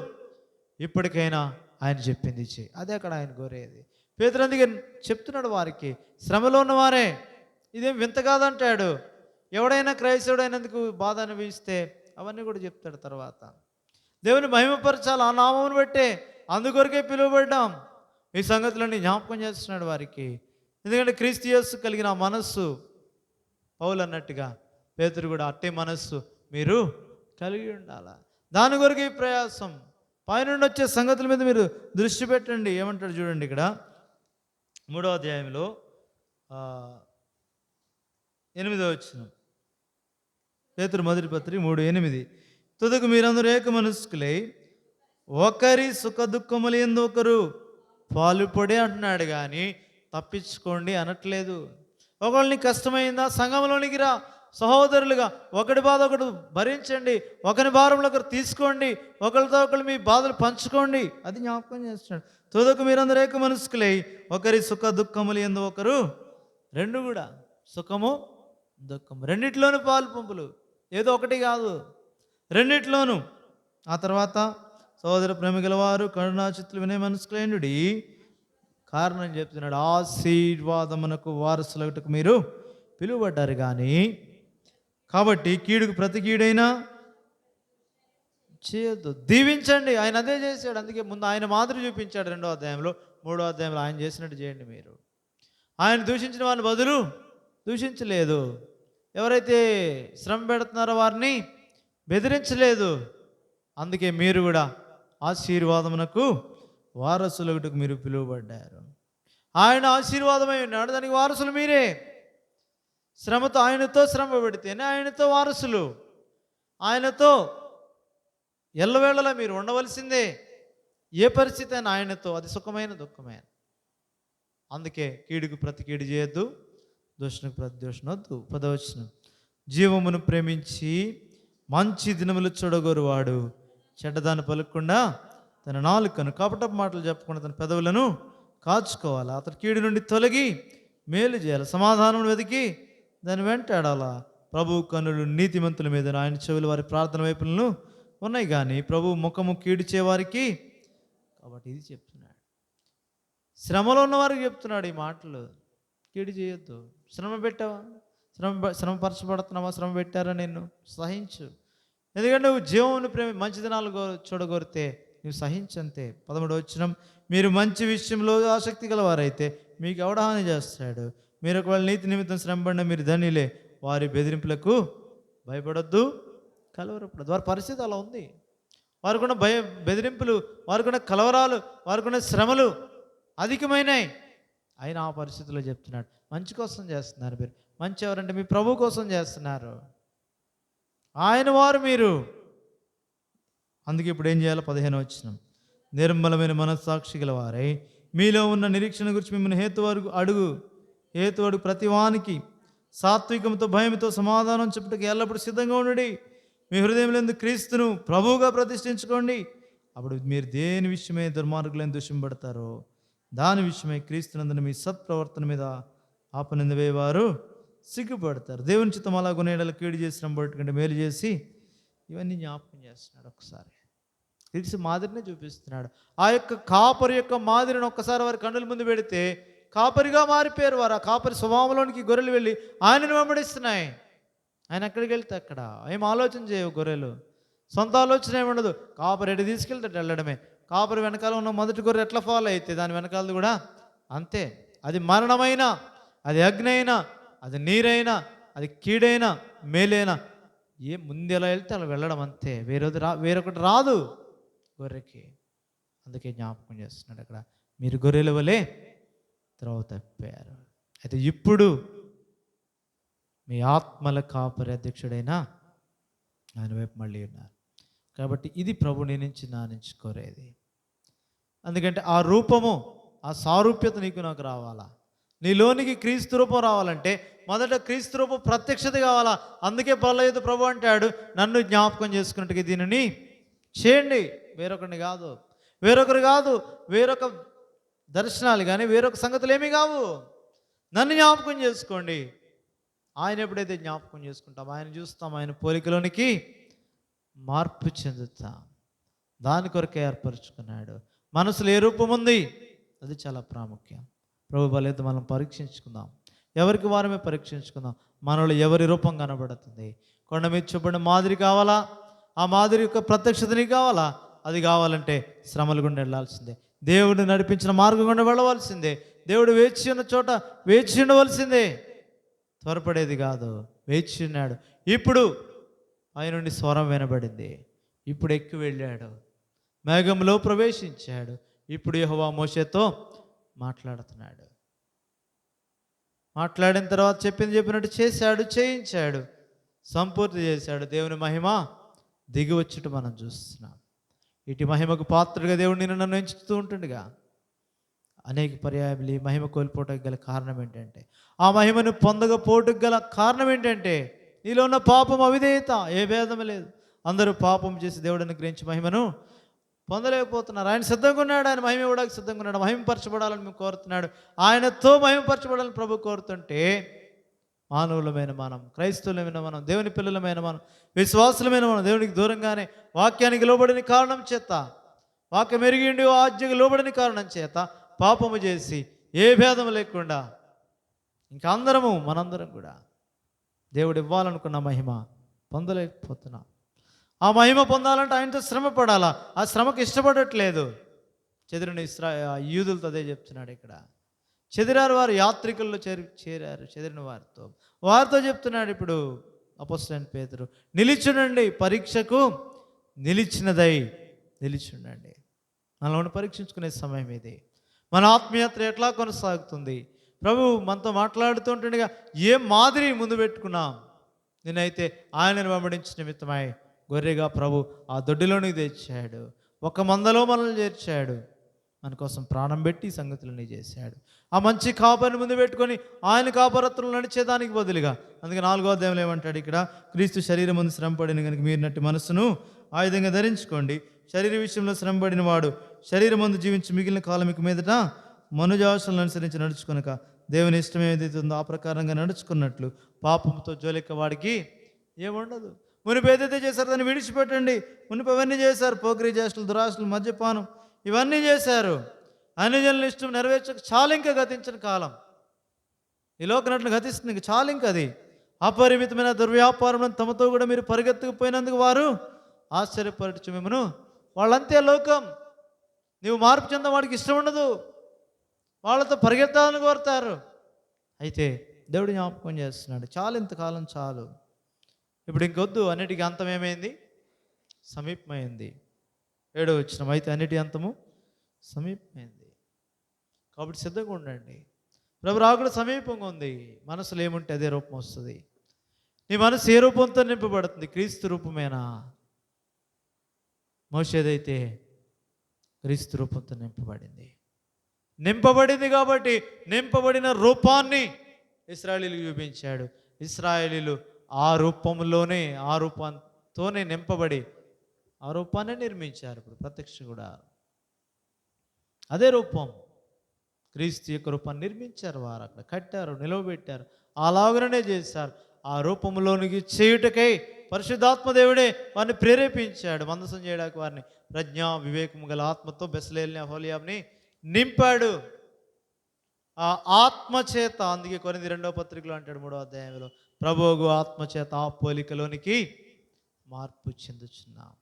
[SPEAKER 1] ఇప్పటికైనా ఆయన చెప్పింది చెయ్యి. అదే అక్కడ ఆయన కోరేది. పేతురు అందుకే చెప్తున్నాడు వారికి, శ్రమలో ఉన్నవారే, ఇదేం వింత కాదంటాడు. ఎవడైనా క్రైస్తవుడైనందుకు బాధ అనుభవిస్తే అవన్నీ కూడా చెప్తాడు తర్వాత. దేవుని మహిమపరచాలి, ఆ నామమును బట్టే, అందుకొరకే పిలువబడ్డాం. ఈ సంగతులన్నీ జ్ఞాపకం చేస్తున్నాడు వారికి. ఎందుకంటే క్రీస్తు యేసు కలిగిన మనస్సు, పౌలు అన్నట్టుగా పేతురు కూడా అట్టే మనస్సు మీరు కలిగి ఉండాలి. దాని కొరకు ఈ ప్రయాసం. పైనుండి వచ్చే సంగతుల మీద మీరు దృష్టి పెట్టండి. ఏమంటాడు చూడండి, ఇక్కడ 3వ అధ్యాయంలో 8వ వచనం, పేతురు మొదటి పత్రిక 3:8, తుదకు మీరందరూ ఏక మనస్కులై ఒకరి సుఖ దుఃఖములు యందు ఒకరు పాలుపడే అంటున్నాడు, కానీ తప్పించుకోండి అనట్లేదు. ఒకళ్ళని కష్టమైందా, సంఘంలోనికి రా, సహోదరులుగా ఒకటి బాధ ఒకటి భరించండి, ఒకరి భారంలో ఒకరు తీసుకోండి, ఒకరితో ఒకరు మీ బాధలు పంచుకోండి. అది జ్ఞాపకం చేస్తున్నాడు. తుదకు మీరందరూ ఏక మనస్కులై ఒకరి సుఖ దుఃఖములు యందు ఒకరు, రెండు కూడా, సుఖము దుఃఖము రెండిట్లోనూ పాలు పంపులు, ఏదో ఒకటి కాదు, రెండిట్లోనూ. ఆ తర్వాత సహోదర ప్రేమ గలవారు కరుణా చిత్తులు వినే మనస్కులైనడి, కారణం చెప్తున్నాడు, ఆశీర్వాదమునకు వారసులగుటకు మీరు పిలువబడ్డారు. కానీ కాబట్టి కీడుకు ప్రతి కీడైనా చేయొద్దు, దీవించండి. ఆయన అదే చేశాడు. అందుకే ముందు ఆయన మాదిరి చూపించాడు 2వ అధ్యాయంలో. 3వ అధ్యాయంలో ఆయన చేసినట్టు చేయండి. మీరు ఆయన దూషించిన వారిని బదులు దూషించలేదు, ఎవరైతే శ్రమ పెడుతున్నారో వారిని బెదిరించలేదు, అందుకే మీరు కూడా ఆశీర్వాదమునకు వారసులకు మీరు పిలువబడ్డారు. ఆయన ఆశీర్వాదమై ఉన్నాడు, దానికి వారసులు మీరే. శ్రమతో ఆయనతో శ్రమ పెడితేనే ఆయనతో వారసులు. ఆయనతో ఎల్లవేళలా మీరు ఉండవలసిందే. ఏ పరిస్థితి అయినా ఆయనతో, అది సుఖమైన దుఃఖమైన. అందుకే కీడుకు ప్రతి కీడు చేయొద్దు, దోషణకు ప్రతి దోషణ వద్దు. 10వ వచనం, జీవమును ప్రేమించి మంచి దినములు చూడగోరువాడు చెడ్డదాన్ని పలుకకుండా తన నాలుకను కపటపు మాటలు చెప్పకుండా తన పెదవులను కాచుకోవాలి. అతడు కీడు నుండి తొలగి మేలు చేయాలి, సమాధానం వెతికి దాన్ని వెంటాడాలా. ప్రభు కన్నులు నీతిమంతుల మీద, ఆయన చెవులు వారి ప్రార్థన వైపులను ఉన్నాయి కానీ ప్రభు ముఖము కీడు చేవారికి. కాబట్టి ఇది చెప్తున్నాడు, శ్రమలో ఉన్నవారికి చెప్తున్నాడు ఈ మాటలు. కీడు చేయొద్దు. శ్రమ పెట్టావా, శ్రమపరచబడుతున్నావా, శ్రమ పెట్టారా, నిన్ను సహించు. ఎందుకంటే నువ్వు జీవమును మంచి దినాలు చూడగోరితే నువ్వు సహించంతే. 13వ వచనం, మీరు మంచి విషయంలో ఆసక్తి గలవారైతే మీకు ఎవడ హాని చేస్తాడు. మీరు ఒకవేళ నీతి నిమిత్తం శ్రమపడిన మీరు ధనిలే. వారి బెదిరింపులకు భయపడొద్దు, కలవరపడద్దు. వారి పరిస్థితి అలా ఉంది. వారికున్న బెదిరింపులు, వారికున్న కలవరాలు, వారికున్న శ్రమలు అధికమైనాయి. ఆయన ఆ పరిస్థితుల్లో చెప్తున్నాడు, మంచి కోసం చేస్తున్నారు మీరు. మంచి ఎవరంటే మీ ప్రభు కోసం చేస్తున్నారు, ఆయన వారు మీరు. అందుకే ఇప్పుడు ఏం చేయాలో 15వ వచనం, నిర్మలమైన మనస్సాక్షి గల వారై మీలో ఉన్న నిరీక్షణ గురించి మిమ్మల్ని హేతువడు ప్రతి వానికి సాత్వికంతో భయంతో సమాధానం చెప్పుటకు ఎల్లప్పుడూ సిద్ధంగా ఉండండి. మీ హృదయంలో క్రీస్తును ప్రభువుగా ప్రతిష్ఠించుకోండి. అప్పుడు మీరు దేని విషయమై దుర్మార్గులను దూషింపబడతారో దాని విషయమై క్రీస్తునందున మీ సత్ప్రవర్తన మీద ఆపనింద వేయవారు సిగ్గుపడతారు. దేవుని చిత్తం అలా కొనేడలు కీడు చేసిన బట్టి మేలు చేసి ఇవన్నీ జ్ఞాపకం చేస్తున్నాడు. ఒకసారి తెలిసి మాదిరినే చూపిస్తున్నాడు. ఆ యొక్క కాపరి యొక్క మాదిరిని ఒక్కసారి వారి కన్నుల ముందు పెడితే కాపరిగా మారిపోయారు వారు. ఆ కాపరి స్వభావంలోనికి గొర్రెలు వెళ్ళి ఆయనను వెంబడిస్తున్నాయి. ఆయన ఎక్కడికి వెళ్తే అక్కడ ఏం ఆలోచన చేయవు గొర్రెలు, సొంత ఆలోచన ఏమి ఉండదు. కాపరి ఎటు తీసుకెళ్తాడు వెళ్ళడమే. కాపరి వెనకాల ఉన్న మొదటి గొర్రె ఎట్లా ఫాలో అయితే దాని వెనకాలది కూడా అంతే. అది మరణమైనా, అది అగ్ని అయినా, అది నీరైనా, అది కీడైనా, మేలైనా, ఏ ముందు ఎలా వెళ్తే అలా వెళ్ళడం అంతే. వేరొకటి రాదు గొర్రెకి. అందుకే జ్ఞాపకం చేస్తున్నాడు అక్కడ, మీరు గొర్రెల వలె త్రోవ తప్పారు. అయితే ఇప్పుడు మీ ఆత్మల కాపరి అధ్యక్షుడైన ఆయన వైపు మళ్ళీ ఉన్నారు. కాబట్టి ఇది ప్రభుని నుంచి నా నుంచి కోరేది. ఎందుకంటే ఆ రూపము, ఆ సారూప్యత నీకు నాకు రావాలా. నీలోనికి క్రీస్తు రూపం రావాలంటే మొదట క్రీస్తు రూపం ప్రత్యక్షత కావాలా. అందుకే పర్లేదు ప్రభు అంటాడు, నన్ను జ్ఞాపకం చేసుకున్నట్టుగా దీనిని చేయండి. వేరొకరిని కాదు, వేరొకరు కాదు, వేరొక దర్శనాలు కానీ వేరొక సంగతులు ఏమీ కావు. నన్ను జ్ఞాపకం చేసుకోండి. ఆయన ఎప్పుడైతే జ్ఞాపకం చేసుకుంటాం, ఆయన చూస్తాం, ఆయన పోలికలోనికి మార్పు చెందుతాం. దాని కొరకే ఏర్పరచుకున్నాడు. మనసులో ఏ రూపం ఉంది అది చాలా ప్రాముఖ్యం. ప్రభు బలైతే మనం పరీక్షించుకుందాం, ఎవరికి వారమే పరీక్షించుకుందాం. మనలో ఎవరి రూపం కనబడుతుంది. కొండ మీద చూపడిన మాదిరి కావాలా, ఆ మాదిరి యొక్క ప్రత్యక్షతని కావాలా. అది కావాలంటే శ్రమల గుండా వెళ్ళాల్సిందే, దేవుడు నడిపించిన మార్గం గుండా వెళ్ళవలసిందే, దేవుడు వేచి ఉన్న చోట వేచి ఉండవలసిందే. త్వరపడేది కాదు, వేచి ఉన్నాడు. ఇప్పుడు ఆయన నుండి స్వరం వినబడింది. ఇప్పుడు ఎక్కి వెళ్ళాడు, మేఘంలో ప్రవేశించాడు. ఇప్పుడు యెహోవా మోషేతో మాట్లాడుతున్నాడు. మాట్లాడిన తర్వాత చెప్పినట్టు చేశాడు, చేయించాడు, సంపూర్తి చేశాడు. దేవుని మహిమ దిగి వచ్చుట మనం చూస్తున్నాం. ఇటు మహిమకు పాత్రగా దేవుడు నిన్ను నన్ను ఎంచుతూ ఉంటుండగా అనేక పర్యాయములు ఈ మహిమ కోల్పోవటానికి గల కారణం ఏంటంటే, ఆ మహిమను పొందకపోవటానికి గల కారణం ఏంటంటే నీలో ఉన్న పాపం, అవిధేయత. ఏ భేదం లేదు, అందరూ పాపం చేసి దేవుడిని గ్రహించి మహిమను పొందలేకపోతున్నారు. ఆయన సిద్ధంగా ఉన్నాడు, ఆయన మహిమ ఇవ్వడానికి సిద్ధంగా ఉన్నాడు. మహిమపరచబడాలని మేము కోరుతున్నాడు. ఆయనతో మహిమపరచబడాలని ప్రభు కోరుతుంటే మానవులమైన మనం, క్రైస్తవులమైన మనం, దేవుని పిల్లలమైన మనం, విశ్వాసులమైన మనం దేవునికి దూరంగానే వాక్యానికి లోబడిన కారణం చేత, వాక్యం ఎరిగిండి ఆజ్ఞకు లోబడిన కారణం చేత పాపము చేసి ఏ భేదం లేకుండా ఇంకా మనందరం కూడా దేవుడు ఇవ్వాలనుకున్న మహిమ పొందలేకపోతున్నాం. ఆ మహిమ పొందాలంటే ఆయనతో శ్రమ పడాలా. ఆ శ్రమకు ఇష్టపడట్లేదు. చెదిరిన యూదులతో అదే చెప్తున్నాడు ఇక్కడ. చెదిరారు వారు, యాత్రికుల్లో చేరారు చెదిరిన వారితో చెప్తున్నాడు ఇప్పుడు అపోస్తలుడైన పేతురు, నిలిచునండి, పరీక్షకు నిలిచి ఉండండి. మనల్ని పరీక్షించుకునే సమయం ఇది. మన ఆత్మీయత ఎట్లా కొనసాగుతుంది? ప్రభు మనతో మాట్లాడుతుంటుండగా ఏ మాదిరి ముందు పెట్టుకున్నాం? నేనైతే ఆయనను వెంబడించిన నిమిత్తమై గొర్రెగా ప్రభు ఆ దొడ్డిలోనికి తెచ్చాడు. ఒక మందలో మనల్ని చేర్చాడు. మన కోసం ప్రాణం పెట్టి ఈ సంగతులన్నీ చేశాడు. ఆ మంచి కాపరిని ముందు పెట్టుకొని ఆయన కాపరత్తులు నడిచేదానికి బదులుగా, అందుకే 4వ అధ్యాయంలో ఏమంటాడు ఇక్కడ, క్రీస్తు శరీరం ముందు శ్రమపడిన కనుక మీరు నట్టి మనస్సును ఆయుధంగా ధరించుకోండి. శరీర విషయంలో శ్రమపడిన వాడు శరీరం ముందు జీవించి మిగిలిన కాలమిక మీదట మనుజాశలను అనుసరించి నడుచుకొనక దేవుని ఇష్టం ఏదైతే ఉందో ఆ ప్రకారంగా నడుచుకున్నట్లు పాపంతో జోలెక్క వాడికి ఏముండదు. మునుపు ఏదైతే చేశారో దాన్ని విడిచిపెట్టండి. మునుపు అవన్నీ చేశారు, పోకిరీ చేష్టలు, దురాశలు, మద్యపానం ఇవన్నీ చేశారు. అన్ని జనుల ఇష్టం నెరవేర్చక చాలా ఇంకా గతించిన కాలం, ఈ లోకనట్లు గతిస్తుంది. ఇంకా చాలా ఇంకా అది అపరిమితమైన దుర్వ్యాపారం తమతో కూడా మీరు పరిగెత్తుకుపోయినందుకు వారు ఆశ్చర్యపరచు మిమ్మను. వాళ్ళంతే లోకం. నీవు మార్పు చెంద వాడికి ఇష్టం ఉండదు, వాళ్ళతో పరిగెత్తాలని కోరుతారు. అయితే దేవుడు జ్ఞాపకం చేస్తున్నాడు, చాలు ఇంతకాలం చాలు, ఇప్పుడు ఇంకొద్దు, అన్నిటికీ అంతం ఏమైంది? సమీపమైంది. 7వ వచనం, అయితే అన్నిటి అంతము సమీపమైంది. కాబట్టి సిద్ధంగా ఉండండి. ప్రభు రాకుడు సమీపంగా ఉంది. మనసులో ఏముంటే అదే రూపం వస్తుంది. నీ మనసు ఏ రూపంతో నింపబడుతుంది? క్రీస్తు రూపమేనా? మోషేదైతే క్రీస్తు రూపంతో నింపబడింది కాబట్టి నింపబడిన రూపాన్ని ఇశ్రాయేలీయులకు చూపించాడు. ఇశ్రాయేలీయులు ఆ రూపంలోనే, ఆ రూపంతోనే నింపబడి ఆ రూపాన్ని నిర్మించారు. ఇప్పుడు ప్రత్యక్ష కూడా అదే రూపం, క్రీస్తు యొక్క రూపాన్ని నిర్మించారు. వారు అక్కడ కట్టారు, నిలవబెట్టారు, అలాగనే చేశారు. ఆ రూపంలోనికి చేయుటకై పరిశుద్ధాత్మ దేవుడే వారిని ప్రేరేపించాడు. మందసం చేయడానికి వారిని ప్రజ్ఞ వివేకము గల ఆత్మతో బెస్లేల్ని అహోలియాబ్ని నింపాడు. ఆ ఆత్మ చేత, అందుకే కొరింథీ 2వ పత్రికలో అంటాడు 3వ అధ్యాయంలో, ప్రభువు ఆత్మ చేత ఆ పోలికలోనికి మార్పు చెందుచున్నాం.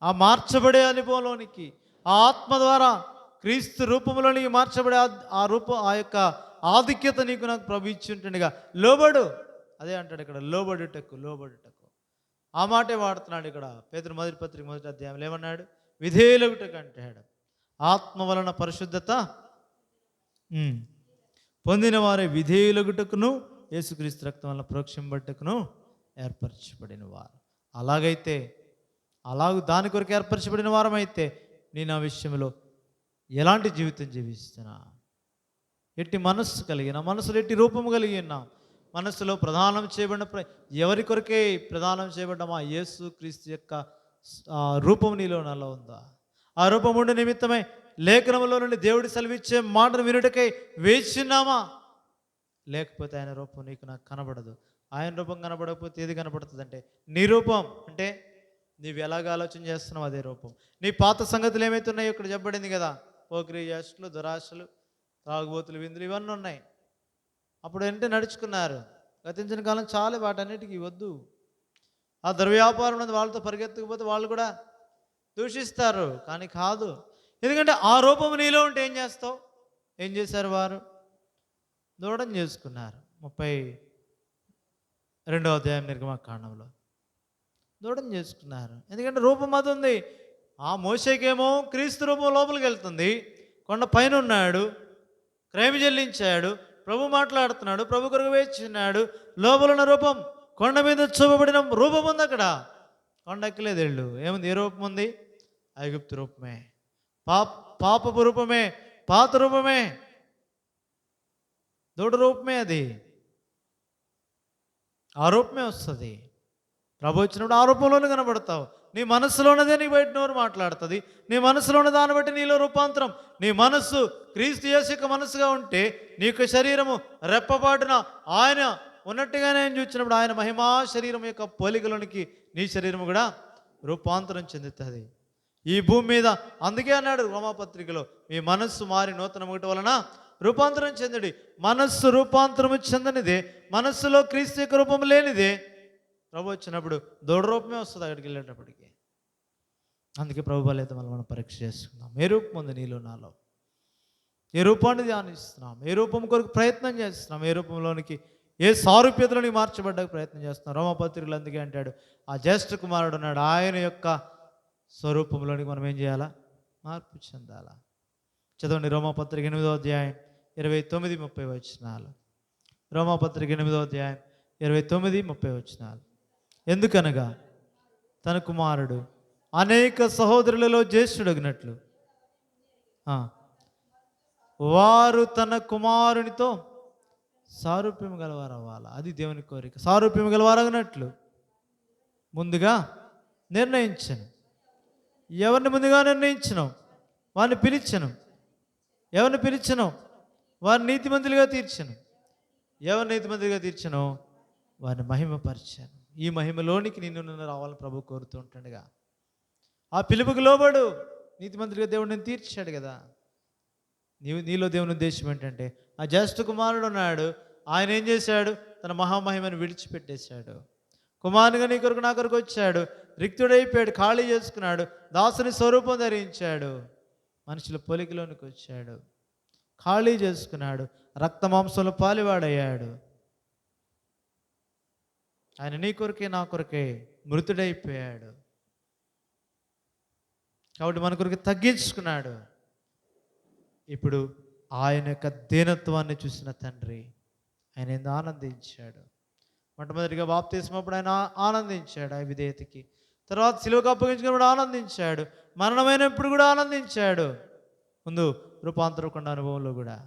[SPEAKER 1] ఆ మార్చబడే అనుభవంలోనికి, ఆ ఆత్మ ద్వారా క్రీస్తు రూపంలోనికి మార్చబడే ఆ రూపం, ఆ యొక్క ఆధిక్యత నీకు నాకు ప్రభు ఇచ్చి ఉంటుండగా లోబడు. అదే అంటాడు ఇక్కడ, లోబడుటకు. ఆ మాటే వాడుతున్నాడు ఇక్కడ. పేతురు 1వ పత్రిక 1వ అధ్యాయంలో ఏమన్నాడు? విధేయులగుటకు అంటాడు. ఆత్మ వలన పరిశుద్ధత పొందిన వారే విధేయులగుటకును యేసుక్రీస్తు రక్తం వలన ప్రోక్షింపబట్టుకును ఏర్పరచబడిన వారు. అలాగైతే దాని కొరకు ఏర్పరచబడిన వారమైతే నేను ఆ విషయంలో ఎలాంటి జీవితం జీవిస్తున్నా? ఎట్టి మనస్సు కలిగిన, మనసులో ఎట్టి రూపము కలిగి ఉన్నాం? మనస్సులో ప్రదానం చేయబడిన ఎవరి కొరకే ప్రదానం చేయబడ్డామా? యేసు క్రీస్తు యొక్క రూపం నీలో నాలో ఉందా? ఆ రూపం ఉండే నిమిత్తమై లేఖనంలో నుండి దేవుడి సెలవిచ్చే మాటను వినుటకై వేచున్నామా? లేకపోతే ఆయన రూపం నీకు నాకు కనబడదు. ఆయన రూపం కనబడకపోతే ఏది కనబడుతుంది అంటే నీ రూపం. అంటే నీవు ఎలాగ ఆలోచన చేస్తున్నావు అదే రూపం. నీ పాత సంగతులు ఏమైతే ఉన్నాయో ఇక్కడ చెప్పబడింది కదా, పోకిరీ చేష్టలు, దురాశలు, తాగుబోతులు, విందులు ఇవన్నీ ఉన్నాయి. అప్పుడు ఏంటంటే నడుచుకున్నారు. గతించిన కాలం చాలు, వాటన్నిటికీ వద్దు. ఆ దుర్వ్యాపారం అనేది వాళ్ళతో పరిగెత్తకపోతే వాళ్ళు కూడా దూషిస్తారు. కానీ కాదు, ఎందుకంటే ఆ రూపం నీలో ఉంటే ఏం చేస్తావు? ఏం చేశారు వారు? దూడం చేసుకున్నారు. 32వ అధ్యాయం నిర్గమకాండంలో దూడం చేసుకున్నారు. ఎందుకంటే రూపం అది ఉంది. ఆ మోషేకేమో క్రీస్తు రూపం లోపలికి వెళ్తుంది. కొండ పైన ఉన్నాడు, క్రైమ్ చెల్లించాడు, ప్రభు మాట్లాడుతున్నాడు, ప్రభు కొరకు వేచున్నాడు. లోపల ఉన్న రూపం, కొండ మీద చూపబడిన రూపం ఉంది. అక్కడ కొండ ఎక్కలేదు వెళ్ళు. ఏముంది? ఏ రూపం ఉంది? ఐగుప్తు రూపమే, పాపపు రూపమే, పాత రూపమే, దూడ రూపమే. అది ఆ రూపమే వస్తుంది. ప్రభు వచ్చినప్పుడు ఆ రూపంలోనే కనబడతావు. నీ మనస్సులో ఉన్నదే నీ బయట నోరు మాట్లాడుతుంది. నీ మనస్సులో ఉన్న దాన్ని బట్టి నీలో రూపాంతరం. నీ మనస్సు క్రీస్తు యేసు యొక్క మనస్సుగా ఉంటే నీకు శరీరము రెప్పపాటున ఆయన ఉన్నట్టుగానే చూసినప్పుడు ఆయన మహిమా శరీరం యొక్క పోలికలోనికి నీ శరీరము కూడా రూపాంతరం చెందుతుంది ఈ భూమి మీద. అందుకే అన్నాడు రోమాపత్రికలో, మీ మనస్సు మారి నూతన ఒకటి వలన రూపాంతరం చెందడి. మనస్సు రూపాంతరము చెందనిదే, మనస్సులో క్రీస్తు యొక్క రూపం లేనిదే ప్రభు వచ్చినప్పుడు దూడ రూపమే వస్తుంది అక్కడికి వెళ్ళేటప్పటికి. అందుకే ప్రభు బలైతే మనం పరీక్ష చేసుకుందాం. ఏ రూపం ఉంది నీలో నాలో? ఏ రూపాన్ని ధ్యానిస్తున్నాం? ఏ రూపం కొరకు ప్రయత్నం చేస్తున్నాం? ఏ రూపంలోనికి ఏ సారూప్యతలోని మార్చబడ్డానికి ప్రయత్నం చేస్తున్నాం. రోమపత్రికలు అందుకే అంటాడు, ఆ జ్యేష్ఠ కుమారుడు ఉన్నాడు, ఆయన యొక్క స్వరూపంలోనికి మనం ఏం చేయాలా? మార్పు చెందాలా. చదవండి రోమపత్రిక 8వ అధ్యాయం 29-30 వచనాలు. రోమపత్రిక 8వ అధ్యాయం 29-30 వచనాలు. ఎందుకనగా తన కుమారుడు అనేక సహోదరులలో జ్యేష్ఠుడగినట్లు వారు తన కుమారునితో సారూప్యం గలవారు అవ్వాలి. అది దేవుని కోరిక. సారూప్యం గలవారగినట్లు ముందుగా నిర్ణయించను. ఎవరిని ముందుగా నిర్ణయించను? వారిని పిలిచను. ఎవరిని పిలిచను? వారిని నీతిమంతులుగా తీర్చను. ఎవరిని నీతిమంతులుగా తీర్చను? వారిని మహిమపరిచాను. ఈ మహిమలోనికి నిన్ను రావాలని ప్రభు కోరుతూ ఉంటాడుగా. ఆ పిలుపుకు లోబడు. నీతిమంతుడిగా దేవుడు నేను తీర్చాడు కదా. నీలో దేవుని ఉద్దేశం ఏంటంటే, ఆ జ్యేష్ఠ కుమారుడు ఉన్నాడు, ఆయన ఏం చేశాడు? తన మహామహిమను విడిచిపెట్టేశాడు. కుమారునిగా నీ కొరకు నా కొరకు వచ్చాడు, రిక్తుడైపోయాడు, ఖాళీ చేసుకున్నాడు, దాసుని స్వరూపం ధరించాడు, మనుషుల పోలికలోనికి వచ్చాడు, ఖాళీ చేసుకున్నాడు, రక్త మాంసంలో పాలివాడయ్యాడు. ఆయన నీ కొరకే నా కొరకే మృతుడైపోయాడు. కాబట్టి మన కొరకు తగ్గించుకున్నాడు. ఇప్పుడు ఆయన యొక్క దీనత్వాన్ని చూసిన తండ్రి ఆయన ఏందో ఆనందించాడు. మొట్టమొదటిగా బాప్తిస్మప్పుడు ఆయన ఆనందించాడు ఆ విధేయతకి. తర్వాత సిలువకు అప్పగించుకున్నప్పుడు ఆనందించాడు. మరణమైనప్పుడు కూడా ఆనందించాడు. ముందు రూపాంతరకొండ అనుభవంలో కూడా.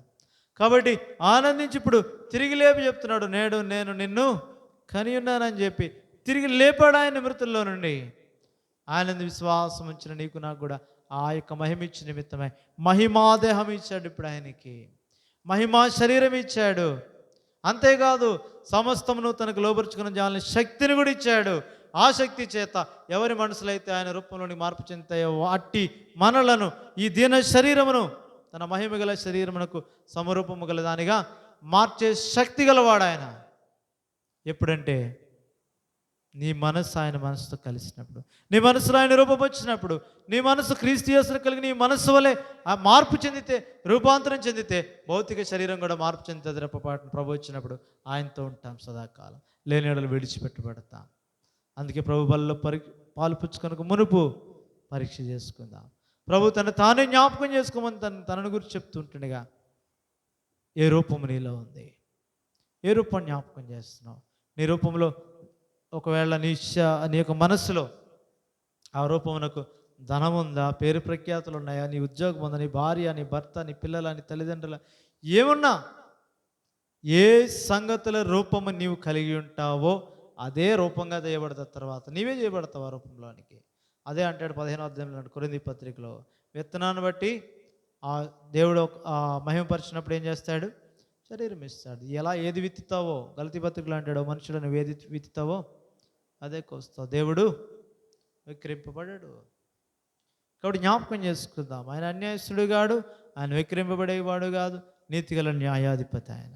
[SPEAKER 1] కాబట్టి ఆనందించి ఇప్పుడు తిరిగి లేపి చెప్తున్నాడు, నేడు నేను నిన్ను కని ఉన్నానని చెప్పి తిరిగి లేపాడు ఆయన మృతుల్లో నుండి. ఆయన విశ్వాసం ఉంచిన నీకు నాకు కూడా ఆ యొక్క మహిమ ఇచ్చిన నిమిత్తమై మహిమాదేహం ఇచ్చాడు. ఇప్పుడు ఆయనకి మహిమా శరీరం ఇచ్చాడు. అంతేకాదు సమస్తమును తనకు లోపరుచుకున్న జాలని శక్తిని కూడా ఇచ్చాడు. ఆ శక్తి చేత ఎవరి మనసులైతే ఆయన రూపంలోని మార్పు చెందుతాయో అట్టి మనలను, ఈ దీన శరీరమును తన మహిమ గల శరీరమునకు సమరూపము గల దానిగా మార్చే శక్తి గలవాడు ఆయన. ఎప్పుడంటే నీ మనస్సు ఆయన మనసుతో కలిసినప్పుడు, నీ మనసులో ఆయన రూపం వచ్చినప్పుడు, నీ మనసు క్రీస్తు యేసును కలిగి నీ మనస్సు వలె ఆ మార్పు చెందితే, రూపాంతరం చెందితే భౌతిక శరీరం కూడా మార్పు చెందుతుంది. రెప్పపాటును ప్రభు వచ్చినప్పుడు ఆయనతో ఉంటాం సదాకాలం, లేని ఎడలు విడిచిపెట్టబడతాం. అందుకే ప్రభు బలలో పాలు పుచ్చుకొనక మునుపు పరీక్ష చేసుకుందాం. ప్రభు తానే జ్ఞాపకం చేసుకోమని తనను గురించి చెప్తుంటుండగా, ఏ రూపము నీలో ఉంది? ఏ రూపం జ్ఞాపకం చేస్తున్నావు? నీ రూపంలో ఒకవేళ నీ యొక్క మనస్సులో ఆ రూపమునకు ధనం ఉందా, పేరు ప్రఖ్యాతులు ఉన్నాయా, నీ ఉద్యోగం ఉందా, నీ భార్య, నీ భర్త, నీ పిల్లల, నీ తల్లిదండ్రుల, ఏమున్నా ఏ సంగతుల రూపము నీవు కలిగి ఉంటావో అదే రూపంగా చేయబడతా. తర్వాత నీవే చేయబడతావు ఆ రూపంలోనికి. అదే అంటాడు 15వ అధ్యాయంలో కొరింథీ పత్రికలో, విత్తనాన్ని బట్టి ఆ దేవుడు ఆ మహిమపరిచినప్పుడు ఏం చేస్తాడు? శరీరం ఇస్తాడు. ఎలా ఏది విత్తుతావో, గలతీ పత్రికలు అంటాడు, మనుషుడు నువ్వు ఏది విత్తుతావో అదే కోస్తావు. దేవుడు విక్రింపబడాడు. కాబట్టి జ్ఞాపకం చేసుకుందాం, ఆయన అన్యాయస్తుడు కాడు, ఆయన విక్రింపబడేవాడు కాదు, నీతిగల న్యాయాధిపతి ఆయన.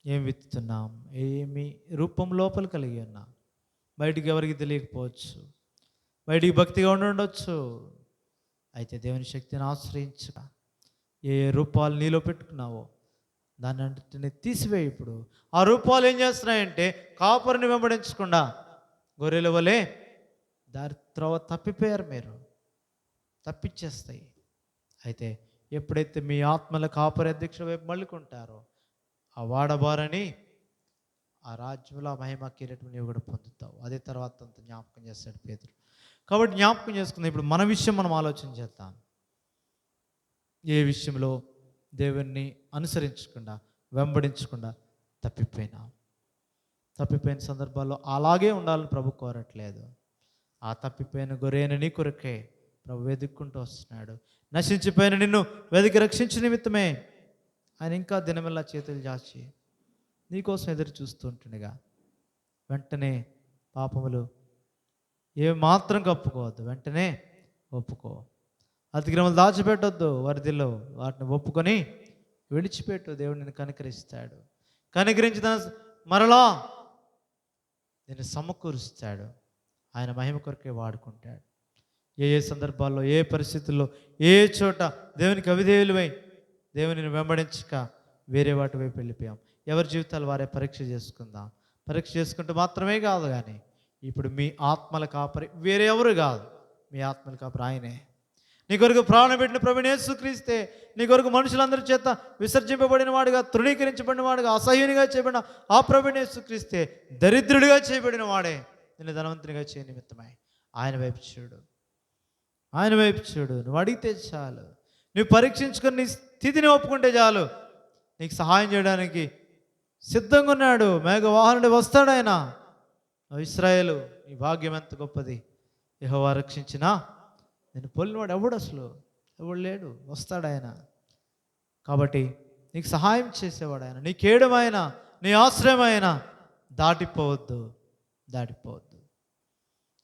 [SPEAKER 1] ఏం విత్తుతున్నాం? ఏమి రూపం లోపల కలిగి ఉన్నాం. బయటికి ఎవరికి తెలియకపోవచ్చు, బయటికి భక్తిగా ఉండొచ్చు, అయితే దేవుని శక్తిని ఆశ్రయించక ఏ రూపాలు నీలో పెట్టుకున్నావో దాన్ని అంటే తీసివేయి. ఇప్పుడు ఆ రూపాలు ఏం చేస్తున్నాయంటే కాపరిని వెంబడించకుండా గొర్రెల వలె దారి త్రోవ తప్పిపోయారు. మీరు తప్పించేస్తాయి. అయితే ఎప్పుడైతే మీ ఆత్మల కాపరి అధ్యక్షుల వైపు మళ్ళుకుంటారో ఆ వాడబారని ఆ రాజ్యంలో మహిమ కిరీటం నీవు కూడా పొందుతావు. అదే తర్వాత అంత జ్ఞాపకం చేస్తాడు పేతురు. కాబట్టి జ్ఞాపకం చేసుకుందాం. ఇప్పుడు మన విషయం మనం ఆలోచన చేద్దాం. ఏ విషయంలో దేవుణ్ణి అనుసరించకుండా, వెంబడించకుండా తప్పిపోయిన సందర్భాల్లో అలాగే ఉండాలని ప్రభు కోరట్లేదు. ఆ తప్పిపోయిన గొర్రెను నీ కొరకే ప్రభు వెతుక్కుంటూ వస్తున్నాడు. నశించిపోయిన నిన్ను వెతికి రక్షించిన నిమిత్తమే ఆయన ఇంకా దినమెల్లా చేతులు చాచి నీకోసం ఎదురు చూస్తూ ఉంటుండగా, వెంటనే పాపములు ఏమాత్రం కప్పుకోవద్దు, వెంటనే ఒప్పుకో. అతిక్రమలు దాచిపెట్టొద్దు, వరదిలో వాటిని ఒప్పుకొని విడిచిపెట్టు. దేవుడు నిన్ను కనికరిస్తాడు. కనికరించి మరలా నేను సమకూరుస్తాడు. ఆయన మహిమ కొరకే వాడుకుంటాడు. ఏ సందర్భాల్లో, ఏ పరిస్థితుల్లో, ఏ చోట దేవునికి అవిధేయులమై దేవునిని వెంబడించక వేరే వాటి వైపు వెళ్ళిపోయాం. ఎవరి జీవితాలు వారే పరీక్ష చేసుకుందాం. పరీక్ష చేసుకుంటే మాత్రమే కాదు, కానీ ఇప్పుడు మీ ఆత్మల కాపరి వేరే ఎవరు కాదు, మీ ఆత్మల కాపరి ఆయనే. నీ కొరకు ప్రాణం పెట్టిన ప్రభువైన యేసుక్రీస్తే, నీ కొరకు మనుషులందరి చేత విసర్జింపబడిన వాడుగా, తృణీకరించబడిన వాడుగా, అసహ్యునిగా చేయబడిన ఆ ప్రభువైన యేసుక్రీస్తే దరిద్రుడిగా చేయబడిన వాడే నిన్ను ధనవంతునిగా చేయ నిమిత్తమై ఆయన వైపు చూడు, ఆయన వైపు చూడు. నువ్వు అడిగితే చాలు, నువ్వు పరీక్షించుకొని నీ స్థితిని ఒప్పుకుంటే చాలు, నీకు సహాయం చేయడానికి సిద్ధంగా ఉన్నాడు. మేఘవాహనుడు వస్తాడు ఆయన. ఇశ్రాయేలు, నీ భాగ్యం ఎంత గొప్పది, యెహోవా రక్షించినా నేను పోలినవాడు ఎవడు, అసలు ఎవడు లేడు. వస్తాడు ఆయన. కాబట్టి నీకు సహాయం చేసేవాడు ఆయన, నీ కేడమైన, నీ ఆశ్రయమైన. దాటిపోవద్దు, దాటిపోవద్దు.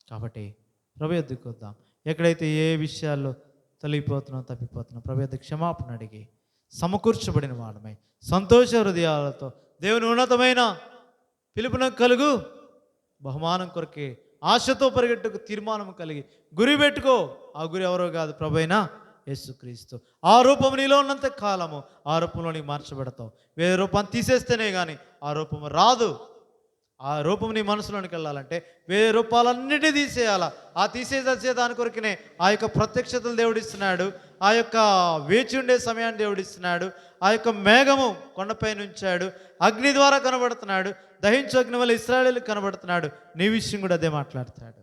[SPEAKER 1] కాబట్టి ప్రభు యొద్దకు వద్దాం. ఎక్కడైతే ఏ విషయాల్లో తొలగిపోతున్నాం, తప్పిపోతున్నాం, ప్రభు యొద్ద క్షమాపణ అడిగి సమకూర్చబడిన వాడమై సంతోష హృదయాలతో దేవుని ఉన్నతమైన పిలుపునకు కలుగు, బహుమానం కొరకే ఆశతో పరిగెట్టుకు తీర్మానం కలిగి గురి పెట్టుకో. ఆ గురి ఎవరో కాదు, ప్రభువైన యేసుక్రీస్తు. ఆ రూపం నీలో ఉన్నంత కాలము ఆ రూపంలో నీకు మార్చబడతావు. వేరే రూపాన్ని తీసేస్తేనే కానీ ఆ రూపము రాదు. ఆ రూపం నీ మనసులోనికి వెళ్ళాలంటే వేరే రూపాలన్నిటి తీసేయాలా. ఆ తీసేసే దాని కొరకునే ఆ యొక్క ప్రత్యక్షతలు దేవుడిస్తున్నాడు, ఆ యొక్క వేచి ఉండే సమయాన్ని దేవుడిస్తున్నాడు. ఆ యొక్క మేఘము కొండపై నుంచాడు, అగ్ని ద్వారా కనబడుతున్నాడు, దహించు అగ్ని వల్ల ఇశ్రాయేలుకు కనబడుతున్నాడు. నీ విషయం కూడా అదే మాట్లాడతాడు.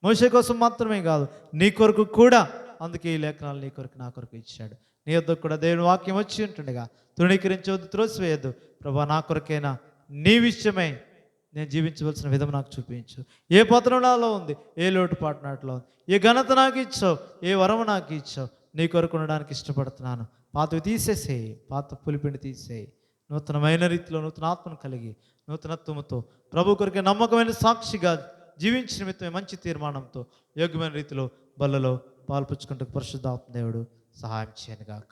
[SPEAKER 1] మోషే కోసం మాత్రమే కాదు, నీ కొరకు కూడా. అందుకే ఈ లేఖనాలు నీ కొరకు, నా కొరకు ఇచ్చాడు. నీ వద్దకు కూడా దేవుని వాక్యం వచ్చి ఉంటుండగా తృణీకరించవద్దు, త్రోసివేయద్దు. ప్రభా, నా కొరకైనా నీ విషయమై నేను జీవించవలసిన విధం నాకు చూపించు. ఏ పత్రం నాలో ఉంది, ఏ లోటుపాటు నాట్లో ఉంది, ఏ ఘనత నాకు ఇచ్చావు, ఏ వరము నాకు ఇచ్చావు. నీ కొరకు ఉండడానికి ఇష్టపడుతున్నాను. పాతవి తీసేసేయి, పాత పులిపిండి తీసేయి. నూతనమైన రీతిలో నూతన ఆత్మను కలిగి నూతనత్వముతో ప్రభు కొరకే నమ్మకమైన సాక్షిగా జీవించిన నిమిత్తమే మంచి తీర్మానంతో యోగ్యమైన రీతిలో బల్లలో పాల్పుచ్చుకుంటూ పరిశుద్ధాత్మ దేవుడు సహాయం చేయనుగాక.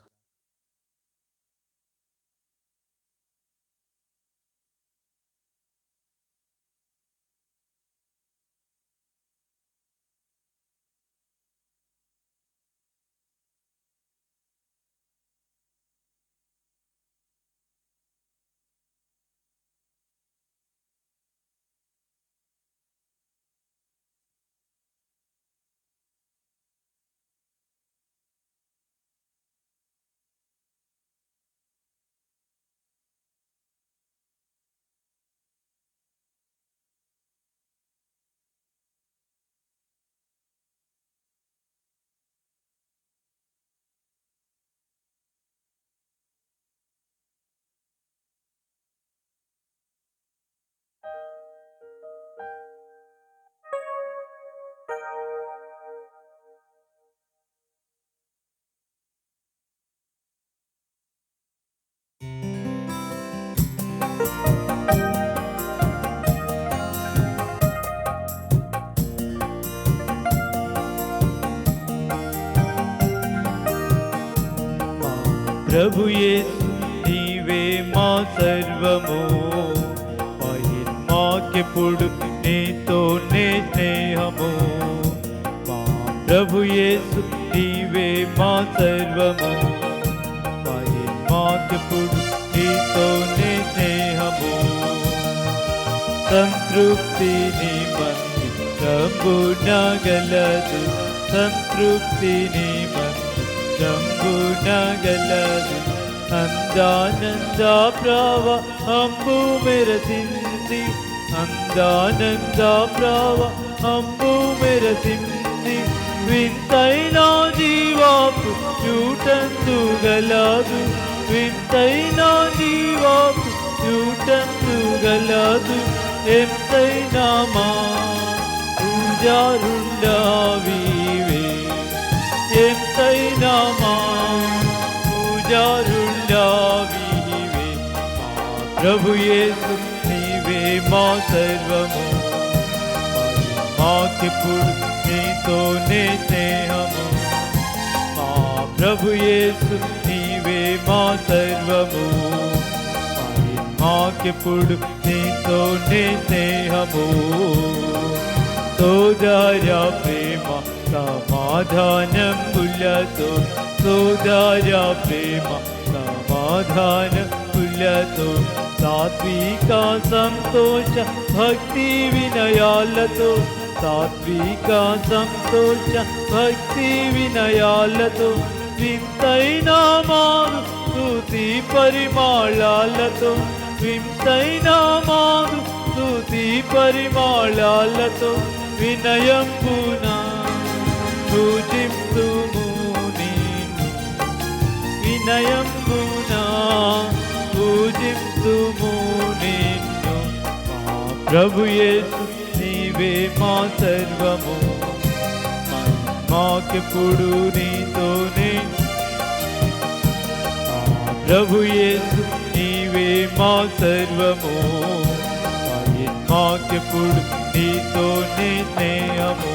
[SPEAKER 2] ప్రభు యేసు నీవే మా సర్వము, మాకెప్పుడు నీతోనే స్నేహము. మా ప్రభు యేసు నీవే మా సర్వము, మాకెప్పుడు నీతోనే స్నేహము. సంతృప్తిని మందిరమునగలదు, సంతృప్తిని మందిరమునగలదు. అందానంద ప్రవాహంబు మెరసింది, అందానంద ప్రవాహంబు మెరసింది. వింతైన జీవాపు చూటందుగలదు, వింతైన జీవాపు చూటందుగలదు. ఎంతైనా మా పూజారుండవివే, ఎంతైనా మా పూజారుండవివే. మా ప్రభు యేసు నీవే మా సర్వము, మాకెప్పుడు నీతోనే స్నేహము. మా ప్రభు యేసు నీవే మా సర్వము, మాకెప్పుడు నీతోనే స్నేహము. సోదర ప్రేమ సమాధానములతో, సోదర ప్రేమ సమాధానములతో, సాత్విక సంతోష భక్తి వినయాలతో, సాత్విక సంతోష భక్తి వినయాలతో, వింతైన మారు స్తుతి పరిమాళాలతో, వింతైన మారు స్తుతి పరిమాళాలతో, వినయంబున పూజింతుము నిన్ను, వినయంబున పూజింతుము నిన్ను. మా ప్రభు యేసు నీవే మా సర్వము, మాకెప్పుడు నీతోనే. మా ప్రభు యేసు నీవే మా సర్వము, మాకెప్పుడు నీతోనే స్నేహము.